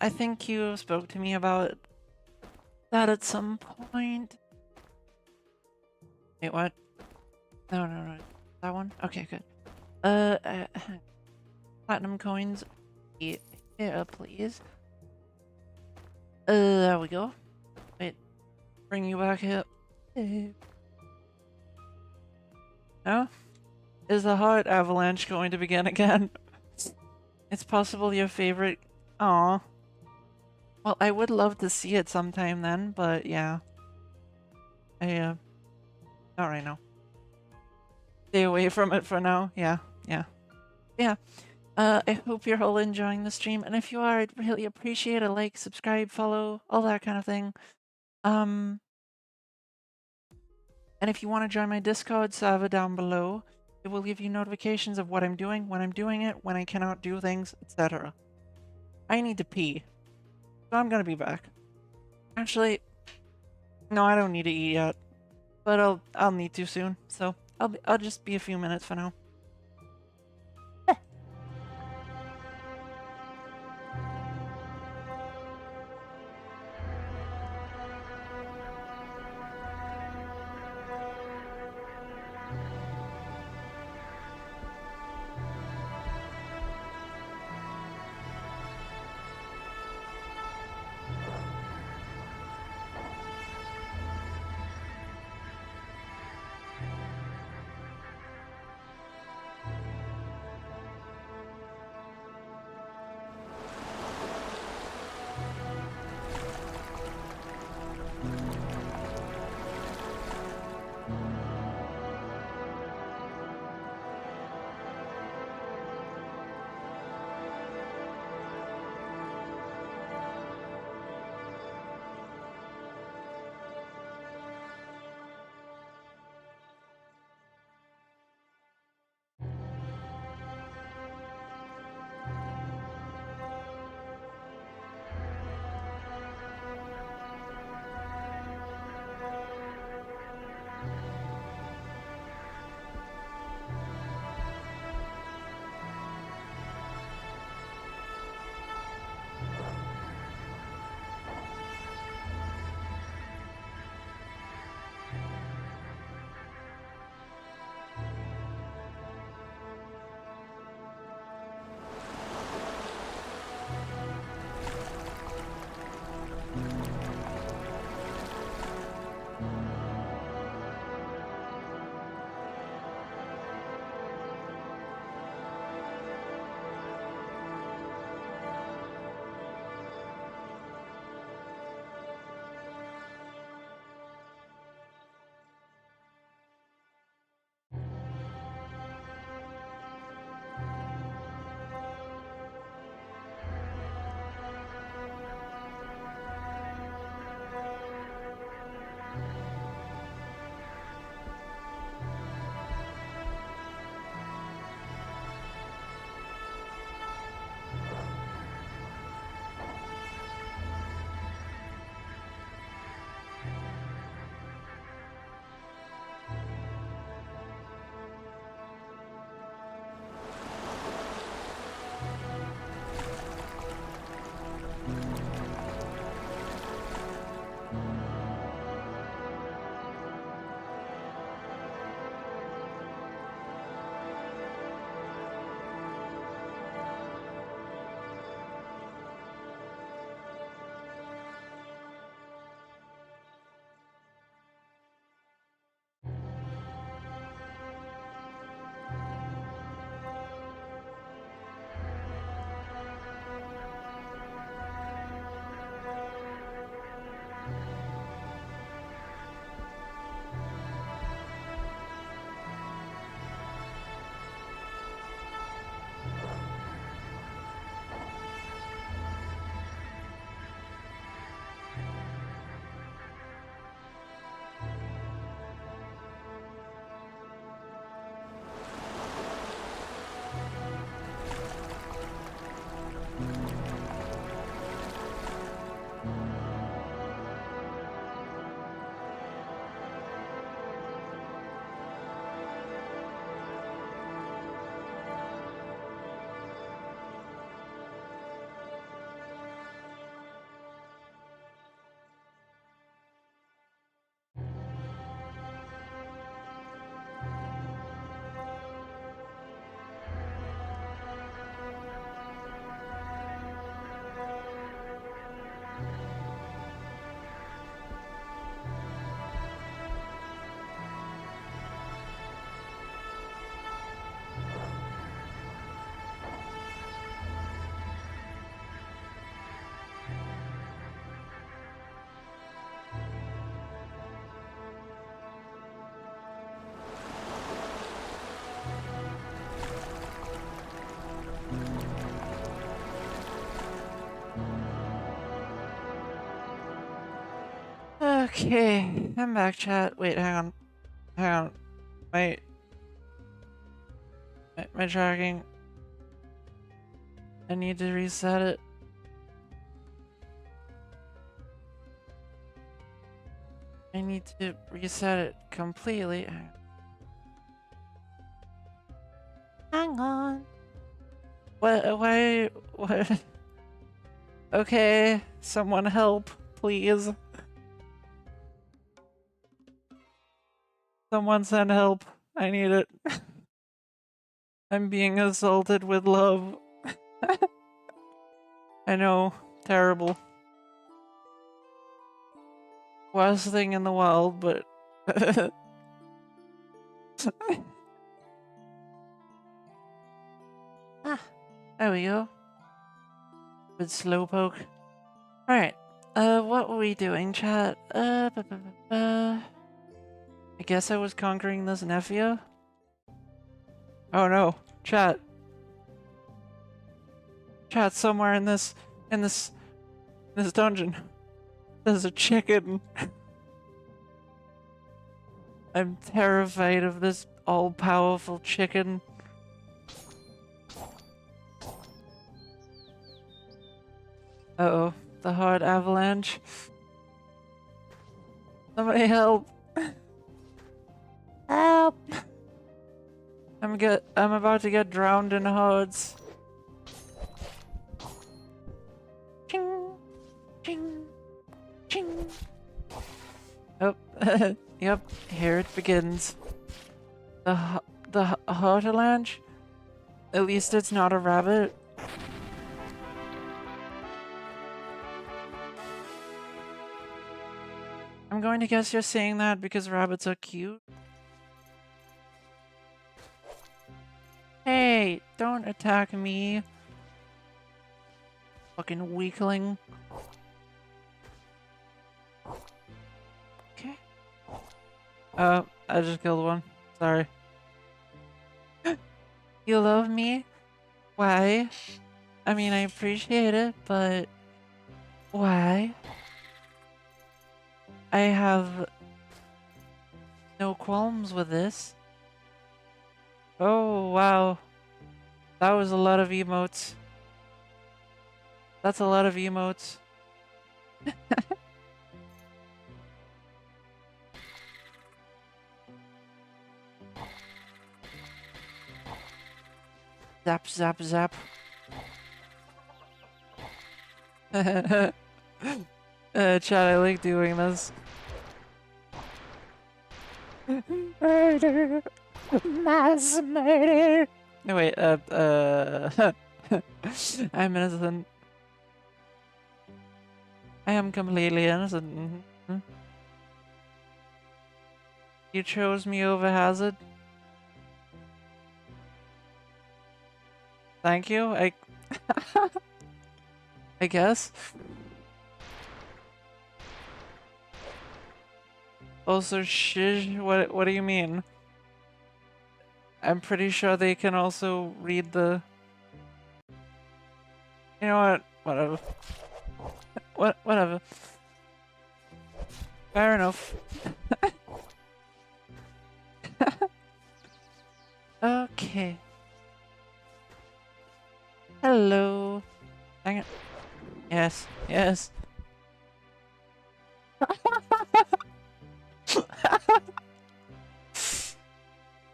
I think you spoke to me about that at some point. Wait, what? No. That one? Okay, good. Platinum coins. Yeah, please. There we go. Wait. Bring you back here. No? Is the heart avalanche going to begin again? It's possible your favorite... Aw. Well, I would love to see it sometime then, but yeah. Not right now. Stay away from it for now. Yeah. I hope you're all enjoying the stream, and if you are, I'd really appreciate a like, subscribe, follow, all that kind of thing. And if you want to join my Discord server down below, it will give you notifications of what I'm doing, when I'm doing it, when I cannot do things, etc. I need to pee, so I'm gonna be back. Actually, no, I don't need to eat yet, but I'll need to soon, so I'll just be a few minutes for now. Okay, I'm back, chat. Wait, hang on. Hang on. Wait. My tracking. I need to reset it. I need to reset it completely. Hang on. What? Why? What? Okay, someone help, please. Someone send help. I need it. I'm being assaulted with love. I know, terrible. Worst thing in the world, but... Ah, there we go. With slowpoke. Alright, what were we doing, chat? I guess I was conquering this nephew? Oh no, chat. Chat, somewhere in this dungeon, there's a chicken. I'm terrified of this all-powerful chicken. Uh-oh, the hard avalanche. Somebody help! Help! I'm about to get drowned in hordes. Ching! Ching! Ching! Oh, yep, here it begins. The heart avalanche? At least it's not a rabbit. I'm going to guess you're saying that because rabbits are cute. Hey, don't attack me. Fucking weakling. Okay. I just killed one. Sorry. You love me? Why? I mean, I appreciate it, but... why? I have... no qualms with this. Oh, wow. That was a lot of emotes. That's a lot of emotes. Zap, zap, zap. Chat, I like doing this. Murder! Mass murder! No, wait, I'm innocent. I am completely innocent. Mm-hmm. You chose me over Hazard? Thank you, I guess. Also, shish, what do you mean? I'm pretty sure they can also read the... You know what? Whatever. Whatever. Fair enough. Okay. Hello. Hang it. Yes, yes.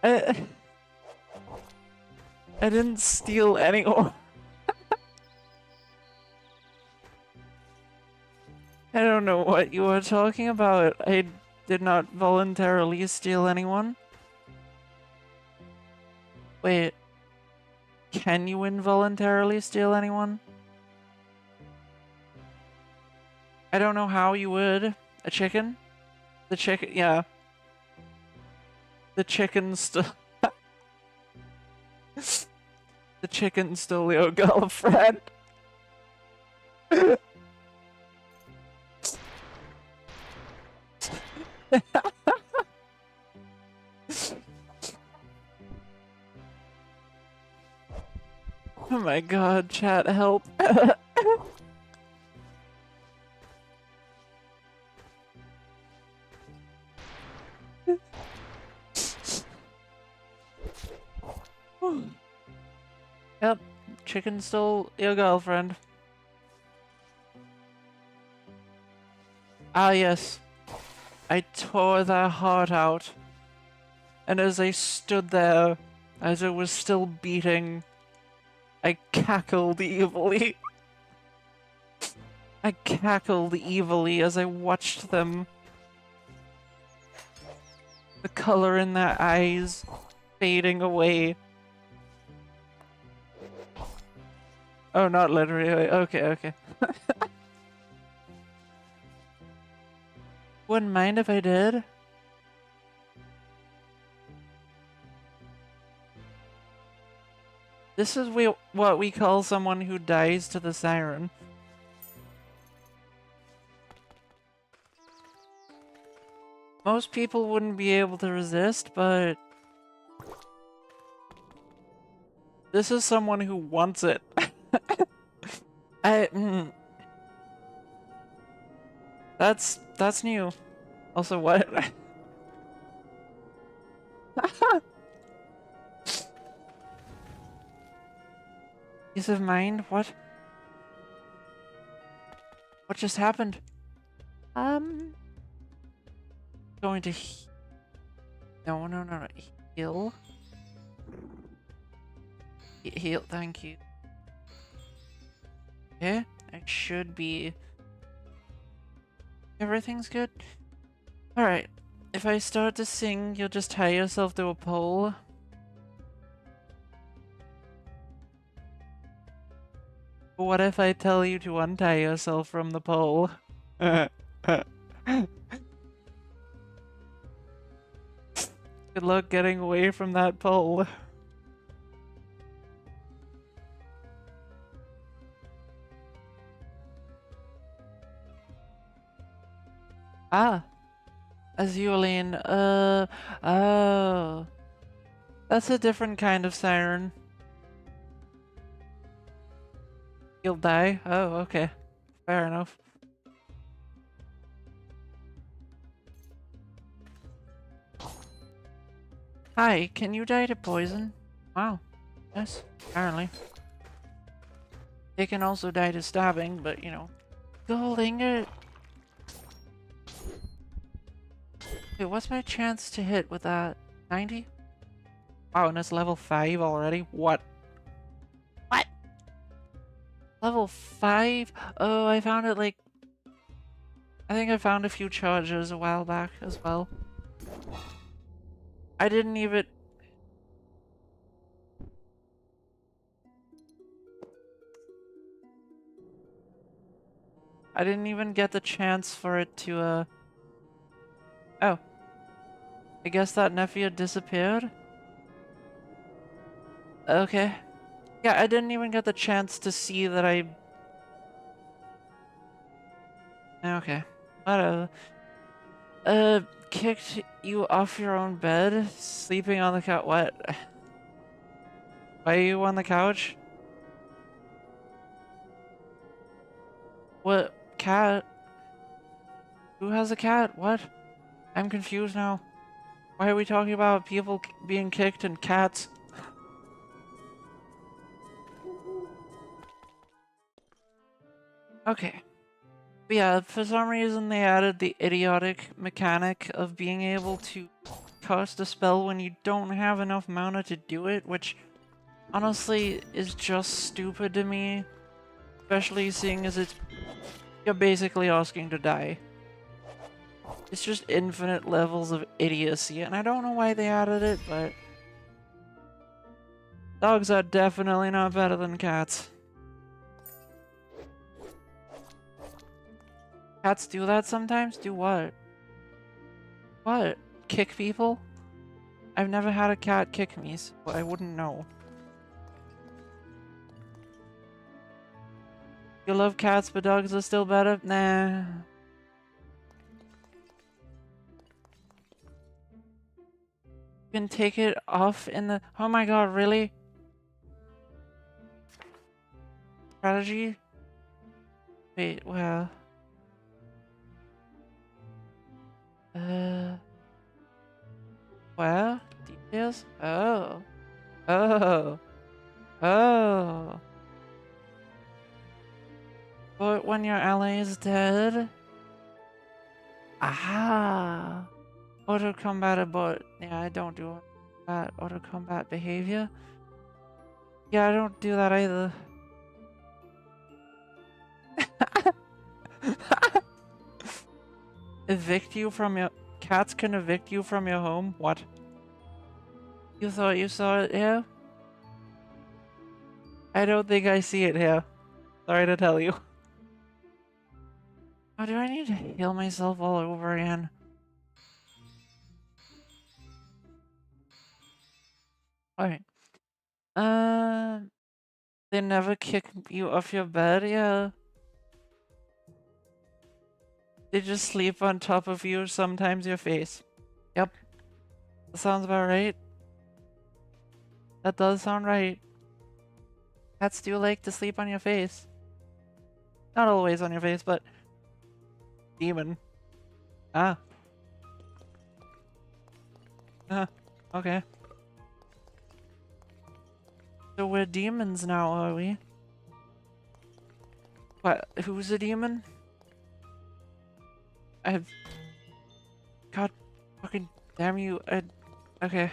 I didn't steal any ore. I don't know what you are talking about. I did not voluntarily steal anyone. Wait. Can you involuntarily steal anyone? I don't know how you would. A chicken? The chicken, yeah. The chicken stole... The chicken stole your girlfriend. Oh my god, chat, help. Yep, chicken stole your girlfriend. Ah, yes. I tore their heart out. And as I stood there, as it was still beating, I cackled evilly. I cackled evilly as I watched them. The color in their eyes fading away. Oh, not literally. Okay, okay. Wouldn't mind if I did. This is what we call someone who dies to the siren. Most people wouldn't be able to resist, but this is someone who wants it. That's new. Also, what? Peace of mind? What? What just happened? Going to no. Heal? Heal, thank you. Yeah, it should be. Everything's good? Alright. If I start to sing, you'll just tie yourself to a pole. What if I tell you to untie yourself from the pole? Good luck getting away from that pole. Ah. As you, Elin. Oh. That's a different kind of siren. You'll die? Oh, okay. Fair enough. Hi, can you die to poison? Wow. Yes, apparently. They can also die to stabbing, but you know. Golding it. Wait, what's my chance to hit with that? 90? Wow, and it's level 5 already? What? What? Level 5? Oh, I found it like... I think I found a few charges a while back as well. I didn't even... I didn't even get the chance for it to, Oh. I guess that nephew disappeared? Okay. Yeah, I didn't even get the chance to see that I... Okay. Whatever. Kicked you off your own bed? Sleeping on the couch? What? Why are you on the couch? What? Cat? Who has a cat? What? I'm confused now. Why are we talking about people being kicked and cats? Okay. But yeah, for some reason they added the idiotic mechanic of being able to cast a spell when you don't have enough mana to do it, which honestly is just stupid to me. Especially seeing as you're basically asking to die. It's just infinite levels of idiocy, and I don't know why they added it, but... Dogs are definitely not better than cats. Cats do that sometimes? Do what? What? Kick people? I've never had a cat kick me, so I wouldn't know. You love cats, but dogs are still better? Nah. You can take it off in the... Oh my god, really? Strategy? Wait, well... Where? Details? Oh. Oh. Oh. But when your ally is dead? Aha! Auto combat but yeah, I don't do that. Auto combat behavior. Yeah, I don't do that either. Evict you from your... Cats can evict you from your home? What? You thought you saw it here? I don't think I see it here. Sorry to tell you. Oh, do I need to heal myself all over again? Alright. They never kick you off your bed? Yeah. They just sleep on top of you, sometimes your face. Yep. That sounds about right. That does sound right. Cats do like to sleep on your face. Not always on your face, but... Demon. Ah. Okay. So we're demons now, are we? What? Who's a demon? God fucking damn you. Okay.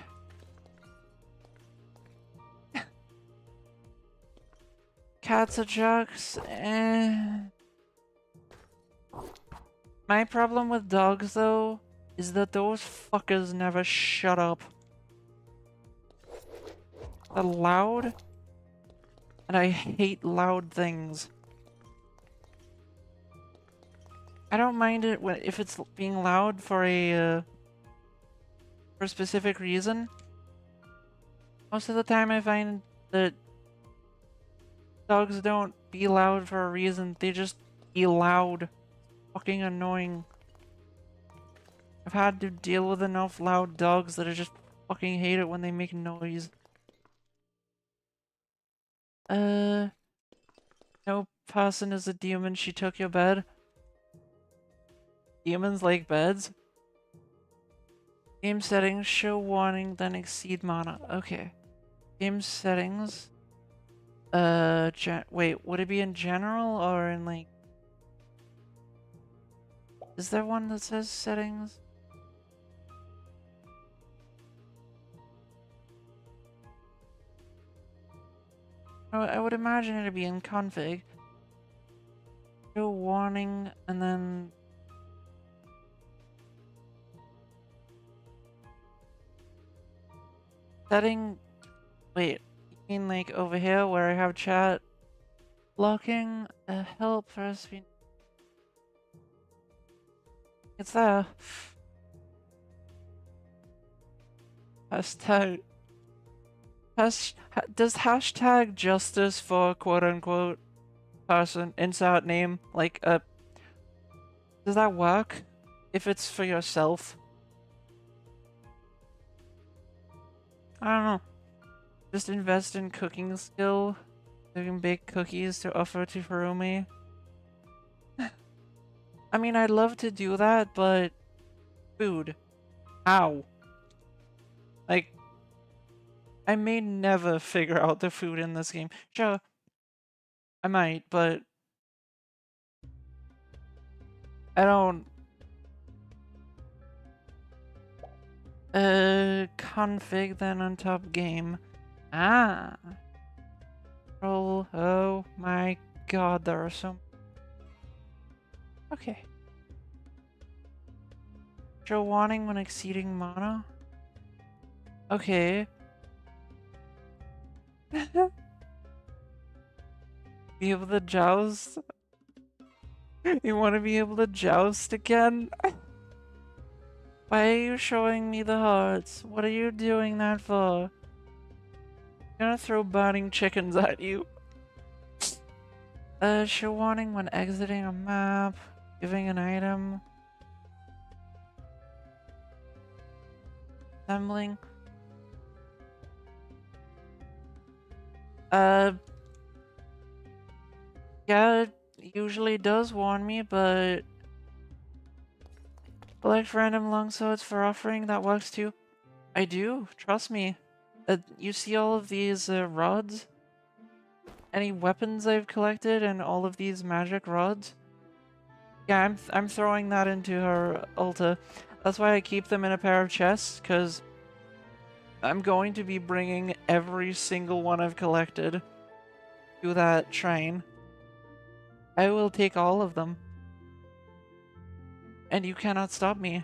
Cats are jocks. My problem with dogs, though, is that those fuckers never shut up. They're loud, and I hate loud things. I don't mind it if it's being loud for a specific reason. Most of the time I find that dogs don't be loud for a reason, they just be loud. Fucking annoying. I've had to deal with enough loud dogs that I just fucking hate it when they make noise. No person is a demon, she took your bed. Demons like beds? Game settings, show warning, then exceed mana. Okay. Game settings. Wait, would it be in general or in like... Is there one that says settings? Oh, I would imagine it'd be in config. Show warning, and then... Setting... Wait, you mean like over here where I have chat? Blocking, help first be... It's there. Hashtag... Does hashtag justice for quote-unquote person insert name, like, does that work? If it's for yourself? I don't know. Just invest in cooking skill. You can bake cookies to offer to Harumi. I mean, I'd love to do that, but... Food. How? Like... I may never figure out the food in this game. Sure. I might, but... I don't... Config then on top game. Ah! Roll. Oh my god, there are some... Okay. Show warning when exceeding mana? Okay. Be able to joust? You want to be able to joust again? Why are you showing me the hearts? What are you doing that for? I'm gonna throw burning chickens at you. Show warning when exiting a map, giving an item. Assembling. Yeah, it usually does warn me, but... Collect random longswords for offering, that works too. I do, trust me. You see all of these rods? Any weapons I've collected and all of these magic rods? Yeah, I'm throwing that into her Ulta. That's why I keep them in a pair of chests, because I'm going to be bringing every single one I've collected to that shrine. I will take all of them. And you cannot stop me.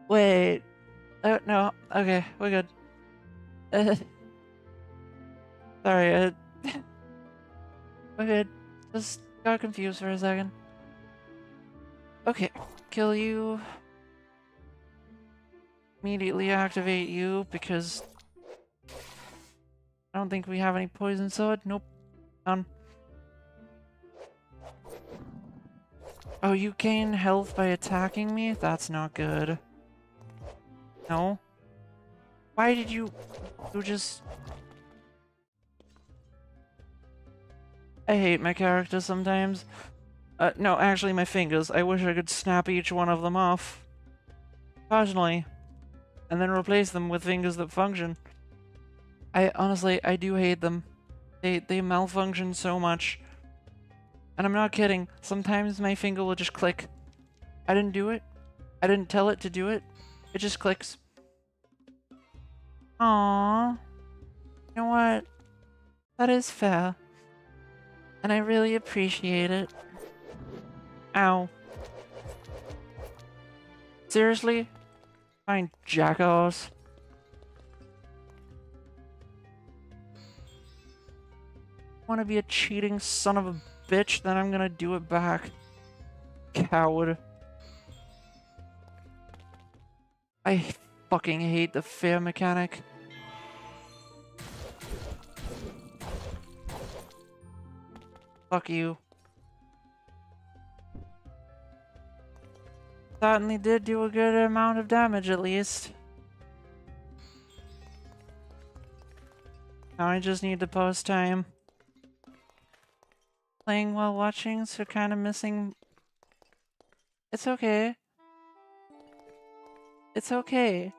Wait. No. Okay, we're good. Sorry, we're good. Just got confused for a second. Okay, kill you. Immediately activate you, because I don't think we have any poison sword. Nope. None. Oh, you gain health by attacking me? That's not good. No? Why did you just... I hate my character sometimes. No, actually my fingers. I wish I could snap each one of them off. Personally. And then replace them with fingers that function. Honestly, I do hate them. They malfunction so much. And I'm not kidding. Sometimes my finger will just click. I didn't do it. I didn't tell it to do it. It just clicks. Aww. You know what? That is fair. And I really appreciate it. Ow. Seriously? Fine, jackass. Want to be a cheating son of a bitch? Then I'm gonna do it back. Coward. I fucking hate the fear mechanic. Fuck you. Certainly did do a good amount of damage, at least. Now I just need to post time. Playing while watching, so kind of missing... It's okay. It's okay.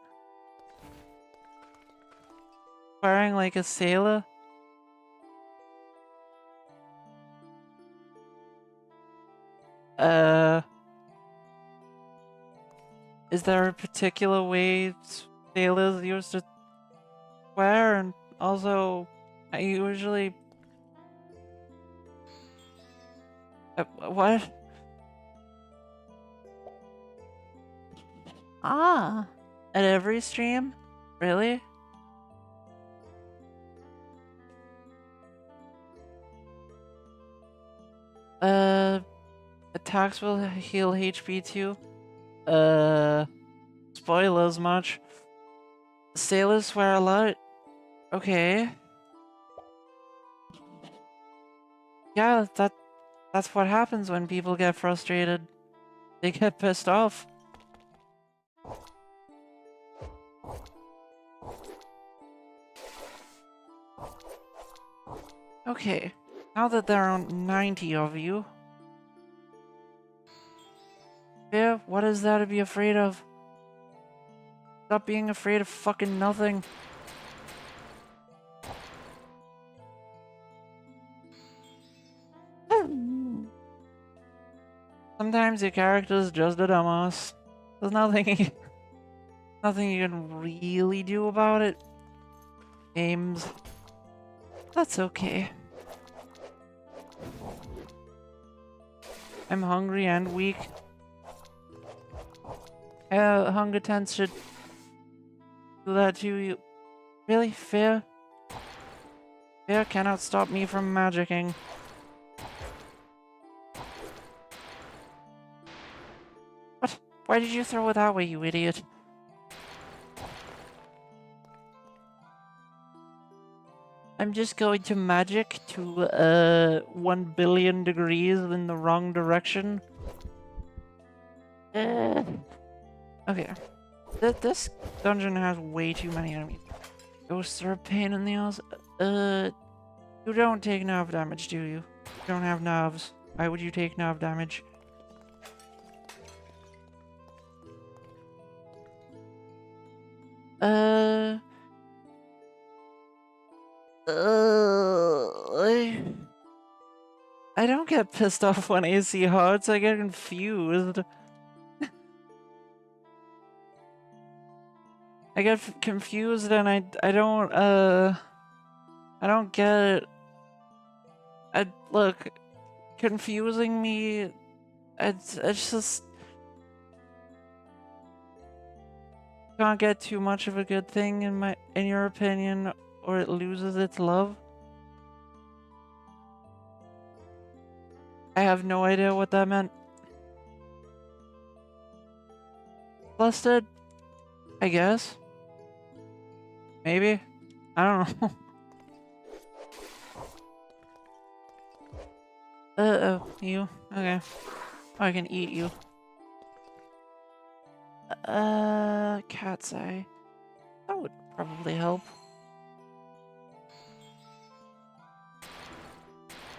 Firing like a sailor? Is there a particular way sailors used to swear? And also, I usually... what? Ah, at every stream? Really? Attacks will heal HP too. Spoilers much. Sailors swear a lot. Okay. Yeah, that's what happens when people get frustrated. They get pissed off. Okay, now that there are 90 of you... Yeah, what is there to be afraid of? Stop being afraid of fucking nothing. Sometimes your character's just a dumbass. There's nothing nothing you can really do about it. Games. That's okay. I'm hungry and weak. Hunger tents should do that to you. Really? Fair? Fair cannot stop me from magicking. What? Why did you throw it that way, you idiot? I'm just going to magic to 1 billion degrees in the wrong direction. Okay. This dungeon has way too many enemies. Ghosts are a pain in the ass. You don't take nerve damage, do you? You don't have nerves. Why would you take nerve damage? Uh... I don't get pissed off when I see hearts, I get confused. I get confused and I don't get it. Look, confusing me, it's just can't get too much of a good thing in your opinion, or it loses its love. I have no idea what that meant. Busted? I guess. Maybe? I don't know. Uh-oh, you? Okay. Oh, I can eat you. Cat's eye. That would probably help.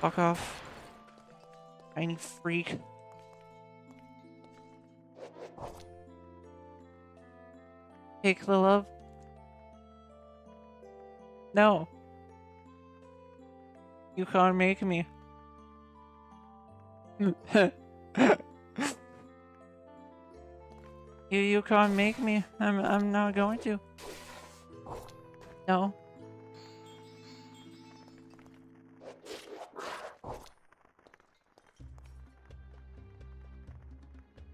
Fuck off. Tiny freak. Take the love? No. You can't make me. You can't make me. I'm not going to. No.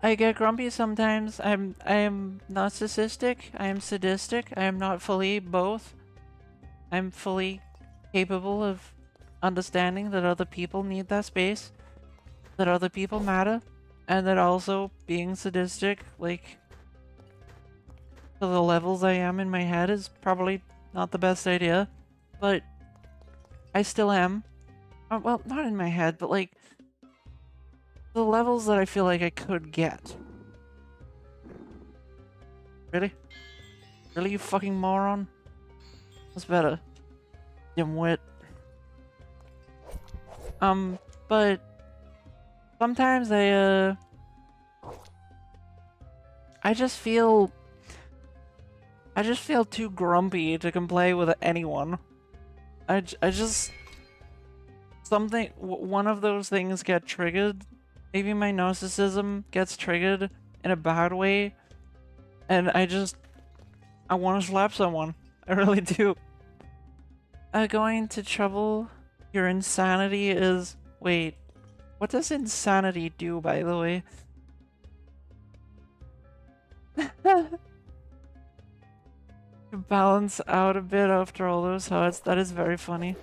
I get grumpy sometimes. I am narcissistic. I am sadistic. I am not fully both. I'm fully capable of understanding that other people need that space, that other people matter, and that also being sadistic, like, to the levels I am in my head is probably not the best idea, but I still am. Well, not in my head, but like, the levels that I feel like I could get. Really? Really, you fucking moron? That's better. Dimwit. But sometimes I just feel too grumpy to complain with anyone. I just one of those things get triggered. Maybe my narcissism gets triggered in a bad way, and I want to slap someone. I really do. Going to trouble your insanity is... Wait, what does insanity do, by the way? To balance out a bit after all those hearts, that is very funny.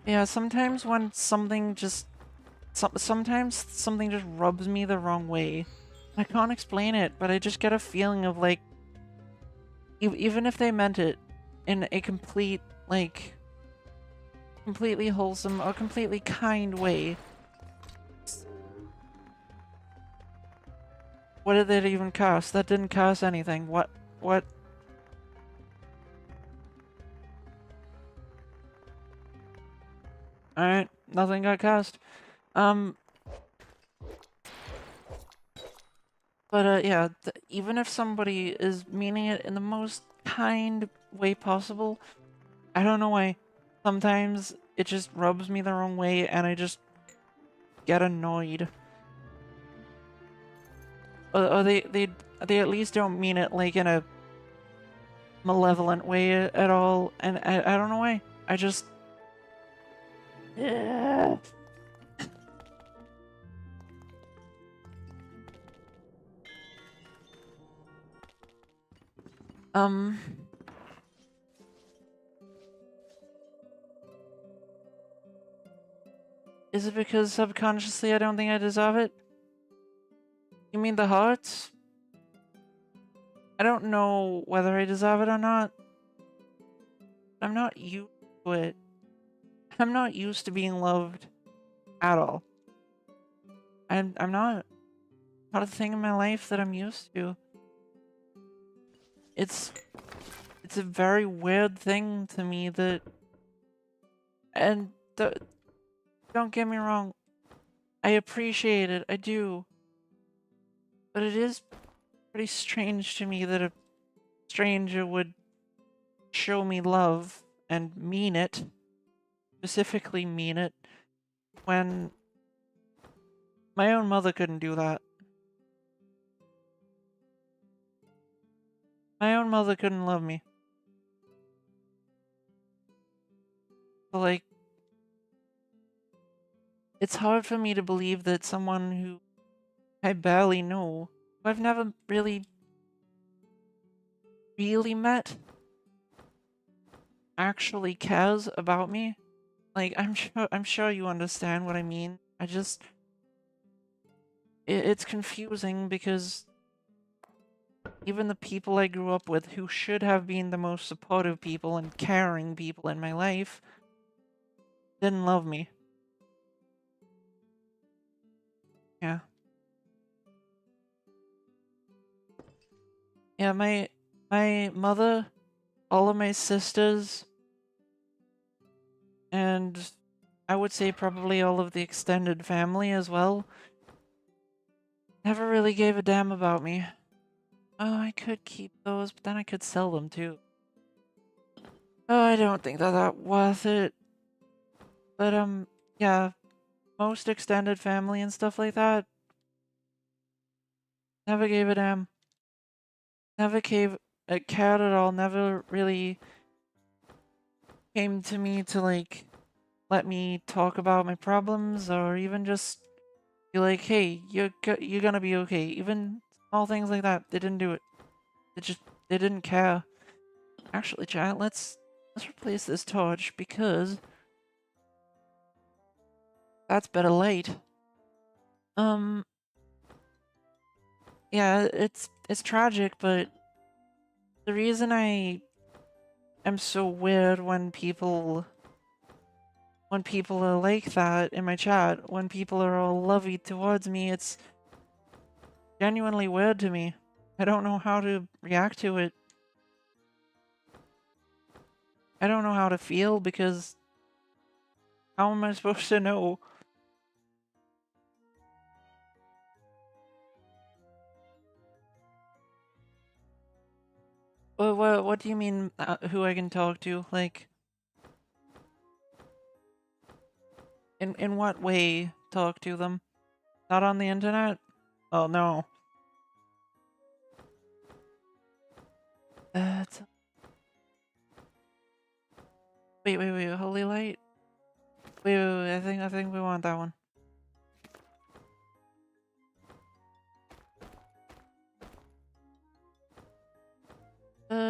Yeah, sometimes when something just... sometimes something just rubs me the wrong way. I can't explain it, but I just get a feeling of like... even if they meant it in a complete, like... completely wholesome or completely kind way. What did that even cost? That didn't cost anything. What? Alright, nothing got cost. But yeah, even if somebody is meaning it in the most kind way possible, I don't know why. Sometimes it just rubs me the wrong way and I just get annoyed. Or they at least don't mean it like in a malevolent way at all, and I don't know why. I just... Yeah. Is it because subconsciously I don't think I deserve it? You mean the hearts? I don't know whether I deserve it or not. I'm not used to it. I'm not used to being loved at all. I'm not a thing in my life that I'm used to. It's a very weird thing to me that... And don't get me wrong, I appreciate it, I do. But it is pretty strange to me that stranger would show me love and mean it, specifically mean it, when my own mother couldn't do that. My own mother couldn't love me. So, like, it's hard for me to believe that someone who I barely know, who I've never really met, actually cares about me. Like, I'm sure you understand what I mean. It's confusing because even the people I grew up with who should have been the most supportive people and caring people in my life didn't love me. Yeah. Yeah, my mother, all of my sisters, and I would say probably all of the extended family as well, never really gave a damn about me. Oh, I could keep those, but then I could sell them too. Oh, I don't think that worth it. But, yeah, most extended family and stuff like that, never gave a damn. Never cared at all, never really came to me to, like, let me talk about my problems or even just be like, hey, you're gonna be okay. Even small things like that, they didn't do it. They didn't care. Actually, chat, let's replace this torch because that's better light. Yeah, it's tragic, but the reason I am so weird when people are like that in my chat, when people are all lovey towards me, it's genuinely weird to me. I don't know how to react to it. I don't know how to feel because how am I supposed to know? What do you mean, who I can talk to? Like, in what way talk to them? Not on the internet? Oh no. It's... wait, holy light? Wait, I think we want that one.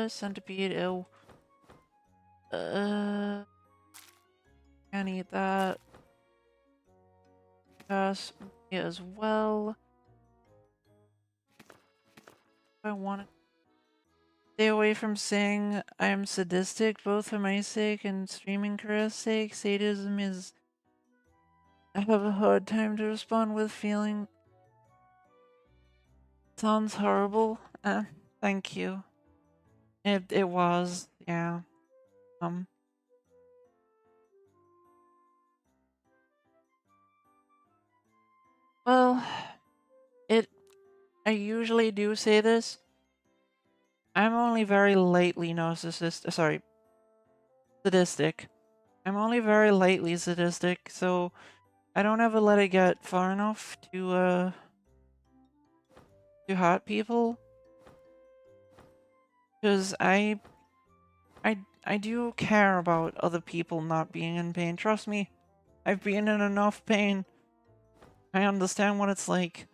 Centipede, ew. Can't eat that. Yes, me as well. I want to stay away from saying I'm sadistic, both for my sake and streaming career's sake. Sadism is... I have a hard time to respond with feeling... Sounds horrible. Thank you. It was, yeah. Well, I usually do say this. I'm only very lightly sadistic. I'm only very lightly sadistic, so I don't ever let it get far enough to hurt people. Because I do care about other people not being in pain. Trust me, I've been in enough pain. I understand what it's like.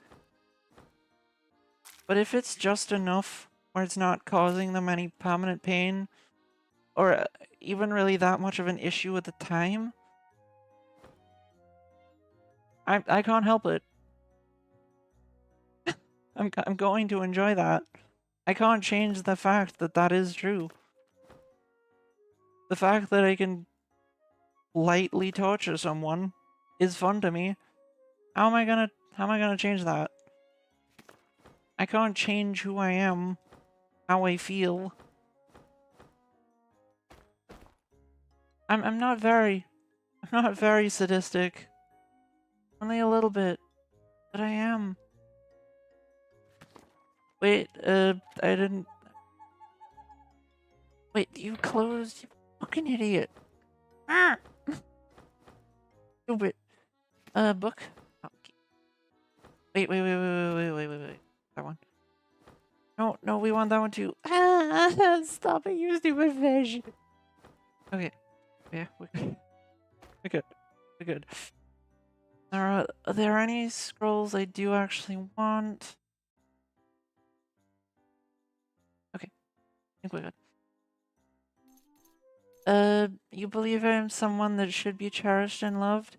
But if it's just enough where it's not causing them any permanent pain, or even really that much of an issue at the time, I can't help it. I'm going to enjoy that. I can't change the fact that that is true. The fact that I can lightly torture someone is fun to me. How am I gonna change that? I can't change who I am, how I feel. I'm not very sadistic. Only a little bit. But I am. Wait, I didn't... Wait, you closed? You fucking idiot. Ah! Stupid. Book? Oh, okay. Wait. That one. No, we want that one too. Ah, stop it, you stupid fish. Okay. Yeah, we're good. We're good. We're good. Are there any scrolls I do actually want? Okay, I think we're good. You believe I am someone that should be cherished and loved?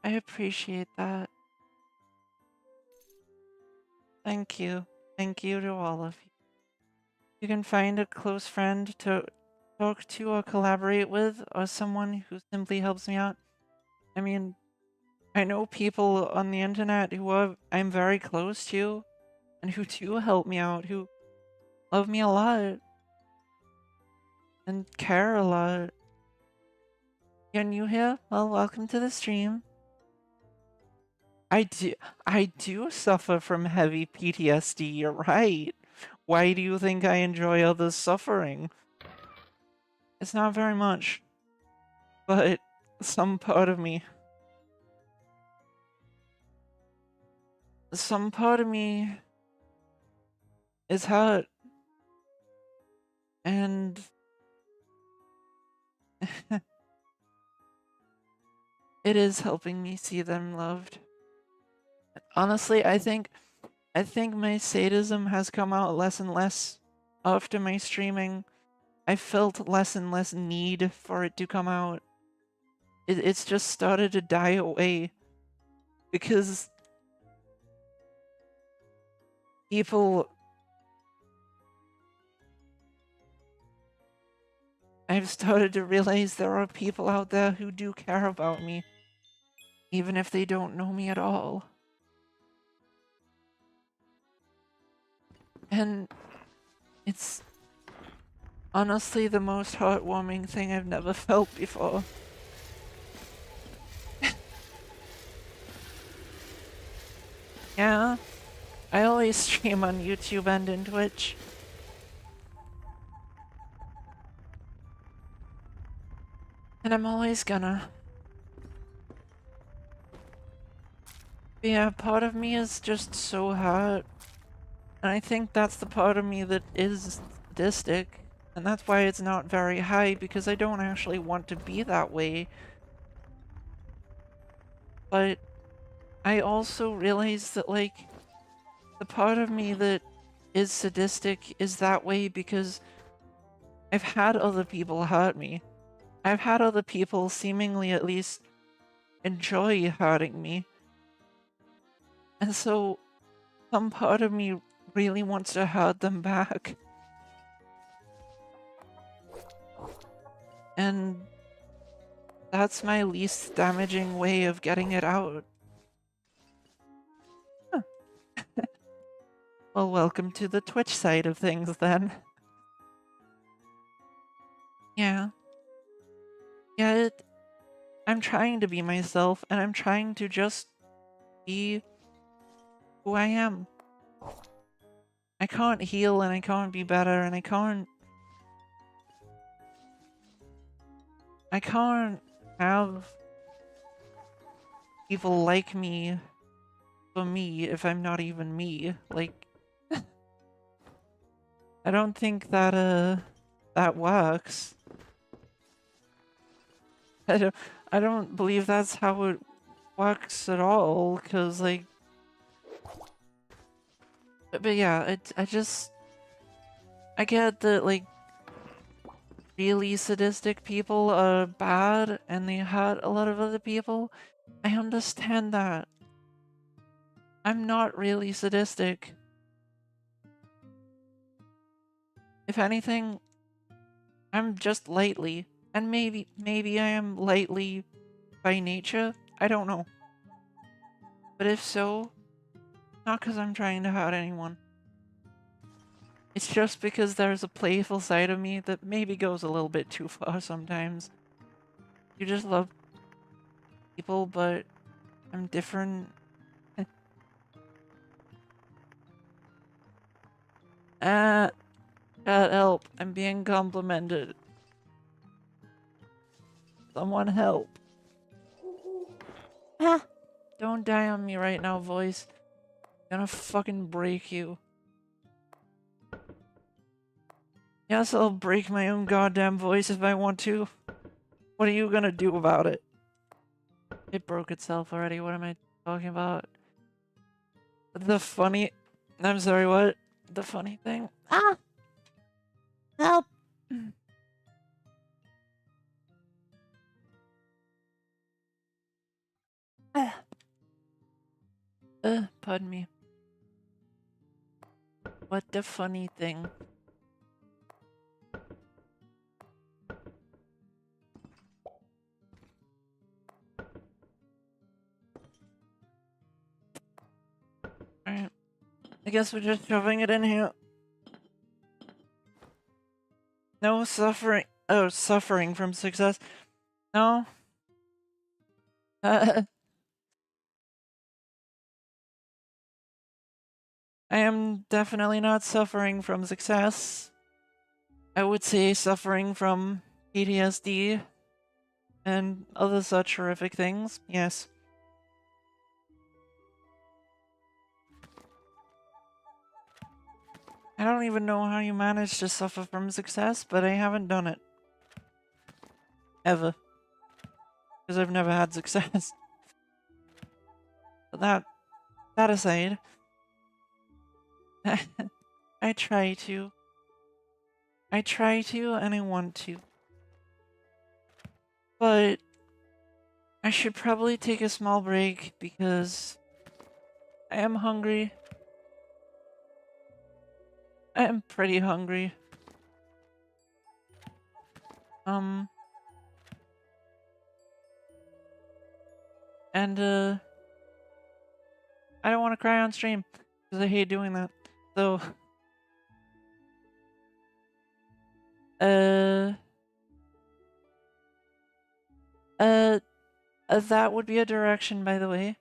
I appreciate that. Thank you. Thank you to all of you. You can find a close friend to talk to or collaborate with, or someone who simply helps me out. I mean, I know people on the internet who I'm very close to, and who do help me out, who love me a lot, and care a lot. You're new here? Well, welcome to the stream. I do suffer from heavy PTSD, you're right. Why do you think I enjoy others suffering? It's not very much, but some part of me is hurt, and it is helping me see them loved. Honestly, I think my sadism has come out less and less after my streaming. I felt less and less need for it to come out. It's just started to die away because I've started to realize there are people out there who do care about me, even if they don't know me at all. And it's honestly the most heartwarming thing I've never felt before. Yeah, I always stream on YouTube and in Twitch. And I'm always gonna. But yeah, part of me is just so hurt. And I think that's the part of me that is sadistic. And that's why it's not very high, because I don't actually want to be that way. But I also realize that, like, the part of me that is sadistic is that way because I've had other people hurt me. I've had other people seemingly at least enjoy hurting me. And so some part of me really wants to hurt them back. And that's my least damaging way of getting it out. Huh. Well, welcome to the Twitch side of things then. Yeah. Yeah, I'm trying to be myself, and I'm trying to just be who I am. I can't heal, and I can't be better, and I can't have people like me for me if I'm not even me. Like, I don't think that that works. I don't believe that's how it works at all, cause like, but yeah, I get that like really sadistic people are bad and they hurt a lot of other people. I understand that. I'm not really sadistic. If anything, I'm just lightly, and maybe I am lightly by nature. I don't know. But if so, not because I'm trying to hurt anyone. It's just because there's a playful side of me that maybe goes a little bit too far sometimes. You just love people, but I'm different. uh, Chat, help. I'm being complimented. Someone help. Ah! Don't die on me right now, voice. I'm gonna fucking break you. Yes, I'll break my own goddamn voice if I want to. What are you gonna do about it? It broke itself already. What am I talking about? The funny... I'm sorry, what? The funny thing? Ah! Help! Pardon me. What the funny thing? Alright. I guess we're just shoving it in here. No suffering. Oh, suffering from success. No. I am definitely not suffering from success. I would say suffering from PTSD and other such horrific things. Yes. I don't even know how you manage to suffer from success, but I haven't done it. Ever. Because I've never had success. But that aside, I try to. I try to and I want to. But I should probably take a small break because I am hungry. I am pretty hungry. And I don't want to cry on stream because I hate doing that. So that would be a direction, by the way.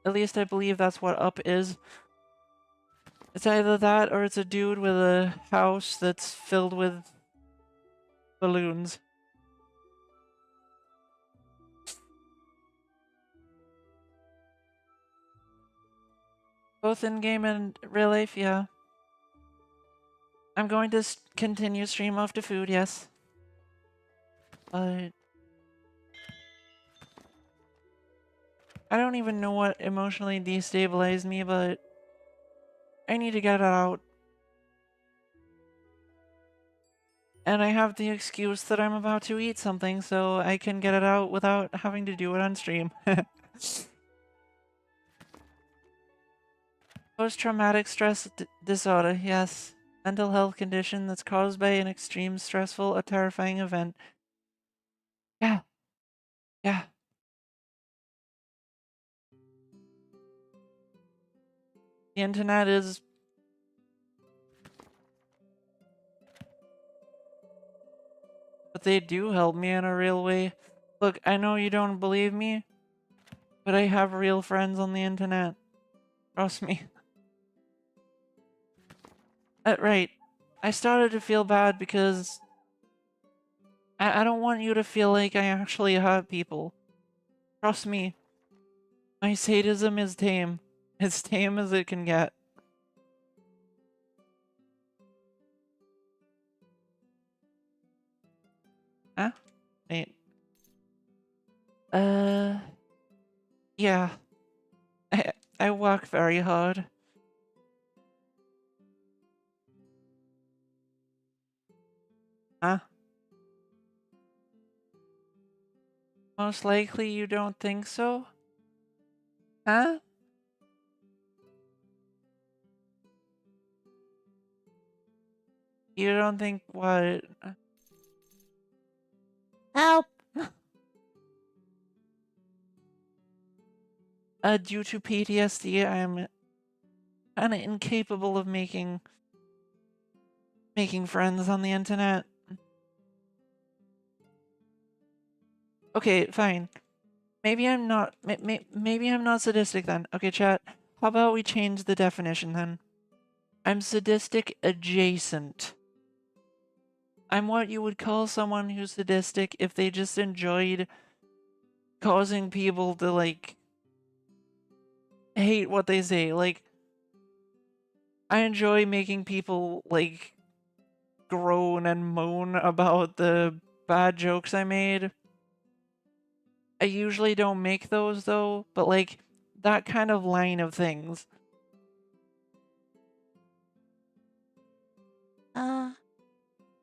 At least I believe that's what up is. It's either that or it's a dude with a house that's filled with balloons. Both in-game and real life, yeah. I'm going to continue stream off to food, yes. But I don't even know what emotionally destabilized me, but I need to get it out. And I have the excuse that I'm about to eat something, so I can get it out without having to do it on stream. Post-traumatic stress disorder, yes. Mental health condition that's caused by an extreme, stressful, or terrifying event. Yeah. Yeah. The internet is... But they do help me in a real way. Look, I know you don't believe me, but I have real friends on the internet. Trust me. Right. I started to feel bad because I don't want you to feel like I actually hurt people. Trust me. My sadism is tame. As tame as it can get. Huh? Wait. Yeah. I work very hard. Huh? Most likely you don't think so? Huh? You don't think what? Help! Due to PTSD, I'm kinda incapable of making friends on the internet. Okay, fine. Maybe I'm not maybe I'm not sadistic then. Okay, chat. How about we change the definition then? I'm sadistic adjacent. I'm what you would call someone who's sadistic if they just enjoyed causing people to, like, hate what they say. Like, I enjoy making people, like, groan and moan about the bad jokes I made. I usually don't make those, though, but, like, that kind of line of things.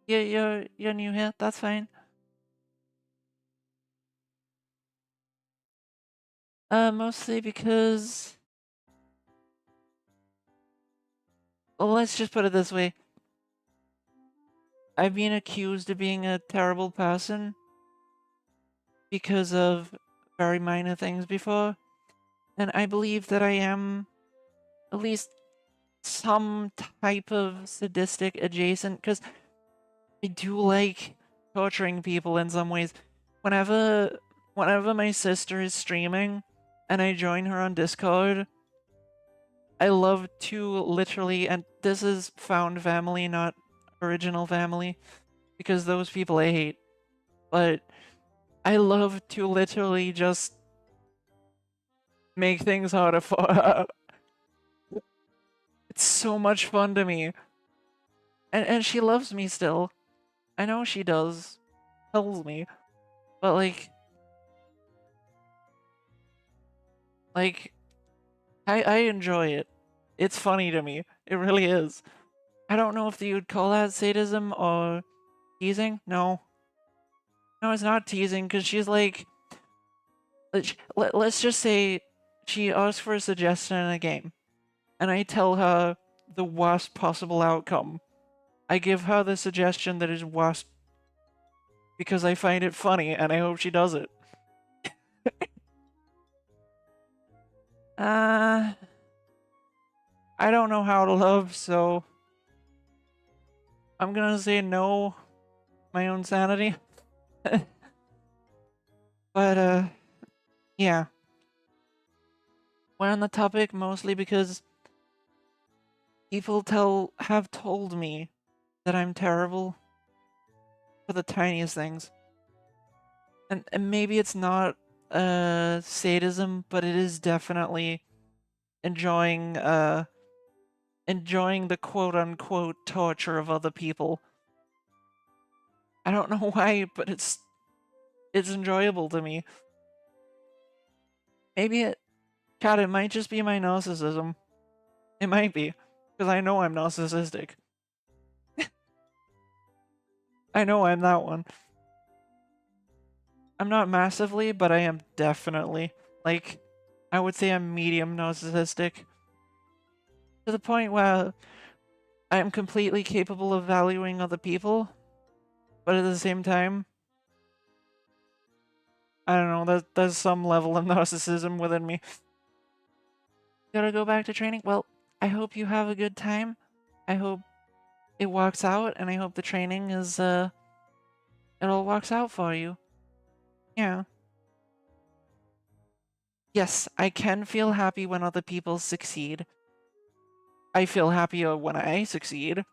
You're new here, that's fine. Mostly because... Well, let's just put it this way. I've been accused of being a terrible person because of very minor things before, and I believe that I am at least some type of sadistic adjacent, because I do like torturing people in some ways. Whenever my sister is streaming and I join her on Discord, I love to literally, and this is found family, not original family, because those people I hate, but I love to literally just make things harder for her. It's so much fun to me. And she loves me still. I know she does. Tells me. But like I enjoy it. It's funny to me. It really is. I don't know if you would call that sadism or teasing. No. No, it's not teasing, because she's like... Let's just say she asks for a suggestion in a game, and I tell her the worst possible outcome. I give her the suggestion that is worst because I find it funny, and I hope she does it. I don't know how to love, so I'm gonna say no. My own sanity. But, yeah. We're on the topic mostly because people have told me that I'm terrible for the tiniest things. And maybe it's not sadism, but it is definitely enjoying enjoying the quote-unquote torture of other people. I don't know why, but it's enjoyable to me. Maybe it might just be my narcissism. It might be, because I know I'm narcissistic. I know I'm that one. I'm not massively, but I am definitely. Like, I would say I'm medium narcissistic. To the point where I am completely capable of valuing other people, but at the same time, I don't know, there's some level of narcissism within me. Gotta go back to training? Well, I hope you have a good time. I hope it works out, and I hope the training is, it all works out for you. Yeah. Yes, I can feel happy when other people succeed. I feel happier when I succeed.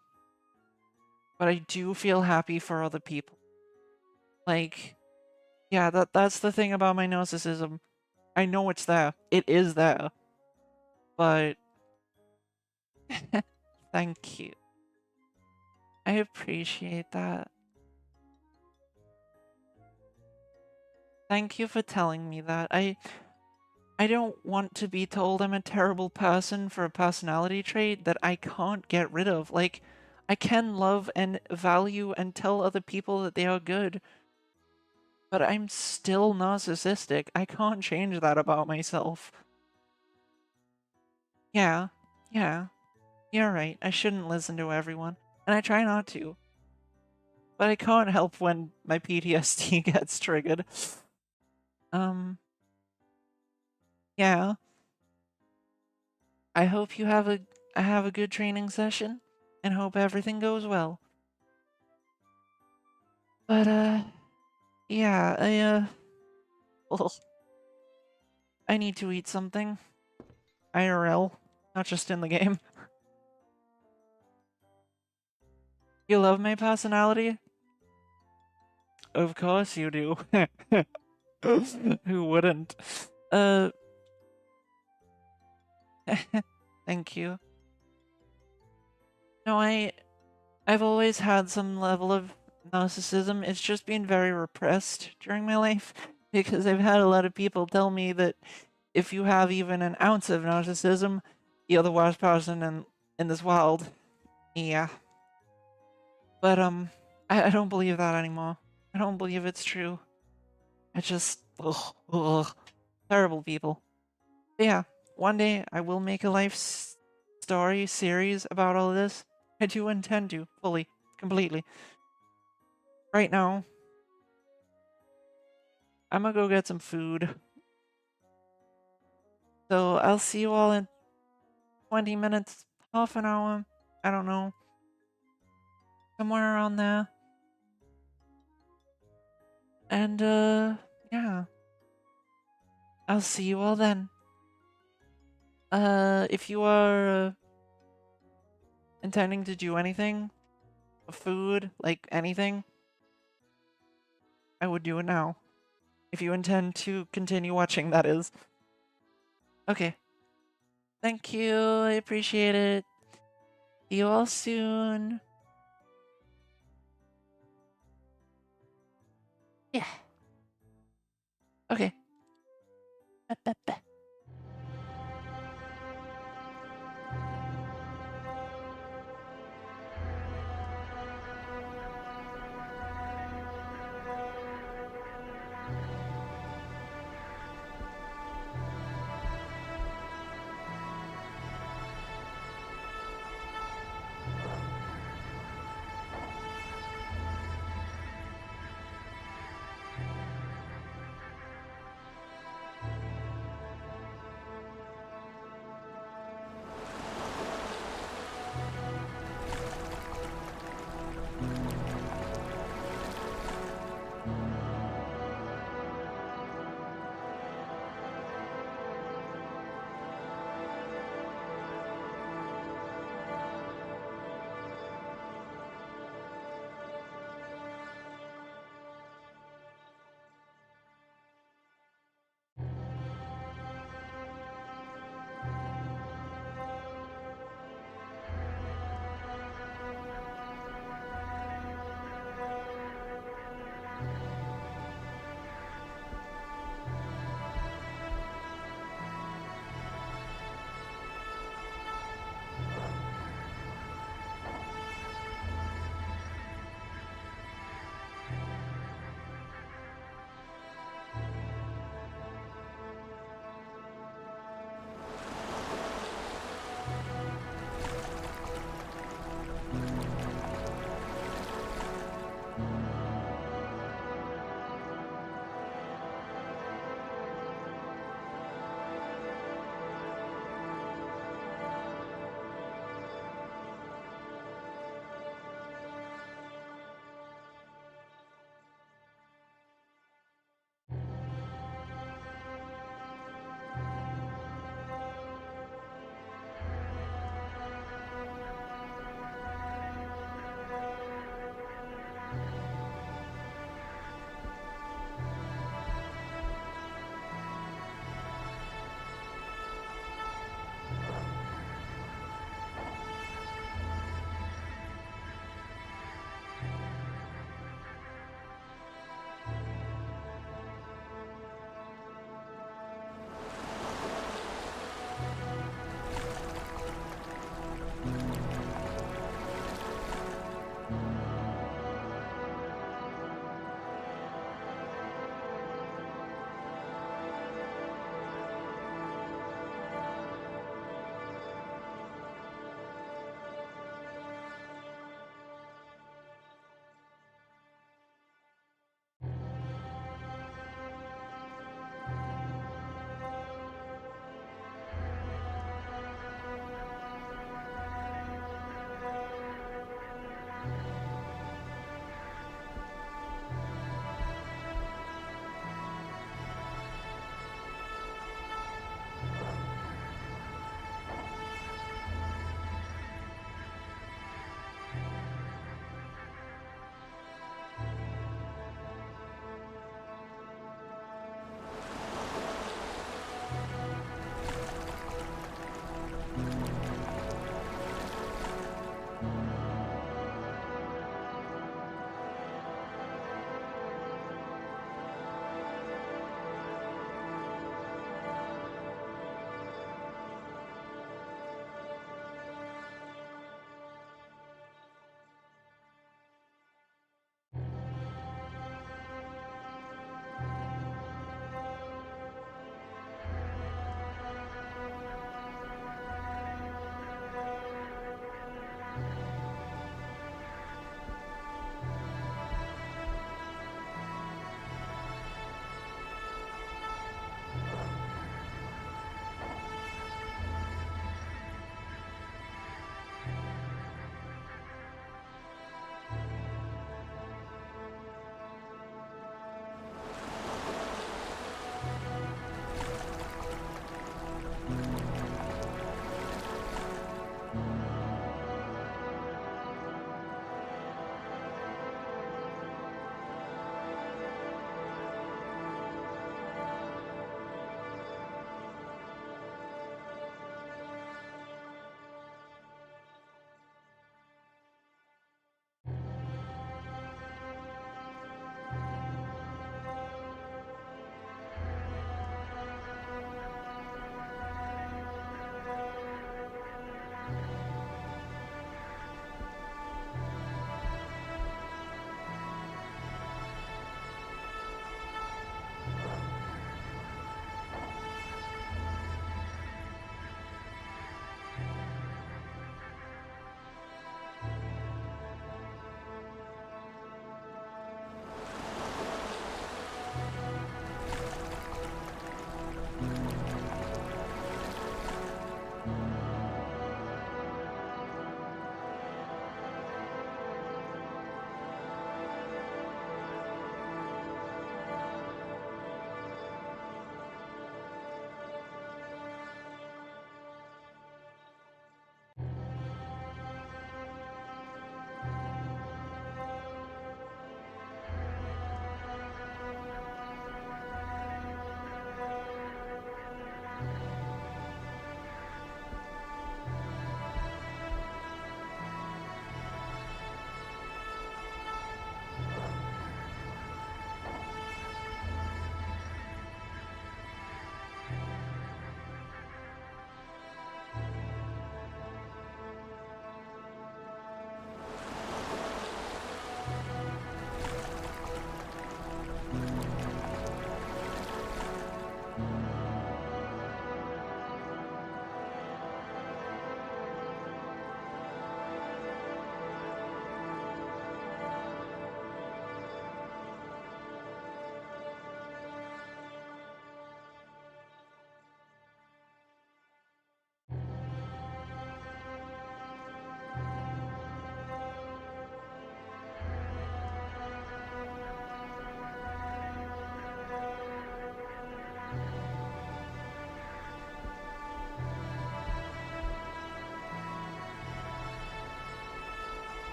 But I do feel happy for other people. Like, yeah, that's the thing about my narcissism. I know it's there. It is there. But thank you. I appreciate that. Thank you for telling me that. I don't want to be told I'm a terrible person for a personality trait that I can't get rid of. Like, I can love and value and tell other people that they are good. But I'm still narcissistic. I can't change that about myself. Yeah, yeah. You're right. I shouldn't listen to everyone. And I try not to. But I can't help when my PTSD gets triggered. Yeah. I hope you have a good training session and hope everything goes well. But yeah, I need to eat something. IRL, not just in the game. You love my personality? Of course you do. Who wouldn't? Uh, thank you. No, I've always had some level of narcissism. It's just been very repressed during my life because I've had a lot of people tell me that if you have even an ounce of narcissism, you're the worst person in this world. Yeah. But I don't believe that anymore. I don't believe it's true. I just ugh, terrible people. But yeah, one day I will make a story series about all this. I do intend to, fully, completely. Right now, I'm gonna go get some food. So I'll see you all in 20 minutes, half an hour. I don't know. Somewhere around there. And, yeah. I'll see you all then. If you are intending to do anything, food, like anything, I would do it now. If you intend to continue watching, that is. Okay. Thank you. I appreciate it. See you all soon. Yeah. Okay. Ba-ba-ba.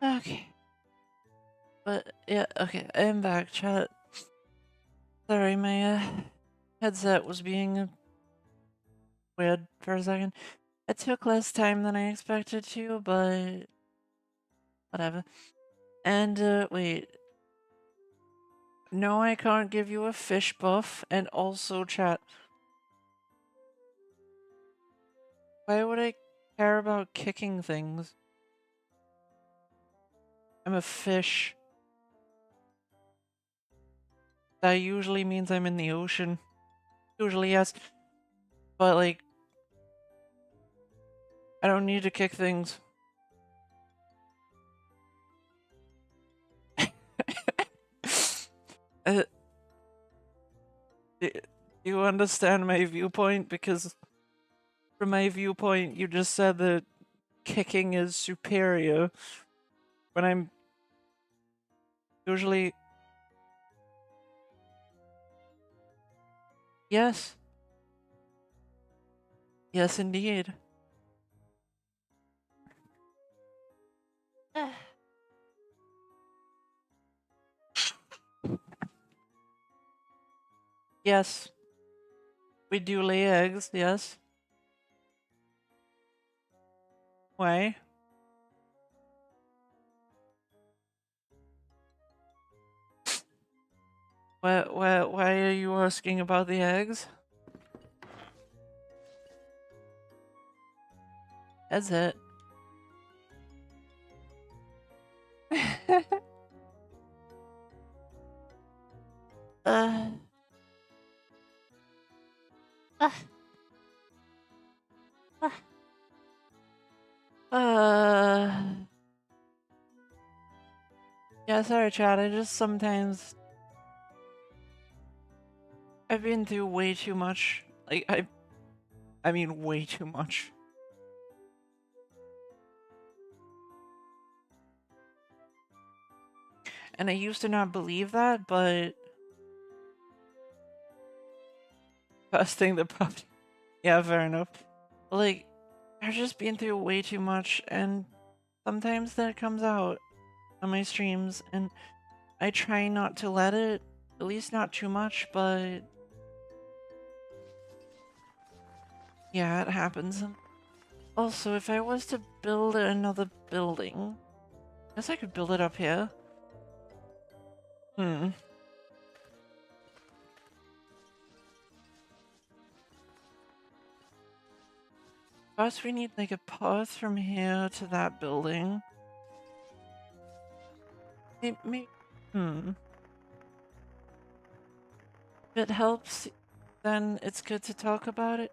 Okay. But yeah, okay, I am back, chat. Sorry, my headset was being weird for a second. It took less time than I expected to, but whatever. And wait. No, I can't give you a fish buff, and also chat. Why would I care about kicking things? I'm a fish. That usually means I'm in the ocean. Usually, yes. But, like, I don't need to kick things. Do you understand my viewpoint? Because from my viewpoint, you just said that kicking is superior. When I'm usually... Yes. Yes, indeed. Yes. We do lay eggs, yes. Why? Why are you asking about the eggs? That's it. uh, uh, uh, yeah, sorry, Chad. I just sometimes I've been through way too much. Like I mean, way too much. And I used to not believe that, but first thing that popped. Yeah, fair enough. Like, I've just been through way too much, and sometimes that comes out on my streams, and I try not to let it, at least not too much, but yeah, it happens. Also, if I was to build another building, I guess I could build it up here. First, we need like a path from here to that building. If it helps, then it's good to talk about it.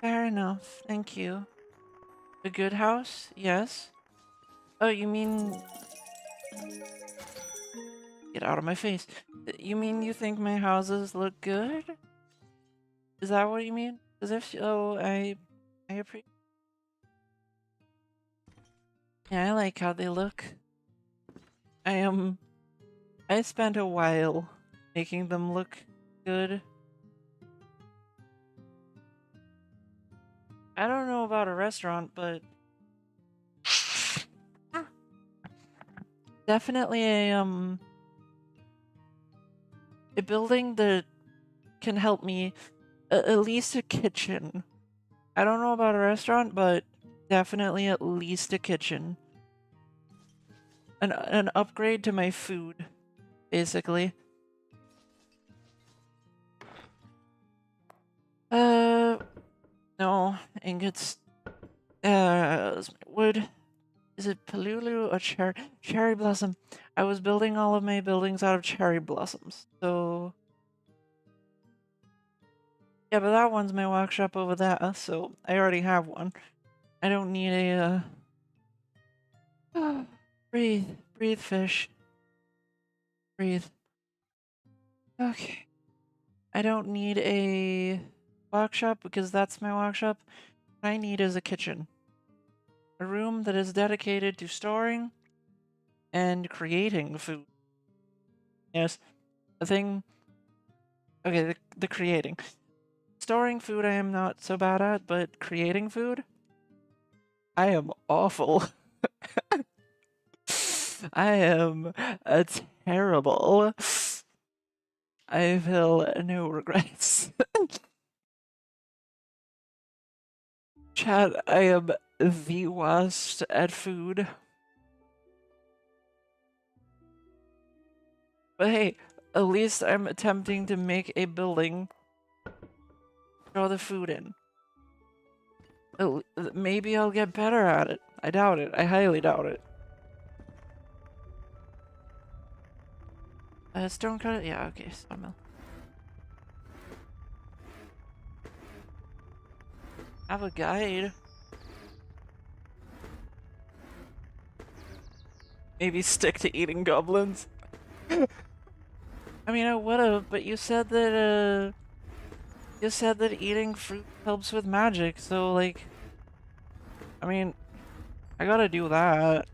Fair enough, thank you. A good house? Yes. Oh, you mean... Get out of my face. You mean you think my houses look good? Is that what you mean? As if... Oh, I appreciate... Yeah, I like how they look. I spent a while making them look good. I don't know about a restaurant, but... Definitely a building that can help me, at least a kitchen. I don't know about a restaurant, but definitely at least a kitchen. An upgrade to my food, basically. No, ingots. Wood. Is it Palulu or cherry blossom? I was building all of my buildings out of cherry blossoms, so... Yeah, but that one's my workshop over there, so I already have one. I don't need a, breathe. Breathe, fish. Breathe. Okay. I don't need a workshop because that's my workshop. What I need is a kitchen. A room that is dedicated to storing and creating food. Yes. The thing... Okay, the creating. Storing food I am not so bad at, but creating food? I am awful. I am a terrible. I feel no regrets. Chat, I am the worst at food. But hey, at least I'm attempting to make a building. Throw the food in. Maybe I'll get better at it. I doubt it. I highly doubt it. Stone cutter? Yeah, okay, sawmill. Have a guide. Maybe stick to eating goblins. I mean, I would've, but you said that, eating fruit helps with magic, so, like... I mean, I gotta do that.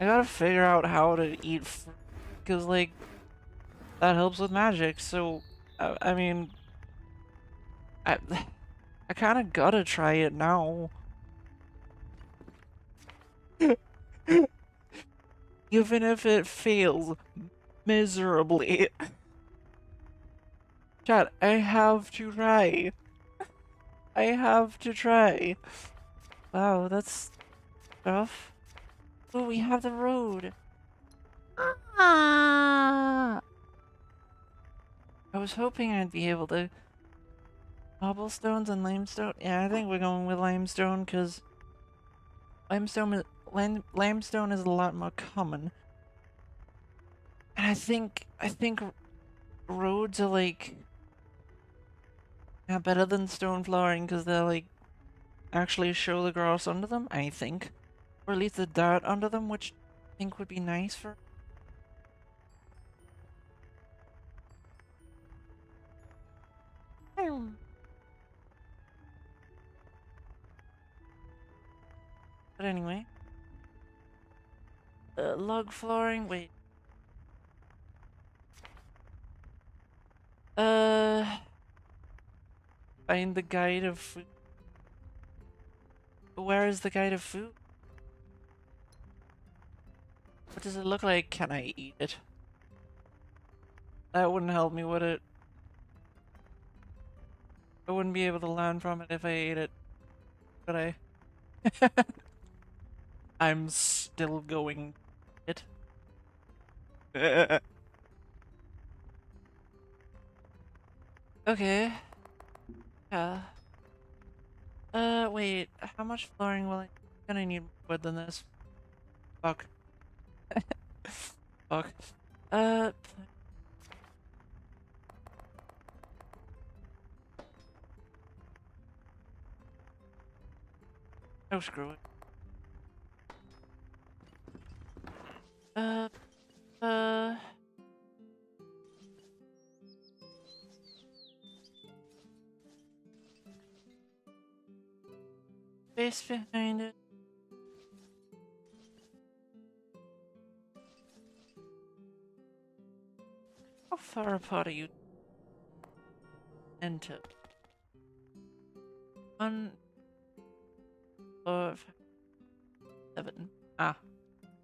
I gotta figure out how to eat fruit, because, like, that helps with magic, so... I mean... I kinda gotta try it now. Even if it fails miserably. Chat, I have to try. I have to try. Wow, that's tough. Oh, we have the road. Ah! I was hoping I'd be able to... Cobblestones and limestone? Yeah, I think we're going with limestone, because... Limestone is a lot more common. And I think roads are, like... Yeah, better than stone flooring, because they're, like... actually show the grass under them, I think. Or at least the dirt under them, which I think would be nice for... But anyway. Log flooring, wait. Find the guide of food. Where is the guide of food? What does it look like? Can I eat it? That wouldn't help me, would it? I wouldn't be able to learn from it if I ate it. But I... I'm still going it. Okay. Yeah. Wait. How much flooring will I... I'm gonna need more wood than this. Fuck. Fuck. Uh... Oh, screw it. Uh... Uh... Space behind it. How far apart are you? Enter. 1, 4, 5, 7. Ah.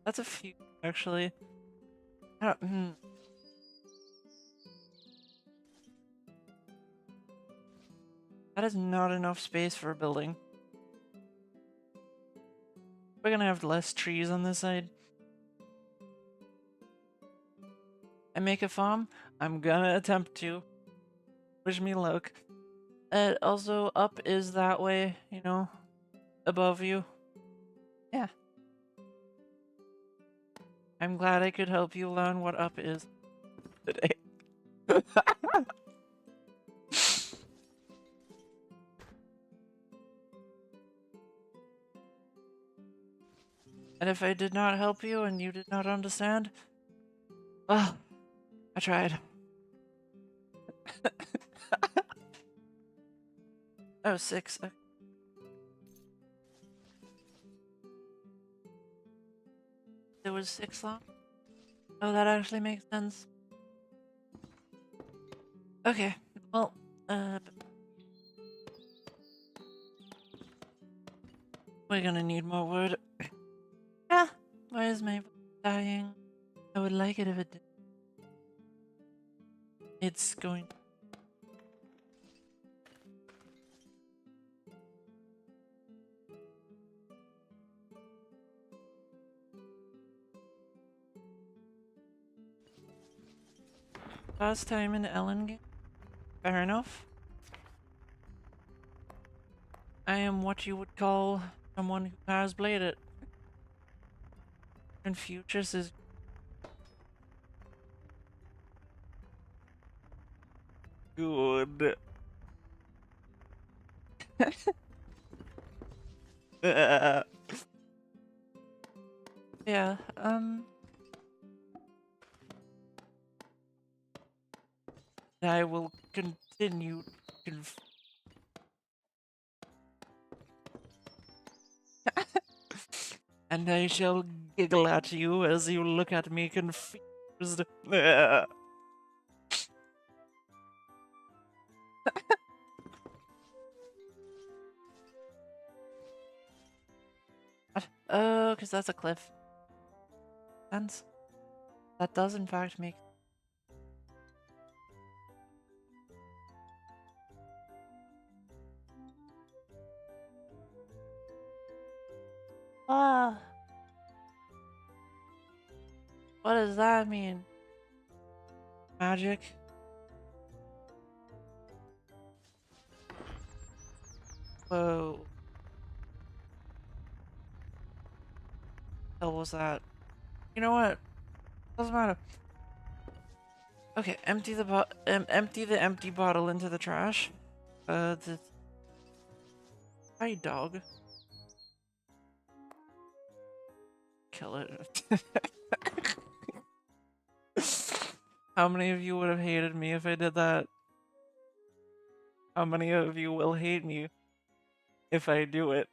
That's a few, actually. I don't, That is not enough space for a building. We're gonna have less trees on this side. I make a farm? I'm gonna attempt to. Wish me luck. Also, up is that way, you know, above you. Yeah. I'm glad I could help you learn what up is today. And if I did not help you and you did not understand, well, I tried. Oh, 6. Okay. There was 6 long? Oh, that actually makes sense. Okay, well, we're gonna need more wood. Yeah, my voice dying? I would like it if it did. It's going. Last time in Elin game? Fair enough. I am what you would call someone who has played it. And Futures is good. Yeah, I will continue and I shall giggle at you as you look at me confused. Oh, because that's a cliff. And that does in fact make. Ah. What does that mean? Magic? Whoa. Hell was that? You know what? Doesn't matter. Okay, empty the empty bottle into the trash. Hi, dog. Kill it. How many of you would have hated me if I did that? How many of you will hate me if I do it?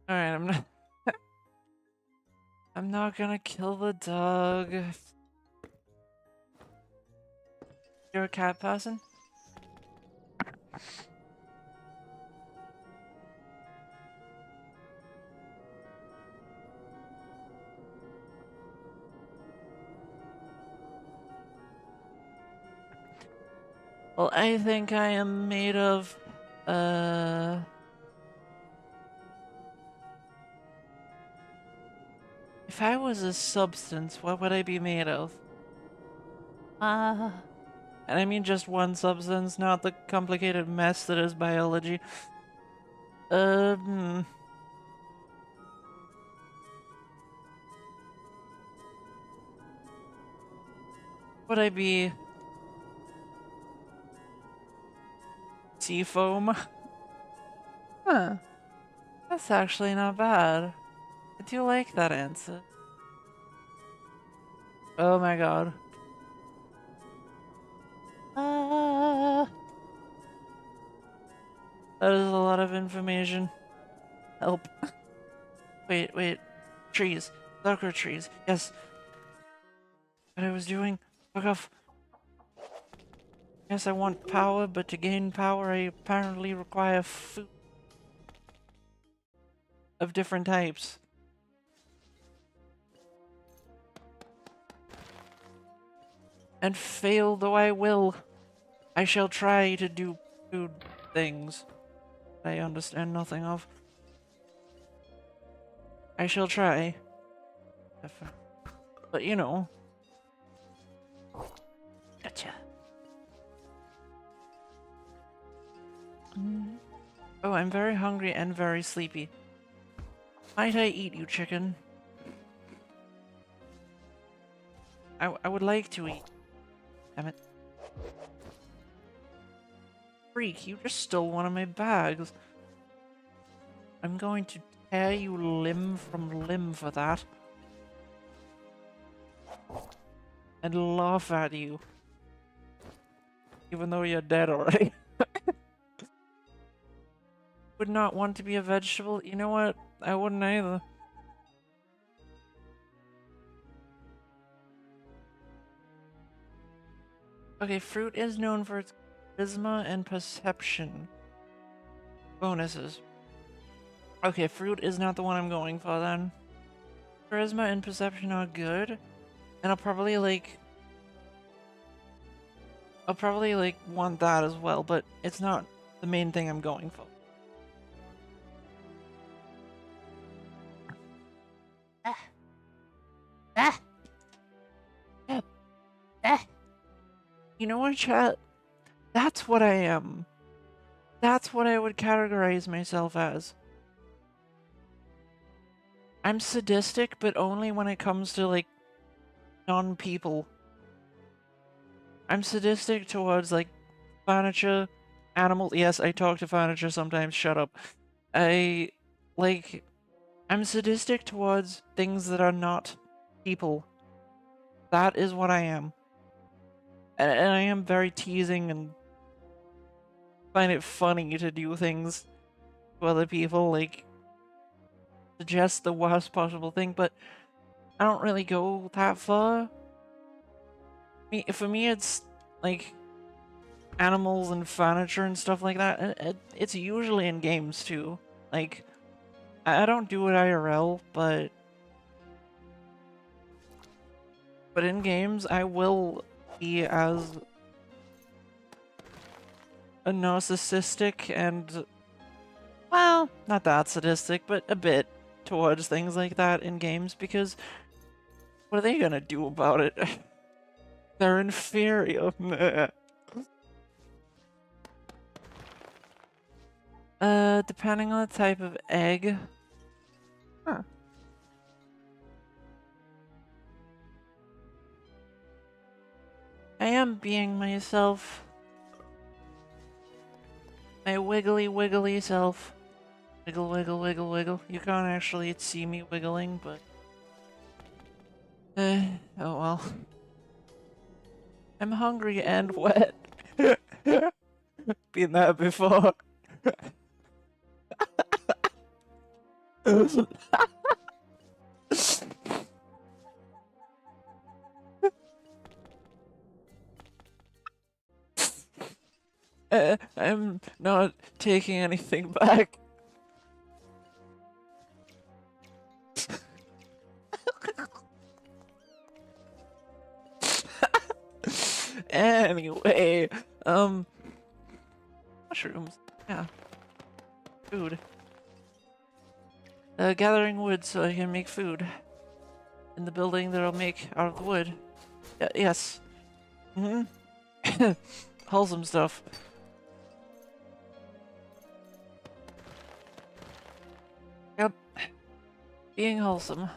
Alright, I'm not gonna kill the dog. You're a cat person? Well, I think I am made of, if I was a substance, what would I be made of? And I mean just one substance, not the complicated mess that is biology. Would I be sea foam? Huh. That's actually not bad. I do like that answer. Oh my god. That is a lot of information. Help. Wait. Trees. Darker trees. Yes. What I was doing. Fuck off. Yes, I want power, but to gain power, I apparently require food of different types. And fail though I will, I shall try to do food things I understand nothing of. I shall try. But you know. Gotcha. Oh, I'm very hungry and very sleepy. Might I eat you, chicken? I would like to eat. Damn it. Freak, you just stole one of my bags. I'm going to tear you limb from limb for that. And laugh at you. Even though you're dead already. Would not want to be a vegetable. You know what? I wouldn't either. Okay, fruit is known for its charisma and perception bonuses. Okay, fruit is not the one I'm going for then. Charisma and perception are good. And I'll probably want that as well, but it's not the main thing I'm going for. You know what, chat? That's what I am. That's what I would categorize myself as. I'm sadistic, but only when it comes to, like, non-people. I'm sadistic towards, like, furniture, animals. Yes, I talk to furniture sometimes, shut up. I'm sadistic towards things that are not people. That is what I am. And I am very teasing and find it funny to do things to other people, like, suggest the worst possible thing, but I don't really go that far. For me, it's, like, animals and furniture and stuff like that. It's usually in games, too. Like, I don't do it IRL, but in games, I will be as a narcissistic and, well, not that sadistic, but a bit towards things like that in games, because what are they gonna do about it? They're inferior. Depending on the type of egg. Huh. I am being myself. My wiggly wiggly self. Wiggle, wiggle, wiggle, wiggle. You can't actually see me wiggling, but... oh well. I'm hungry and wet. Been there before. I'm not taking anything back. Anyway, mushrooms. Yeah. Food. Gathering wood so I can make food. In the building that I'll make out of the wood. Yes. Mm-hmm. Wholesome stuff. Yep. Being wholesome.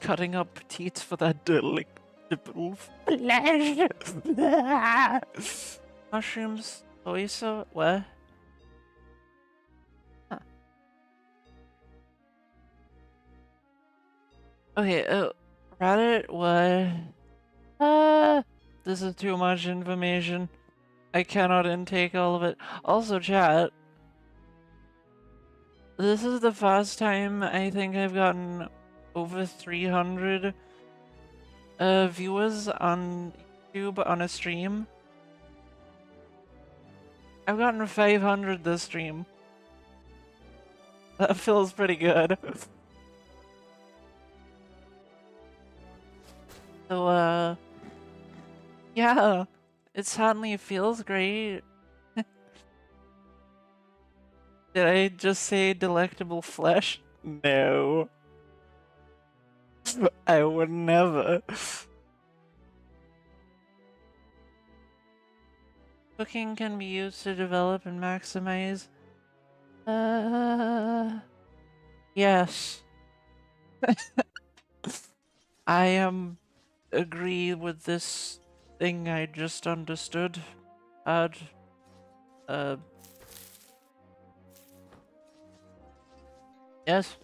Cutting up teats for that delectable flesh. Mushrooms, soy sauce, what? Huh. Okay, Reddit, what? This is too much information. I cannot intake all of it. Also, chat, this is the first time I think I've gotten over 300 viewers on YouTube on a stream. I've gotten 500 this stream. That feels pretty good. So, yeah, it certainly feels great. Did I just say delectable flesh? No. I would never. Cooking can be used to develop and maximize. Yes. I agree with this thing I just understood. Yes.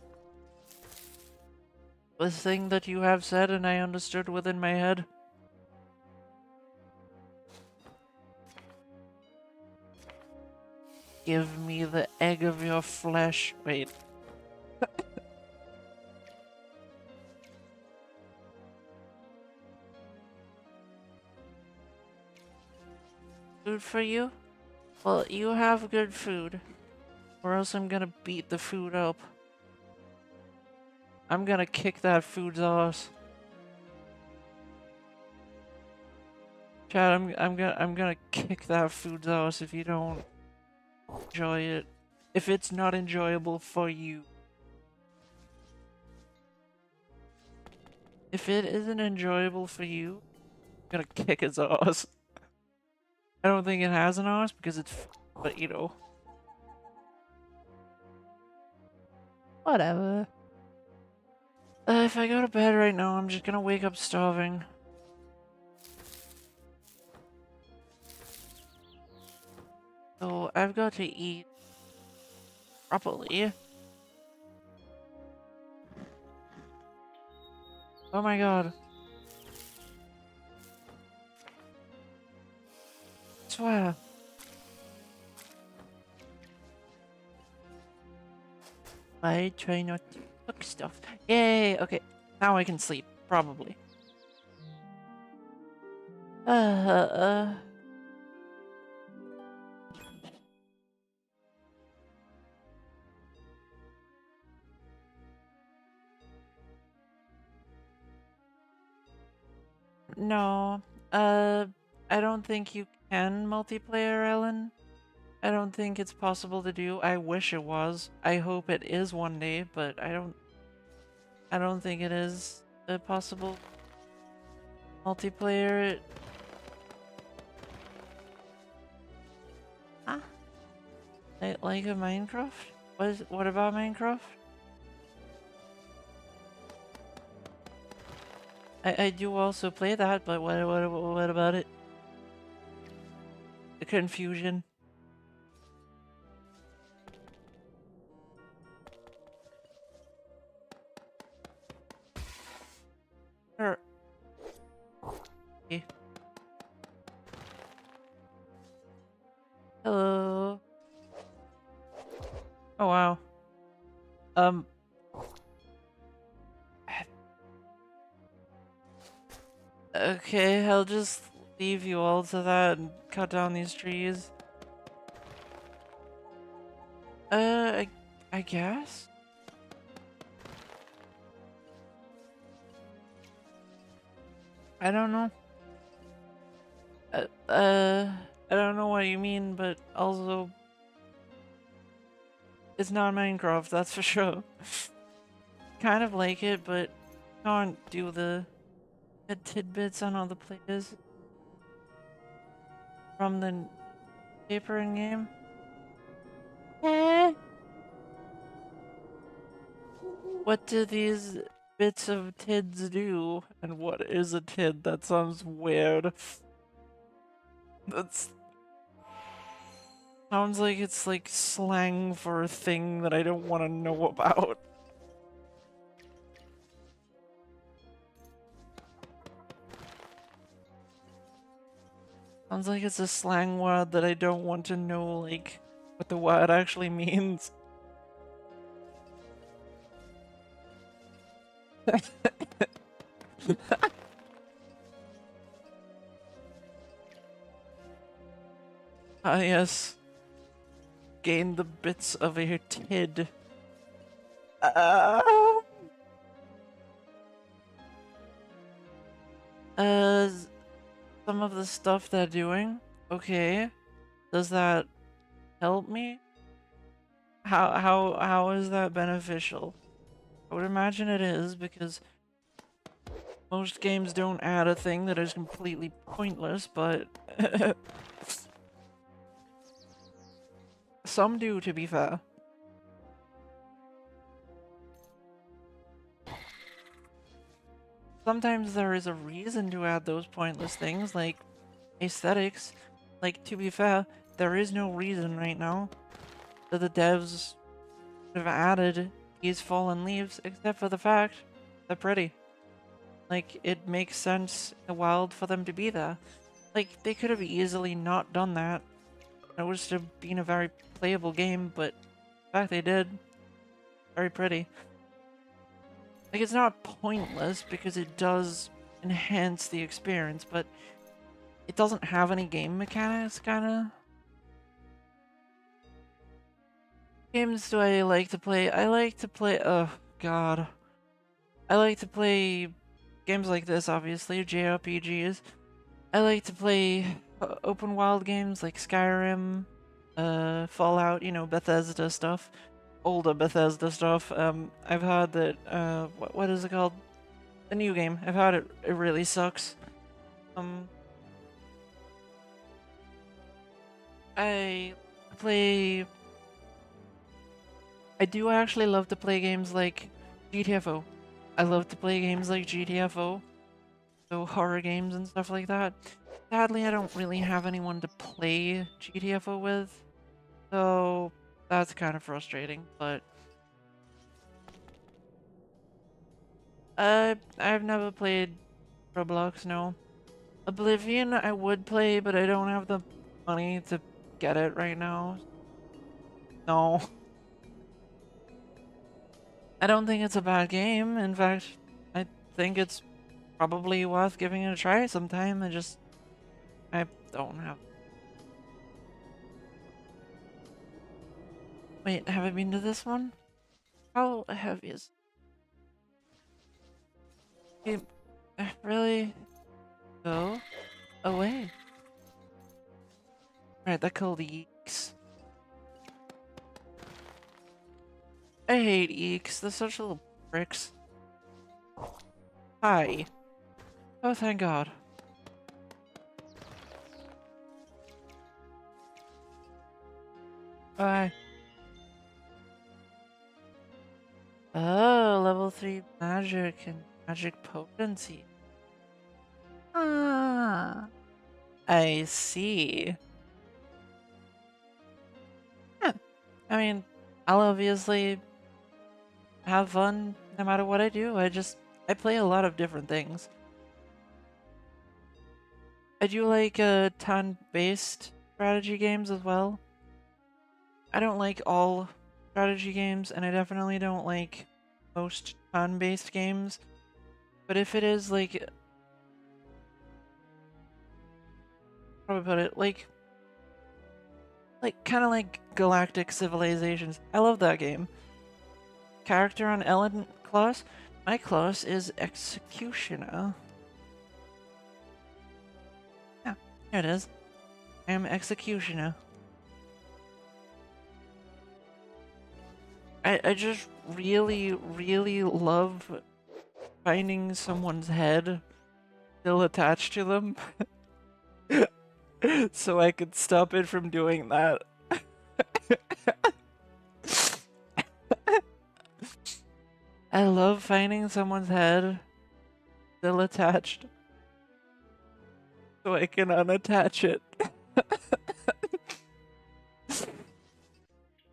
This thing that you have said and I understood within my head. Give me the egg of your flesh. Wait. Food for you? Well, you have good food, or else I'm gonna beat the food up. I'm gonna kick that food's ass. Chad, I'm gonna kick that food's ass if you don't enjoy it. If it's not enjoyable for you. If it isn't enjoyable for you, I'm gonna kick its ass. I don't think it has an ass because it's, but you know. Whatever. If I go to bed right now, I'm just gonna wake up starving. So I've got to eat properly. Oh my god. I swear. I try not to cook stuff. Yay! Okay, now I can sleep. Probably. No. I don't think you can multiplayer, Ellen. I don't think it's possible to do. I wish it was. I hope it is one day, but I don't think it is a possible multiplayer. Ah, like a Minecraft? What about Minecraft? I do also play that, but what about it? The confusion. Sure. Okay. Hello. Oh wow. Um. Okay, I'll just leave you all to that and cut down these trees. I guess? I don't know. I don't know what you mean, but also... It's not Minecraft, that's for sure. Kind of like it, but can't do the tidbits on all the players from the paper in game. What do these bits of tids do? And what is a tid? That sounds weird. That's sounds like it's like slang for a thing that I don't want to know about. Sounds like it's a slang word that I don't want to know, like, what the word actually means. Ah, yes. Gain the bits of a tid. Uh, uh, some of the stuff they're doing. Okay. Does that help me? How is that beneficial? I would imagine it is, because most games don't add a thing that is completely pointless, but some do, to be fair. Sometimes there is a reason to add those pointless things, like aesthetics. Like, to be fair, there is no reason right now that the devs have added these fallen leaves, except for the fact they're pretty. Like, it makes sense in the wild for them to be there. Like, they could have easily not done that. It would still been a very playable game, but the fact they did, very pretty. Like, it's not pointless because it does enhance the experience, but it doesn't have any game mechanics, kinda. games do I like to play? I like to play, oh god. I like to play games like this, obviously, JRPGs. I like to play open world games like Skyrim, Fallout, you know, Bethesda stuff. Older Bethesda stuff. I've heard that, what is it called? The new game. I've heard it really sucks. I play... I do actually love to play games like GTFO. I love to play games like GTFO. So horror games and stuff like that. Sadly, I don't really have anyone to play GTFO with. So that's kind of frustrating, but... I've never played Roblox, no. Oblivion I would play, but I don't have the money to get it right now. No. I don't think it's a bad game. In fact, I think it's probably worth giving it a try sometime. I don't have... Wait, have I been to this one? How heavy is it? Really? Go away. Right, that called eeks. I hate eeks. They're such little pricks. Hi. Oh, thank God. Bye. Oh, level 3 magic and magic potency. Ah, I see. Yeah, I mean, I'll obviously have fun no matter what I do. I play a lot of different things. I do like turn-based strategy games as well. I don't like all strategy games, and I definitely don't like most turn-based games. But if it is like... How do I put it? Like kind of like Galactic Civilizations. I love that game. Character on Elin class? My class is Executioner. Yeah, here it is. I am Executioner. I just really, really love finding someone's head still attached to them. So I could stop it from doing that. I love finding someone's head still attached so I can unattach it.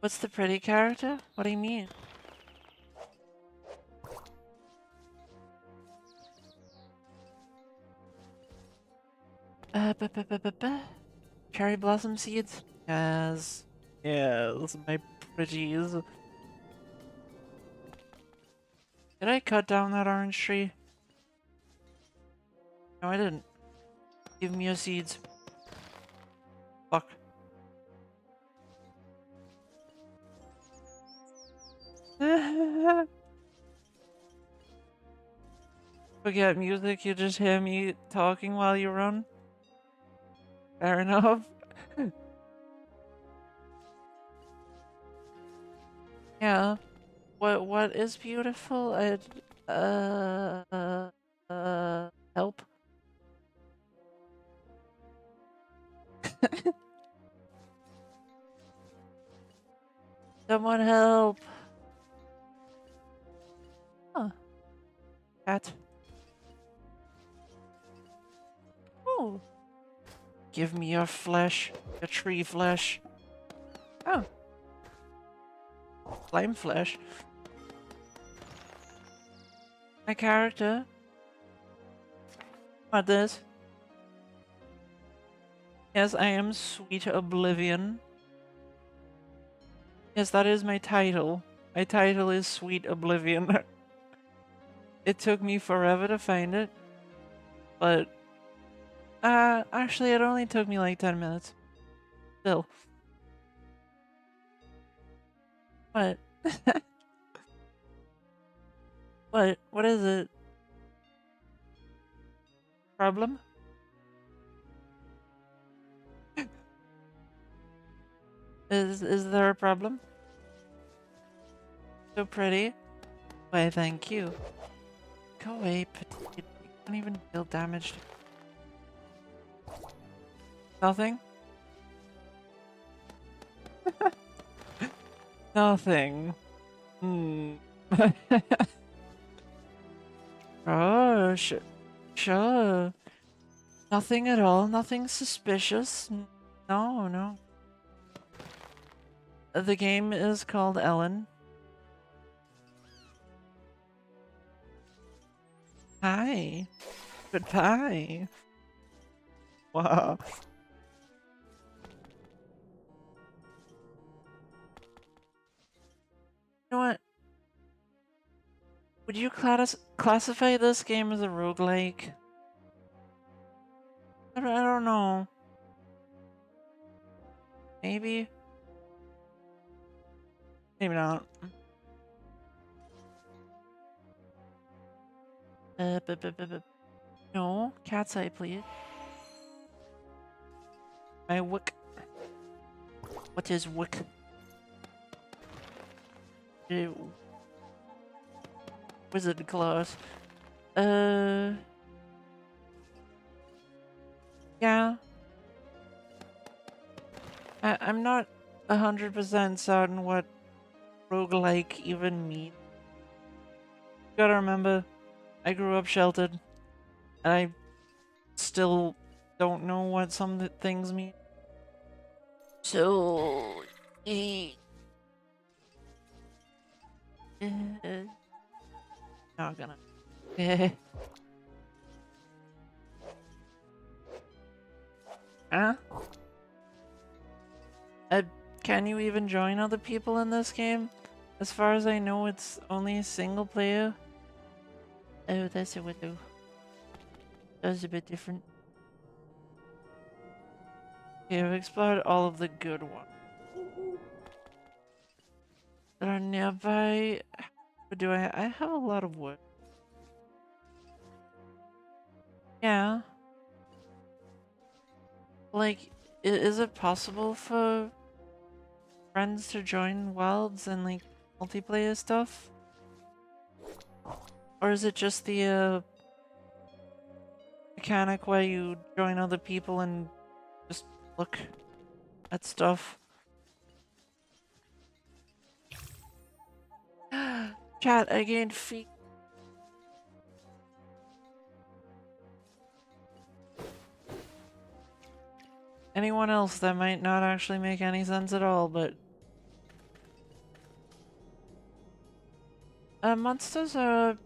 What's the pretty character? What do you mean? Cherry blossom seeds? Yes. Yes, my pretties. Did I cut down that orange tree? No, I didn't. Give me your seeds. Fuck. Forget music, you just hear me talking while you run? Fair enough. Yeah. What is beautiful? Help. Someone help. Huh. Cat. Oh. Give me your flesh. Your tree flesh. Oh. Flame flesh. My character. What this? Yes, I am Sweet Oblivion. Yes, that is my title. My title is Sweet Oblivion. It took me forever to find it. But... actually it only took me like 10 minutes. Still. What? What? What is it? Problem? Is there a problem? So pretty. Why, thank you. Go away, petite. You don't even deal damage. Nothing? Nothing. Hmm. Oh, sure. Nothing at all. Nothing suspicious. No, no. The game is called Elin. Hi. Goodbye. Wow. You know what? Would you classify this game as a roguelike? I don't know. Maybe? Maybe not. No, cat's eye, please. My wick. What is wick? Ew. Wizard claws. Yeah. I'm not 100% certain what roguelike even means. You gotta remember, I grew up sheltered, and I still don't know what some things mean. So, not gonna. Huh? Can you even join other people in this game? As far as I know, it's only a single player. Oh, that's a window. That's a bit different. Okay, I've explored all of the good ones that are nearby. But do I have a lot of wood. Yeah. Like, is it possible for friends to join wilds and like multiplayer stuff? Or is it just the mechanic where you join other people and just look at stuff? Chat, I gained feet. Anyone else that might not actually make any sense at all, but monsters are...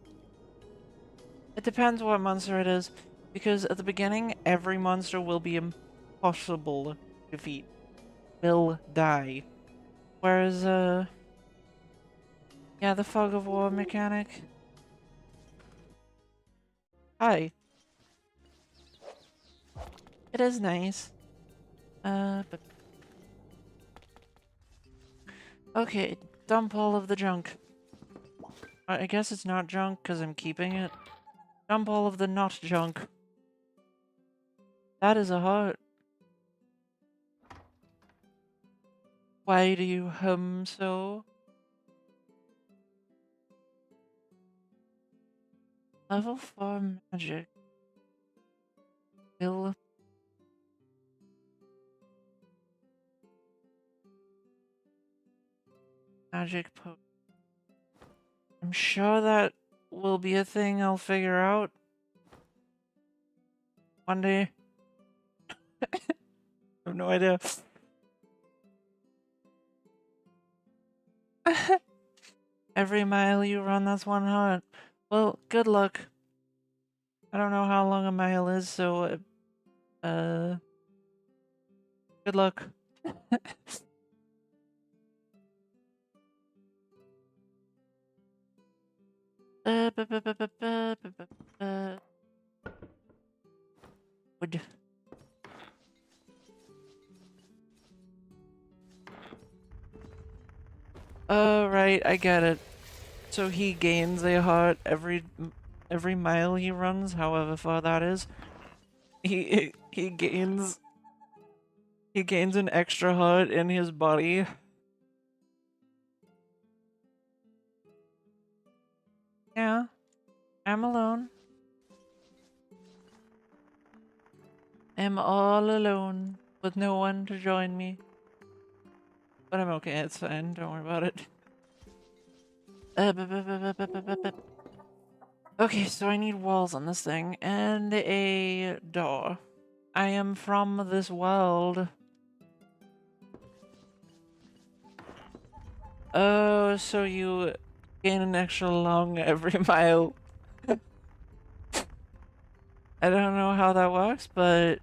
It depends what monster it is, because at the beginning, every monster will be impossible to defeat. Will die. Whereas, yeah, the fog of war mechanic. Hi. It is nice. But... Okay, dump all of the junk. I guess it's not junk because I'm keeping it. Dump all of the not junk. That is a heart. Why do you hum so? Level 4 magic. Will... Magic potion. I'm sure that will be a thing I'll figure out one day. I have no idea. Every mile you run, that's one heart. Well, good luck. I don't know how long a mile is, so, good luck. Wood. Oh, right, I get it. So he gains a heart every mile he runs, however far that is. He gains an extra heart in his body. Yeah, I'm alone. I'm all alone with no one to join me. But I'm okay, it's fine, don't worry about it. Okay, so I need walls on this thing and a door. I am from this world. Oh, so you gain an extra lung every mile. I don't know how that works, but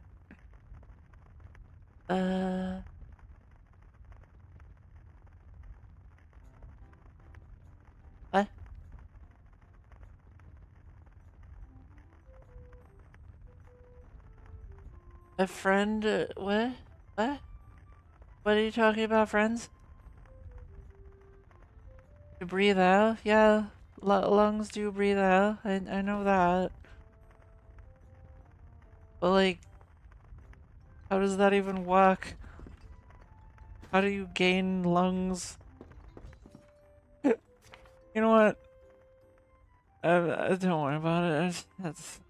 what? A friend? What? What? What are you talking about, friends? To breathe out? Yeah, lungs do breathe out. I know that. But like, how does that even work? How do you gain lungs? You know what? Don't worry about it. That's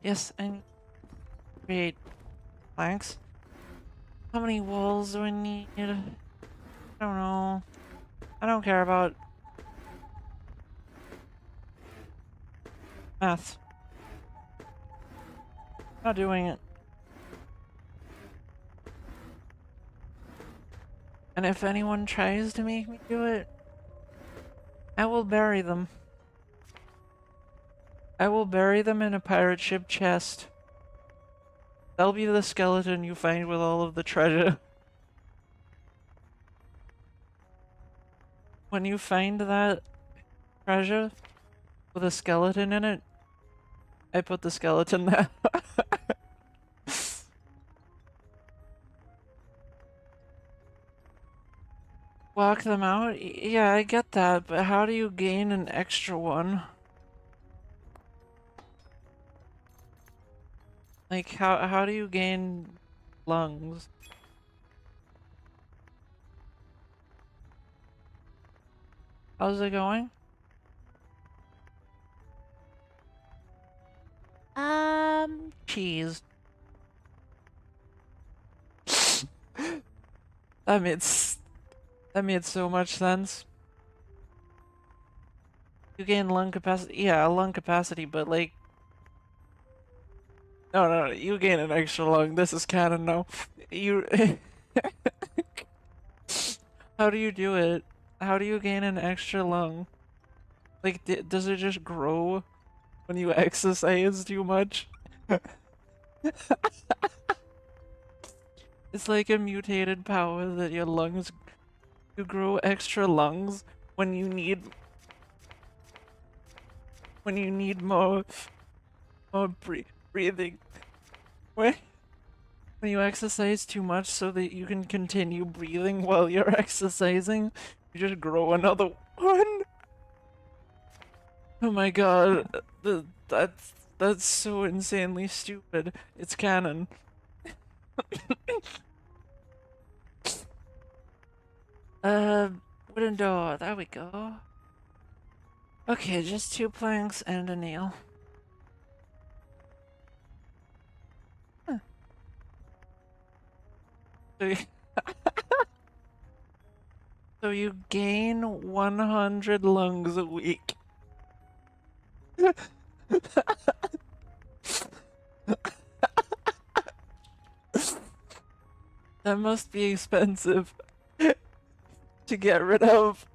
yes. I need to create planks. How many walls do I need? I don't know. I don't care about math. Not doing it. And if anyone tries to make me do it, I will bury them. I will bury them in a pirate ship chest. That'll be the skeleton you find with all of the treasure. When you find that treasure with a skeleton in it, I put the skeleton there. Walk them out? Yeah, I get that, but how do you gain an extra one? Like, how do you gain lungs? How's it going? Cheese. That made so much sense. You gain lung capacity. Yeah, lung capacity, but like, no, you gain an extra lung. This is canon now. You, how do you do it? How do you gain an extra lung? Like, does it just grow when you exercise too much? It's like a mutated power that your lungs, you grow extra lungs when you need more breathing. When you exercise too much so that you can continue breathing while you're exercising, you just grow another one. Oh my god, that's so insanely stupid. It's canon. Wooden door, there we go. Okay, just 2 planks and a nail. Huh. So you gain 100 lungs a week. That must be expensive to get rid of.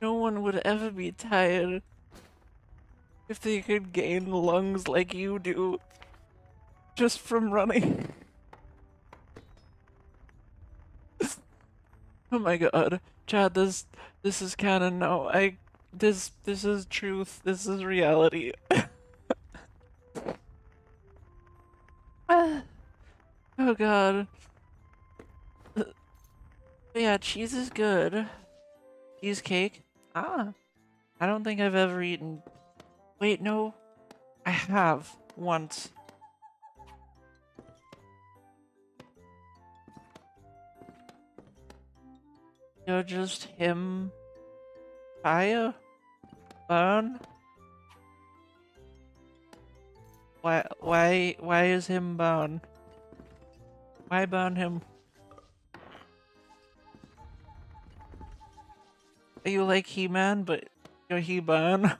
No one would ever be tired if they could gain lungs like you do just from running. Oh my god. Chad, this is canon now. This is truth. This is reality. Oh god. Yeah, cheese is good. Cheesecake? Ah. I don't think I've ever eaten... Wait, no. I have. Once. You're just him... Fire? Burn? Why is him burn? Why burn him? Are you like He-Man, but you're He-Burn? A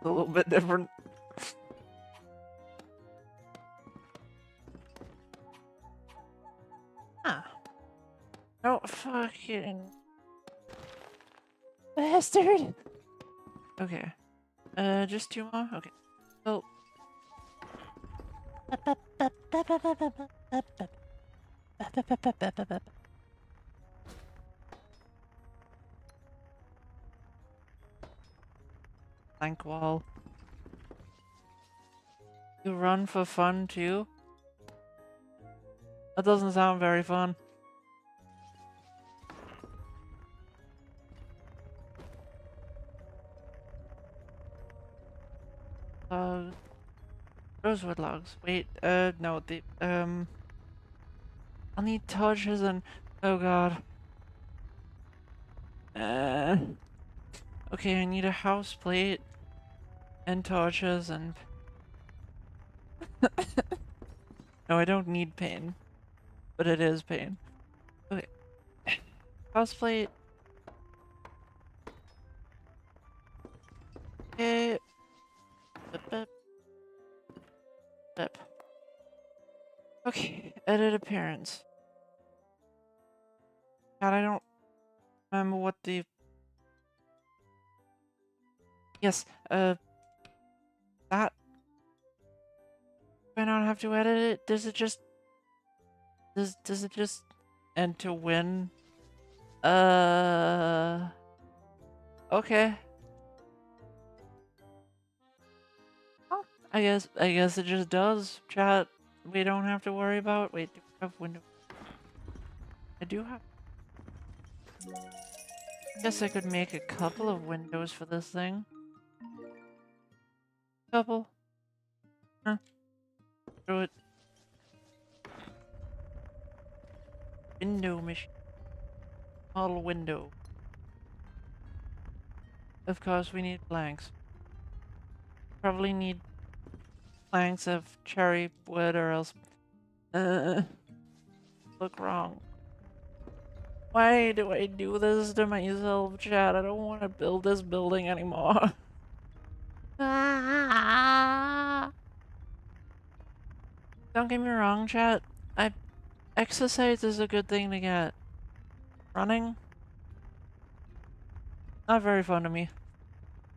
little bit different. Ah. No fucking... Bastard! Okay. Just 2 more? Okay. Well... Blank wall. You run for fun too? That doesn't sound very fun. Rosewood logs. Wait, no, I'll need torches and... Oh god. Okay, I need a house plate and torches and... No, I don't need pain. But it is pain. Okay. House plate. Okay. Up. Okay, edit appearance. God, I don't remember what the... Yes, that... Do I not have to edit it? Does it just... Does it just... And to win? Okay. Oh, I guess it just does. Chat, we don't have to worry about... Wait, do I have window? I do have... Guess I could make a couple of windows for this thing. Couple. Huh. Throw it. Window machine. Model window. Of course we need planks. Probably need planks of cherry wood or else... Look wrong. Why do I do this to myself, chat? I don't want to build this building anymore. Don't get me wrong, chat. Exercise is a good thing to get. Running? Not very fun to me.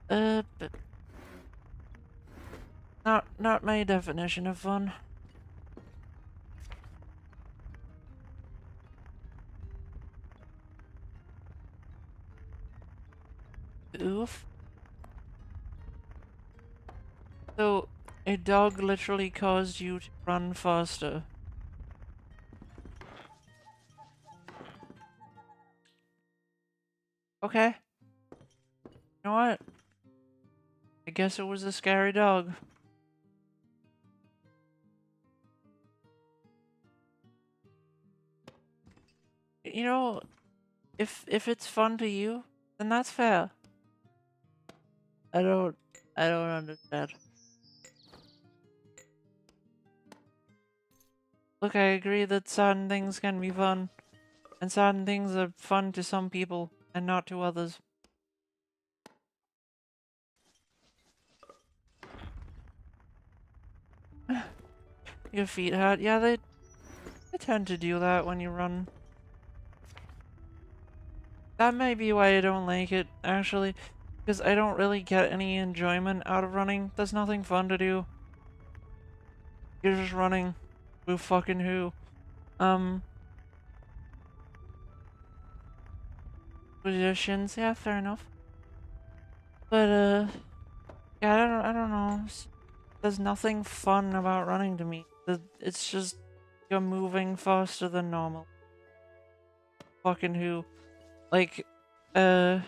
But not my definition of fun. Oof. So, a dog literally caused you to run faster. Okay. You know what? I guess it was a scary dog. You know, if it's fun to you, then that's fair. I don't understand. Look, I agree that certain things can be fun, and certain things are fun to some people and not to others. Your feet hurt? Yeah, they tend to do that when you run. That might be why I don't like it, actually, because I don't really get any enjoyment out of running. There's nothing fun to do. You're just running. Who fucking who? positions. Yeah, fair enough. But yeah, I don't know. There's nothing fun about running to me. It's just you're moving faster than normal. Fucking who? Like, no,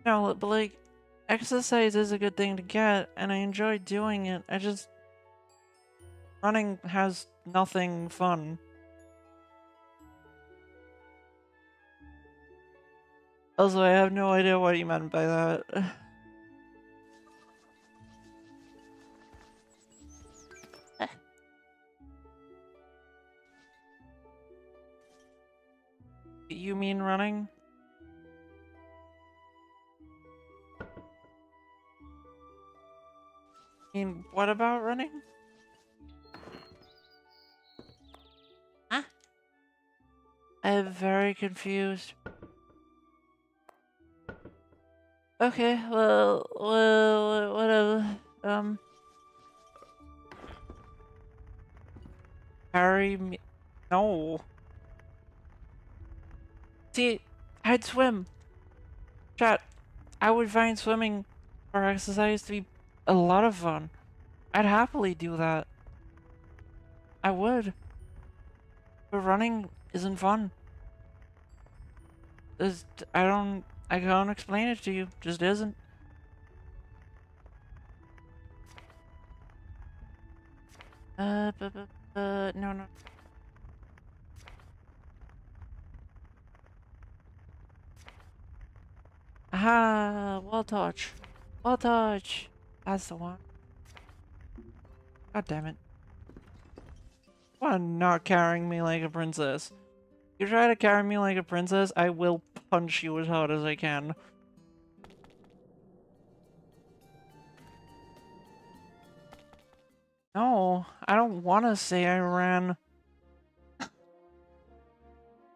but like, exercise is a good thing to get, and I enjoy doing it. I just running has nothing fun. Also, I have no idea what you meant by that. You mean running? I mean, what about running? Huh? I'm very confused. Okay, well, whatever. Carry me. No. See, I'd swim. Chat, I would find swimming or exercise to be a lot of fun. I'd happily do that. I would. But running isn't fun. There's, I can't explain it to you. Just isn't. No, no. Aha, wall touch. Wall touch. That's the one. God damn it. Why not carrying me like a princess? You try to carry me like a princess, I will punch you as hard as I can. No, I don't want to say I ran.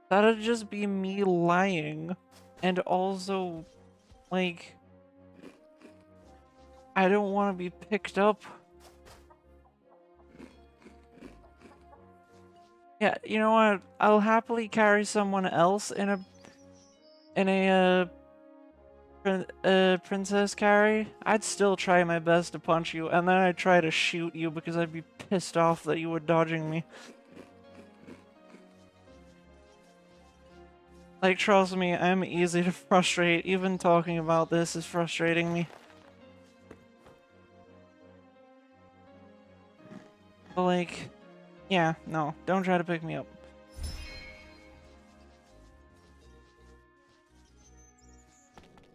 That'd just be me lying. And also, like, I don't want to be picked up. Yeah, you know what? I'll happily carry someone else in a princess carry. I'd still try my best to punch you, and then I'd try to shoot you because I'd be pissed off that you were dodging me. Like, trust me, I'm easy to frustrate. Even talking about this is frustrating me. But like, yeah, no, don't try to pick me up.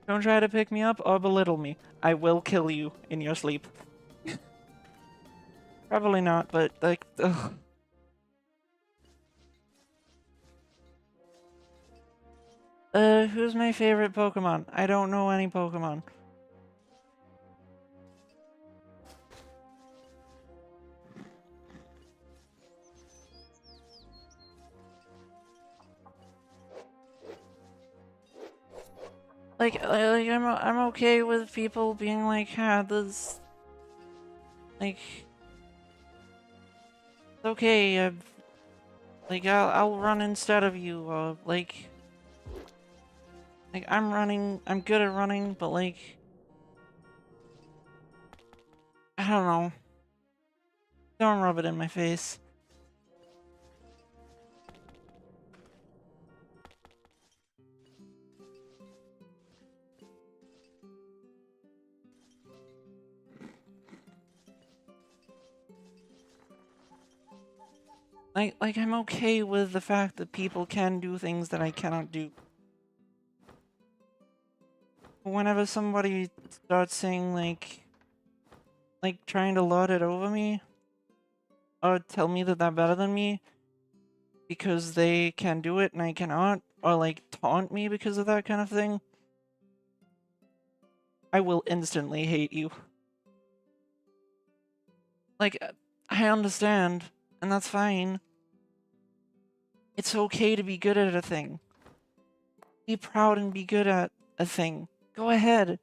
Don't try to pick me up or belittle me. I will kill you in your sleep. Probably not, but like, ugh. Who's my favorite Pokemon? I don't know any Pokemon. I'm okay with people being like, this, like, it's okay, like, I'll run instead of you, like, I'm running, I'm good at running, but like, I don't know. Don't rub it in my face. Like, I'm okay with the fact that people can do things that I cannot do. Whenever somebody starts saying, like, trying to lord it over me, or tell me that they're better than me, because they can do it and I cannot, or, like, taunt me because of that kind of thing, I will instantly hate you. Like, I understand, and that's fine. It's okay to be good at a thing. Be proud and be good at a thing. Go ahead.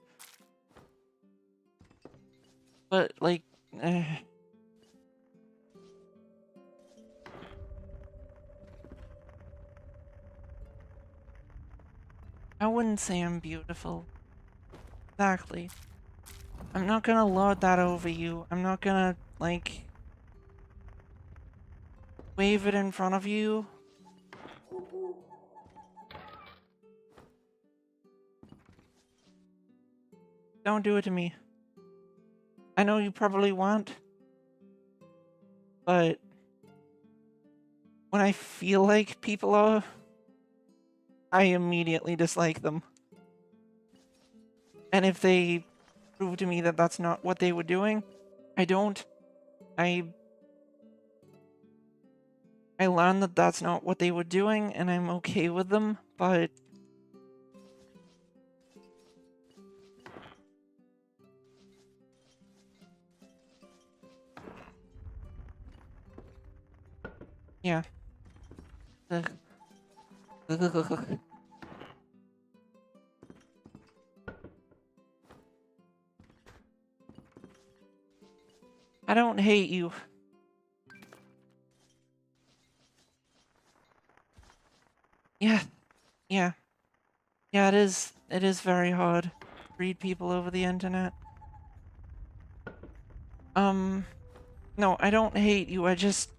But, like, wouldn't say I'm beautiful. Exactly. I'm not gonna lord that over you. I'm not gonna, like, wave it in front of you. Don't do it to me. I know you probably want, but when I feel like people are, I immediately dislike them. And if they prove to me that that's not what they were doing, I don't. I learned that that's not what they were doing, and I'm okay with them, but yeah. Ugh. I don't hate you. Yeah, yeah. Yeah, it is. It is very hard to read people over the internet. No, I don't hate you, I just...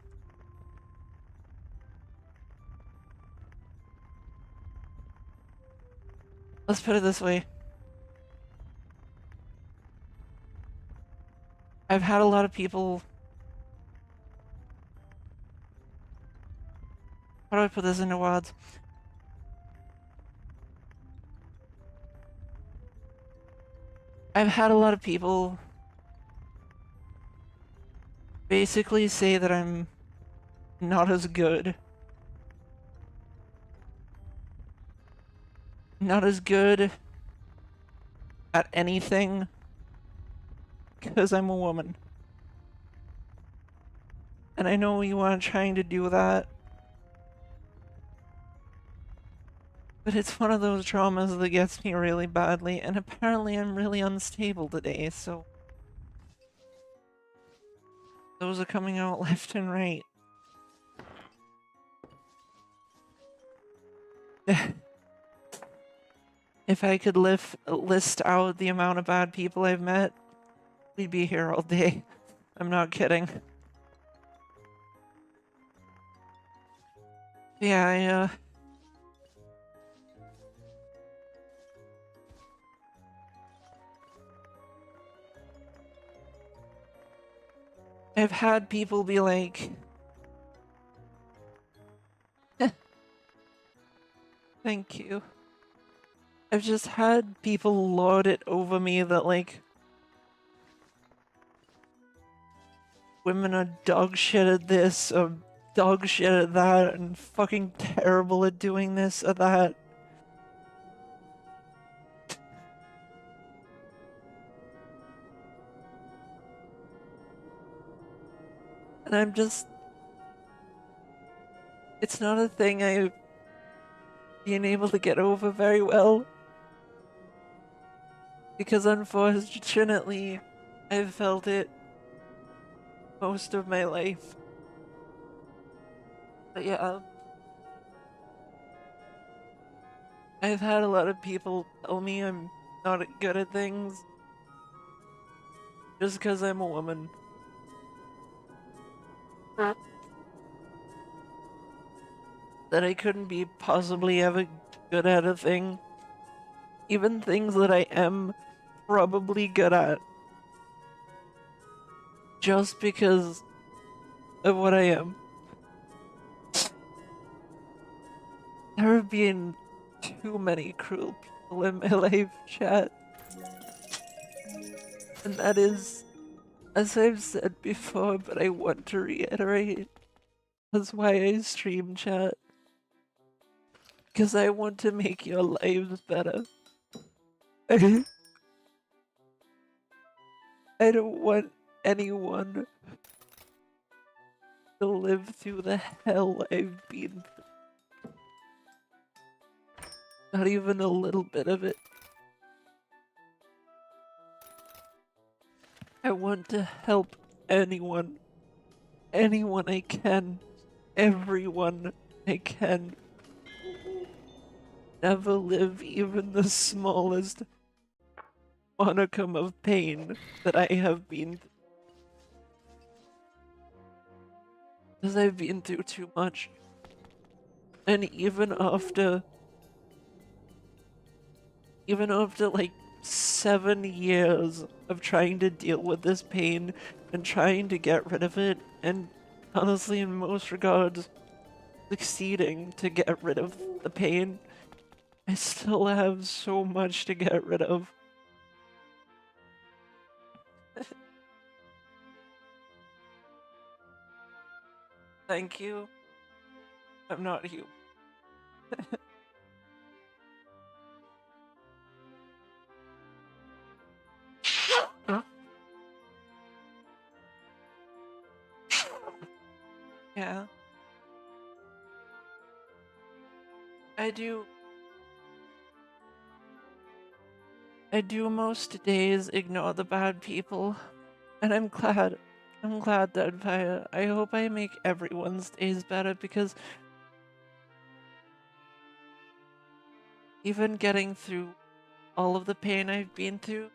Let's put it this way. I've had a lot of people... How do I put this into words? I've had a lot of people basically say that I'm not as good. Not as good at anything because I'm a woman. And I know you aren't trying to do that. But it's one of those traumas that gets me really badly, and apparently I'm really unstable today, so... Those are coming out left and right. If I could list out the amount of bad people I've met, we'd be here all day. I'm not kidding. Yeah, I've had people be like... Thank you. I've just had people lord it over me that, like... Women are dog shit at this, or dog shit at that, and fucking terrible at doing this or that. And I'm just... It's not a thing I've been able to get over very well. Because unfortunately, I've felt it most of my life. But yeah, I've had a lot of people tell me I'm not good at things just because I'm a woman. That I couldn't be possibly ever good at a thing. Even things that I am probably good at. Just because of what I am. There have been too many cruel people in my life, chat. And that is, as I've said before, but I want to reiterate, that's why I stream, chat. Because I want to make your lives better. I don't want anyone to live through the hell I've been through. Not even a little bit of it. I want to help anyone. Anyone I can. Everyone I can. never live even the smallest monicum of pain that I have been through. Because I've been through too much. And even after like 7 years of trying to deal with this pain and trying to get rid of it, and honestly in most regards succeeding to get rid of the pain, I still have so much to get rid of. Thank you. I'm not you. Yeah. I do most days ignore the bad people, and I'm glad that I hope I make everyone's days better, because even getting through all of the pain I've been through,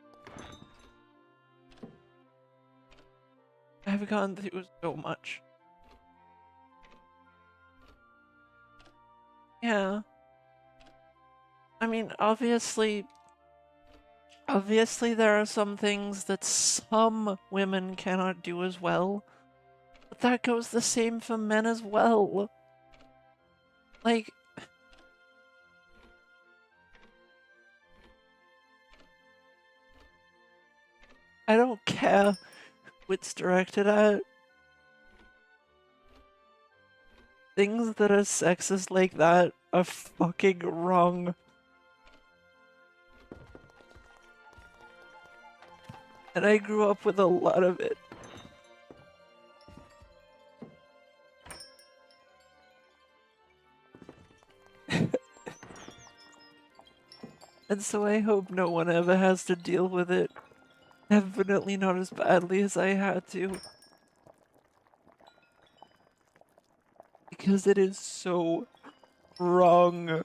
I've gone through so much. Yeah. I mean, obviously there are some things that some women cannot do as well, but that goes the same for men as well. Like, I don't care who it's directed at. Things that are sexist like that are fucking wrong. And I grew up with a lot of it. And so I hope no one ever has to deal with it. Definitely not as badly as I had to. Because it is so wrong.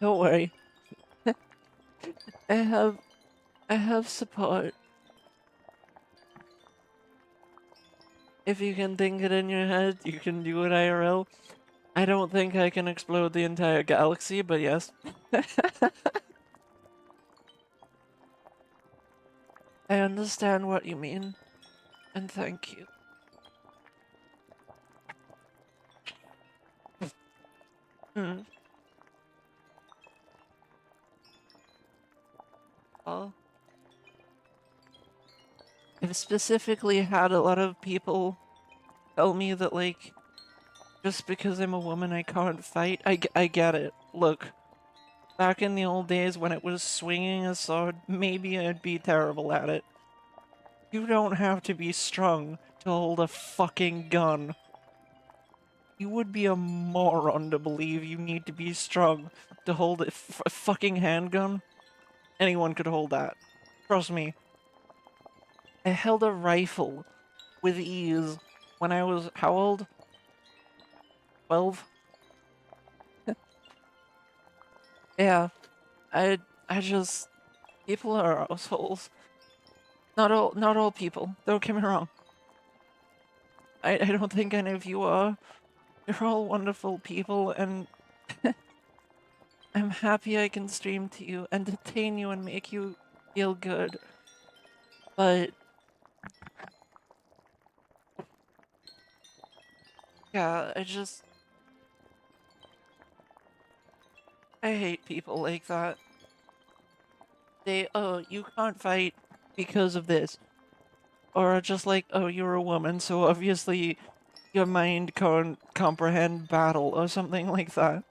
Don't worry. I have support. If you can think it in your head, you can do it IRL. I don't think I can explode the entire galaxy, but yes. I understand what you mean, and thank you. Hmm. Well, I've specifically had a lot of people tell me that, like, just because I'm a woman I can't fight. I get it. Look, back in the old days when it was swinging a sword, maybe I'd be terrible at it. You don't have to be strong to hold a fucking gun. You would be a moron to believe you need to be strong to hold a fucking handgun. Anyone could hold that. Trust me. I held a rifle with ease when I was, how old? 12? Yeah. I just, people are assholes. Not all people. Don't get me wrong. I don't think any of you are. You're all wonderful people, and I'm happy I can stream to you, entertain you, and make you feel good. But yeah, I hate people like that. They, oh, you can't fight because of this. Or just like, oh, you're a woman, so obviously your mind can't comprehend battle, or something like that.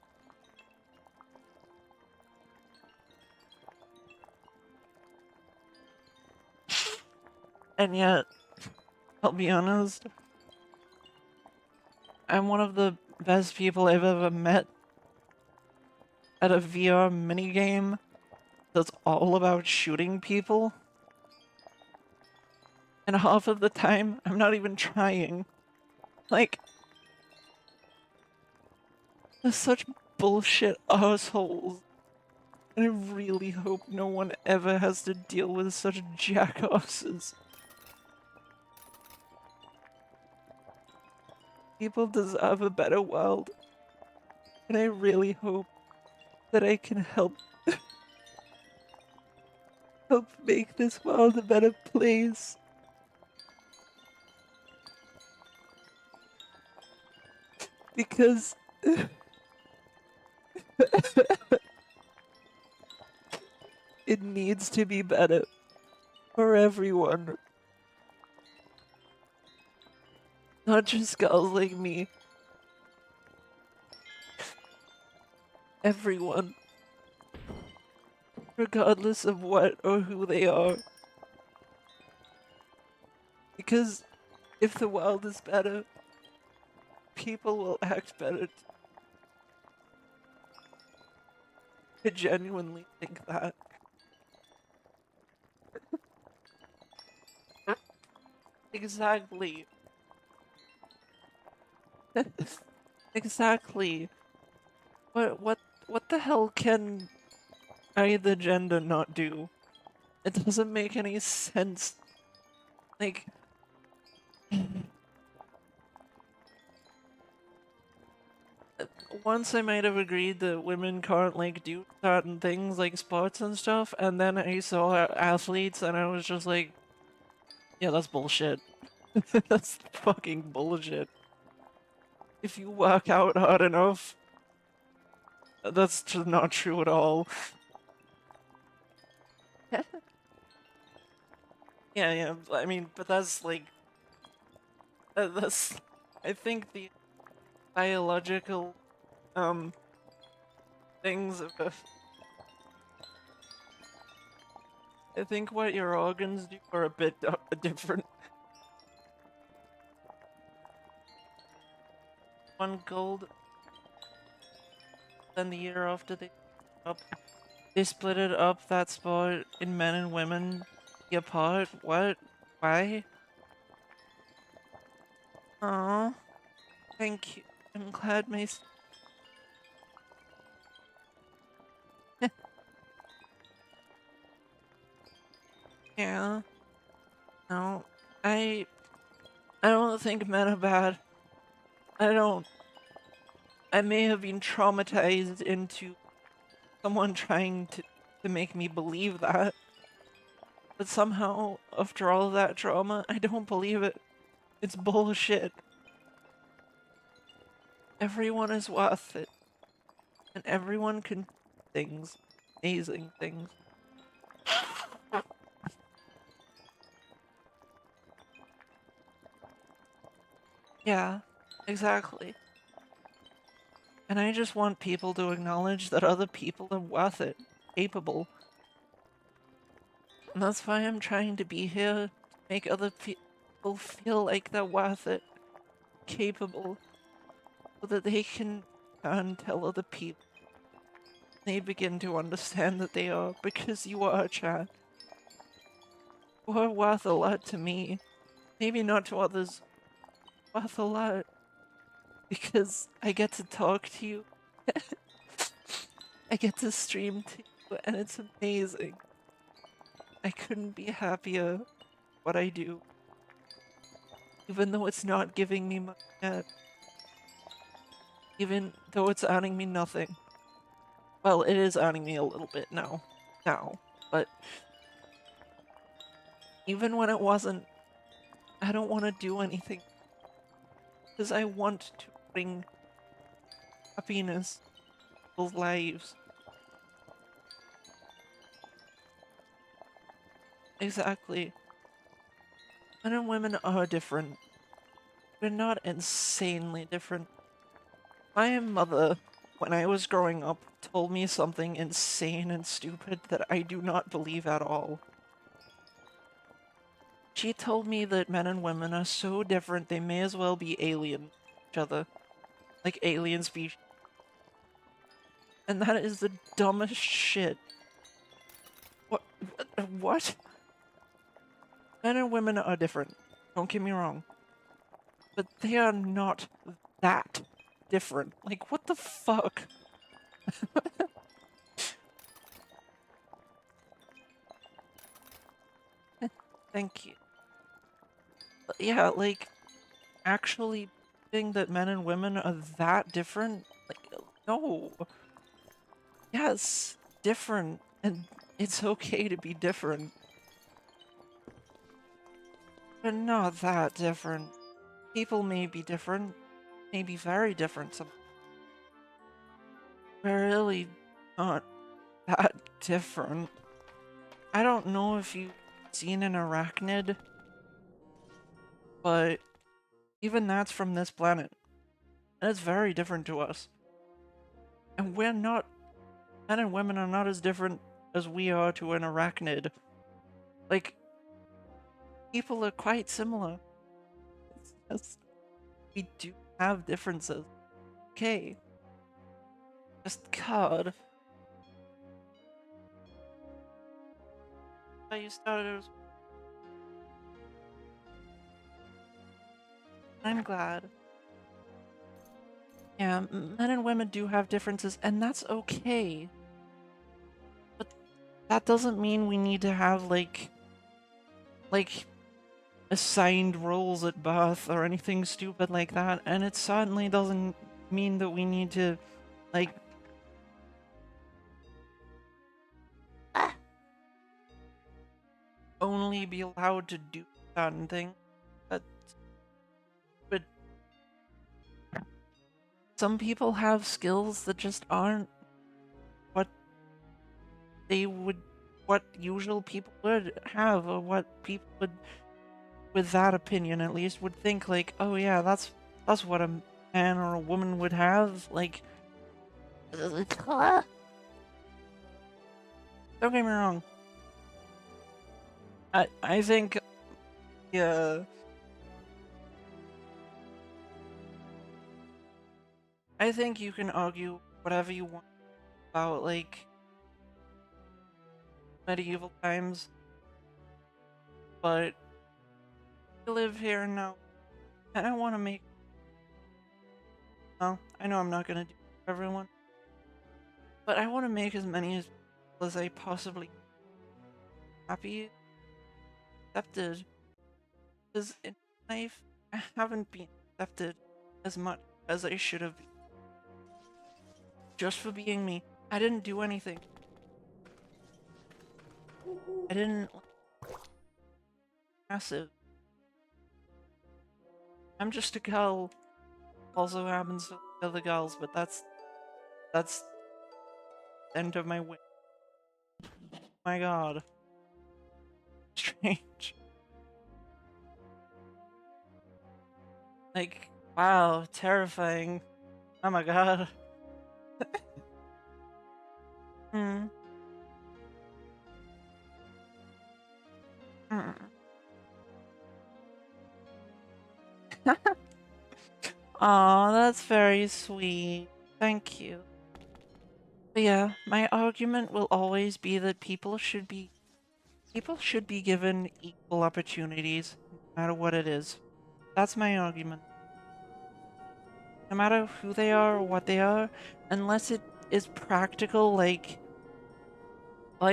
And yet, I'll be honest, I'm one of the best people I've ever met at a VR minigame. that's all about shooting people. And half of the time, I'm not even trying. Like, they're such bullshit assholes. And I really hope no one ever has to deal with such jackasses. People deserve a better world. And I really hope that I can help make this world a better place. Because it needs to be better for everyone. Not just girls like me. Everyone. Regardless of what or who they are. Because if the world is better, people will act better. I genuinely think that. Exactly. Exactly. What the hell can either gender not do? It doesn't make any sense. Like, once I might have agreed that women can't, like, do certain things like sports and stuff, and then I saw athletes and I was just like, yeah, that's bullshit. That's fucking bullshit. If you work out hard enough, that's just not true at all. Yeah, I mean, but that's like, that's, I think the biological, things of, I think what your organs do are a bit different. One gold, then the year after they split it up, that sport, in men and women, be apart. What? Why? Oh, thank you. I'm glad my yeah. No, I I don't think men are bad. I don't. I may have been traumatized into someone trying to make me believe that, but somehow, after all of that trauma, I don't believe it. It's bullshit. Everyone is worth it, and everyone can do things, amazing things. Yeah, exactly. And I just want people to acknowledge that other people are worth it, capable. And that's why I'm trying to be here, to make other people feel like they're worth it, capable, so that they can tell other people. They begin to understand that they are, because you are, Chad. You are worth a lot to me. Maybe not to others, worth a lot. Because I get to talk to you. I get to stream to you, and it's amazing. I couldn't be happier what I do. Even though it's not giving me much yet. Even though it's earning me nothing. Well, it is earning me a little bit now. But even when it wasn't, I don't want to do anything. Because I want to bring happiness to people's lives. Exactly. Men and women are different. They're not insanely different. My mother, when I was growing up, told me something insane and stupid that I do not believe at all. She told me that men and women are so different they may as well be alien each other. Like alien species. And that is the dumbest shit. What? What? Men and women are different. Don't get me wrong. But they are not that different. Like, what the fuck? Thank you. But yeah, like, actually think that men and women are that different? Like, no. Yes, different. And it's okay to be different. But not that different. People may be different, may be very different. We're really not that different. I don't know if you've seen an arachnid, but even that's from this planet. And it's very different to us. And we're not, men and women are not as different as we are to an arachnid. Like, people are quite similar. It's just, we do have differences. Okay. Just God. How you started as... I'm glad. Yeah, men and women do have differences, and that's okay. But that doesn't mean we need to have, like assigned roles at birth or anything stupid like that, and it certainly doesn't mean that we need to, like, only be allowed to do certain things. But some people have skills that just aren't what they would, what usual people would have, or what people would, with that opinion at least, would think like, oh yeah, that's what a man or a woman would have. Like, don't get me wrong. I think, yeah, I think you can argue whatever you want about, like, medieval times, but I live here now, and I want to make, well, I know I'm not gonna do it for everyone, but I want to make as many as I possibly happy, accepted, because in life, I haven't been accepted as much as I should have been, just for being me. I didn't do anything. I didn't, massive. I'm just a girl, also happens to like other girls, but that's the end of my win. My god. Strange. Like, wow, terrifying. Oh my god. Hmm. Hmm. Aw, that's very sweet. Thank you. But yeah, my argument will always be that people should be given equal opportunities, no matter what it is. That's my argument. No matter who they are or what they are, unless it is practical, like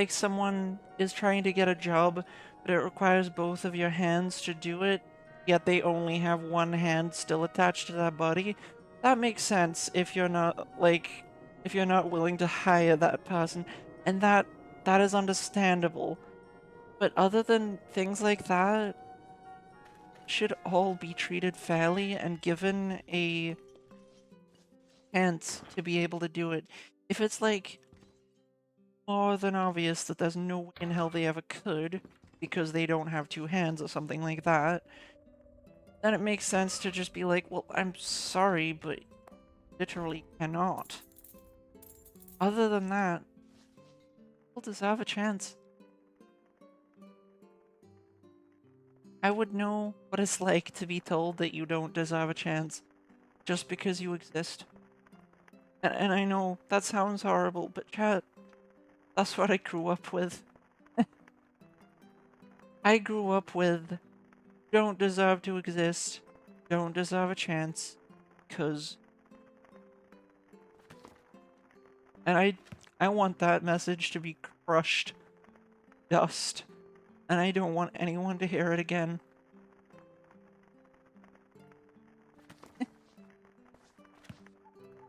someone is trying to get a job, but it requires both of your hands to do it, yet they only have one hand still attached to that body. That makes sense if you're not, like, if you're not willing to hire that person, and that is understandable. But other than things like that, should all be treated fairly and given a chance to be able to do it. If it's like more than obvious that there's no way in hell they ever could because they don't have two hands or something like that, then it makes sense to just be like, well, I'm sorry, but literally cannot. Other than that, people deserve a chance. I would know what it's like to be told that you don't deserve a chance just because you exist. And I know that sounds horrible, but chat, that's what I grew up with. I grew up with don't deserve to exist, don't deserve a chance, 'cause... And I want that message to be crushed dust, and I don't want anyone to hear it again.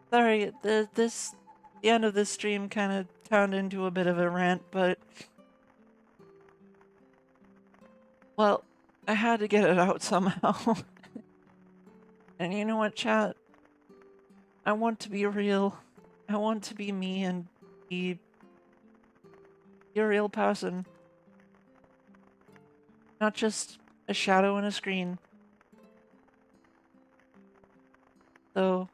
Sorry, the end of this stream kind of turned into a bit of a rant, but... Well, I had to get it out somehow. And you know what, chat? I want to be real. I want to be me and be a real person. Not just a shadow on a screen. So,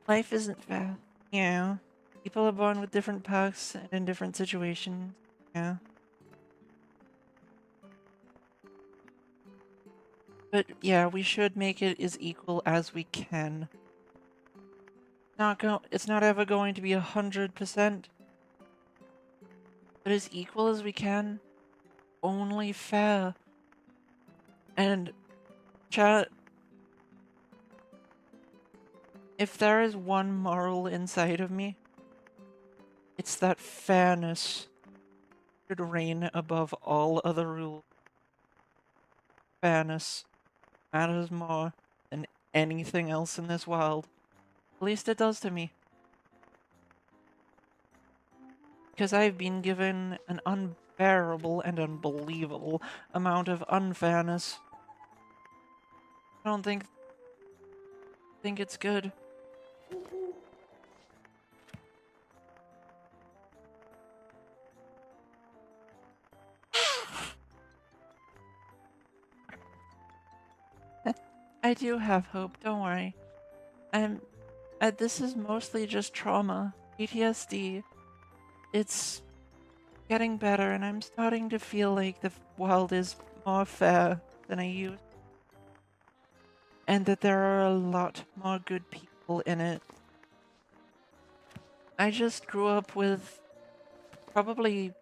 life isn't fair. Yeah. People are born with different paths and in different situations. Yeah. But yeah, we should make it as equal as we can. It's not ever going to be 100%, but as equal as we can. Only fair. And chat, if there is one moral inside of me, it's that fairness should reign above all other rules. Fairness matters more than anything else in this world. At least it does to me. Because I've been given an unbearable and unbelievable amount of unfairness. I don't think it's good. I do have hope, don't worry. This is mostly just trauma. PTSD. It's getting better and I'm starting to feel like the world is more fair than I used. And that there are a lot more good people in it. I just grew up with probably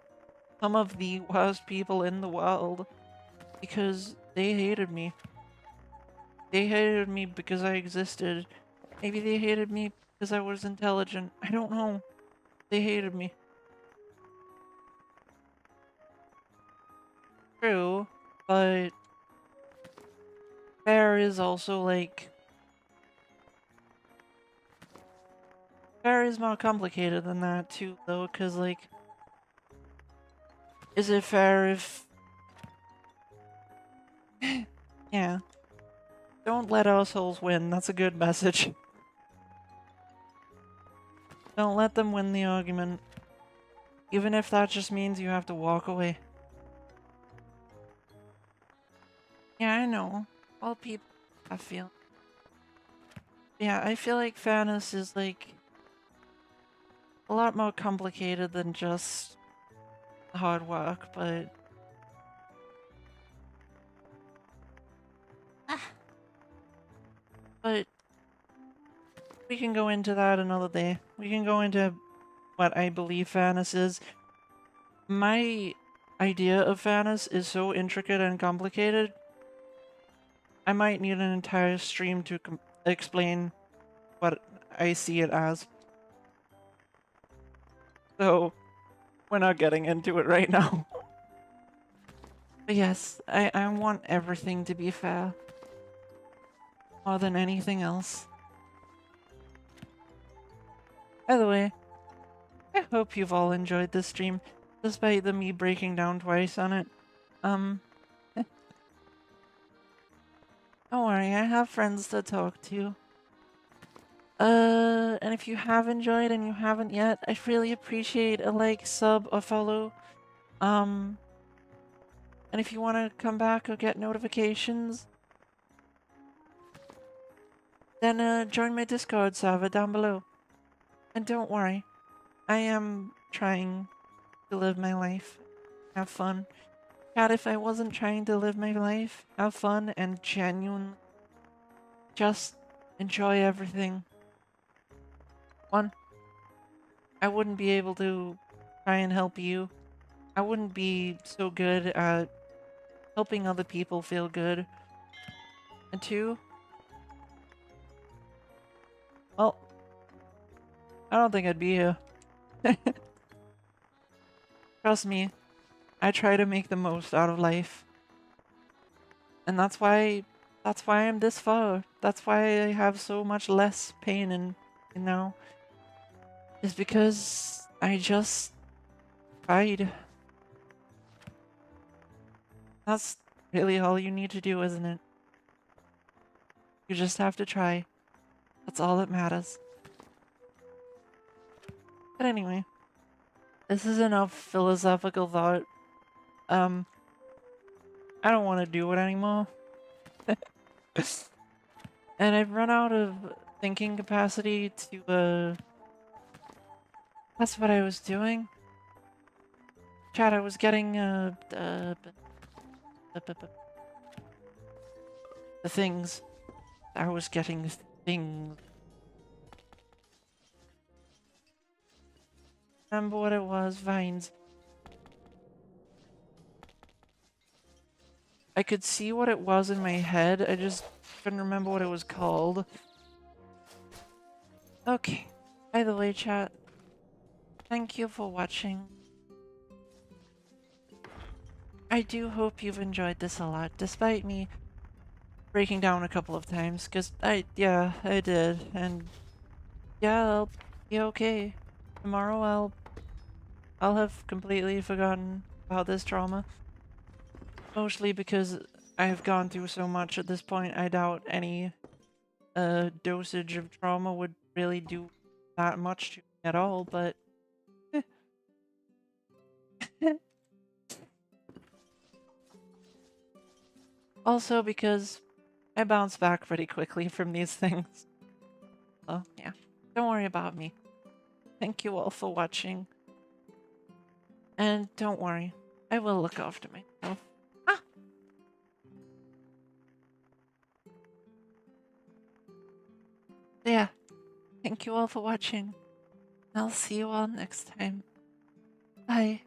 some of the worst people in the world because they hated me. They hated me because I existed. Maybe they hated me because I was intelligent. I don't know. They hated me. True, but fair is also like... Fair is more complicated than that too, though, because like... Is it fair if... Yeah. Don't let assholes win, that's a good message. Don't let them win the argument. Even if that just means you have to walk away. Yeah, I know. All people have feelings. Yeah, I feel like fairness is like... a lot more complicated than just hard work, but... But we can go into that another day. We can go into what I believe fairness is. My idea of fairness is so intricate and complicated, I might need an entire stream to explain what I see it as. So, we're not getting into it right now. But yes, I want everything to be fair. More than anything else. By the way, I hope you've all enjoyed this stream, despite me breaking down twice on it. Don't worry, I have friends to talk to. And if you have enjoyed and you haven't yet, I'd really appreciate a like, sub, or follow. And if you want to come back or get notifications, then join my Discord server down below. And don't worry, I am trying to live my life, have fun. God, if I wasn't trying to live my life, have fun, and genuinely just enjoy everything, one, I wouldn't be able to try and help you. I wouldn't be so good at helping other people feel good. And two, well, I don't think I'd be here. Trust me, I try to make the most out of life. And that's why I'm this far. That's why I have so much less pain and now is because I just tried. That's really all you need to do, isn't it? You just have to try. That's all that matters. But anyway, this is enough philosophical thought. I don't want to do it anymore. And I've run out of thinking capacity to, that's what I was doing. Chat, I was getting, the things. I was getting things. Remember what it was, vines. I could see what it was in my head, I just couldn't remember what it was called. Okay. By the way, chat, thank you for watching. I do hope you've enjoyed this a lot, despite me breaking down a couple of times, because I did, and yeah, I'll be okay. Tomorrow I'll have completely forgotten about this trauma. Mostly because I have gone through so much at this point, I doubt any dosage of trauma would really do that much to me at all, but also because I bounce back pretty quickly from these things. So yeah, don't worry about me. Thank you all for watching. And don't worry, I will look after myself. Ah! Yeah, thank you all for watching. I'll see you all next time. Bye.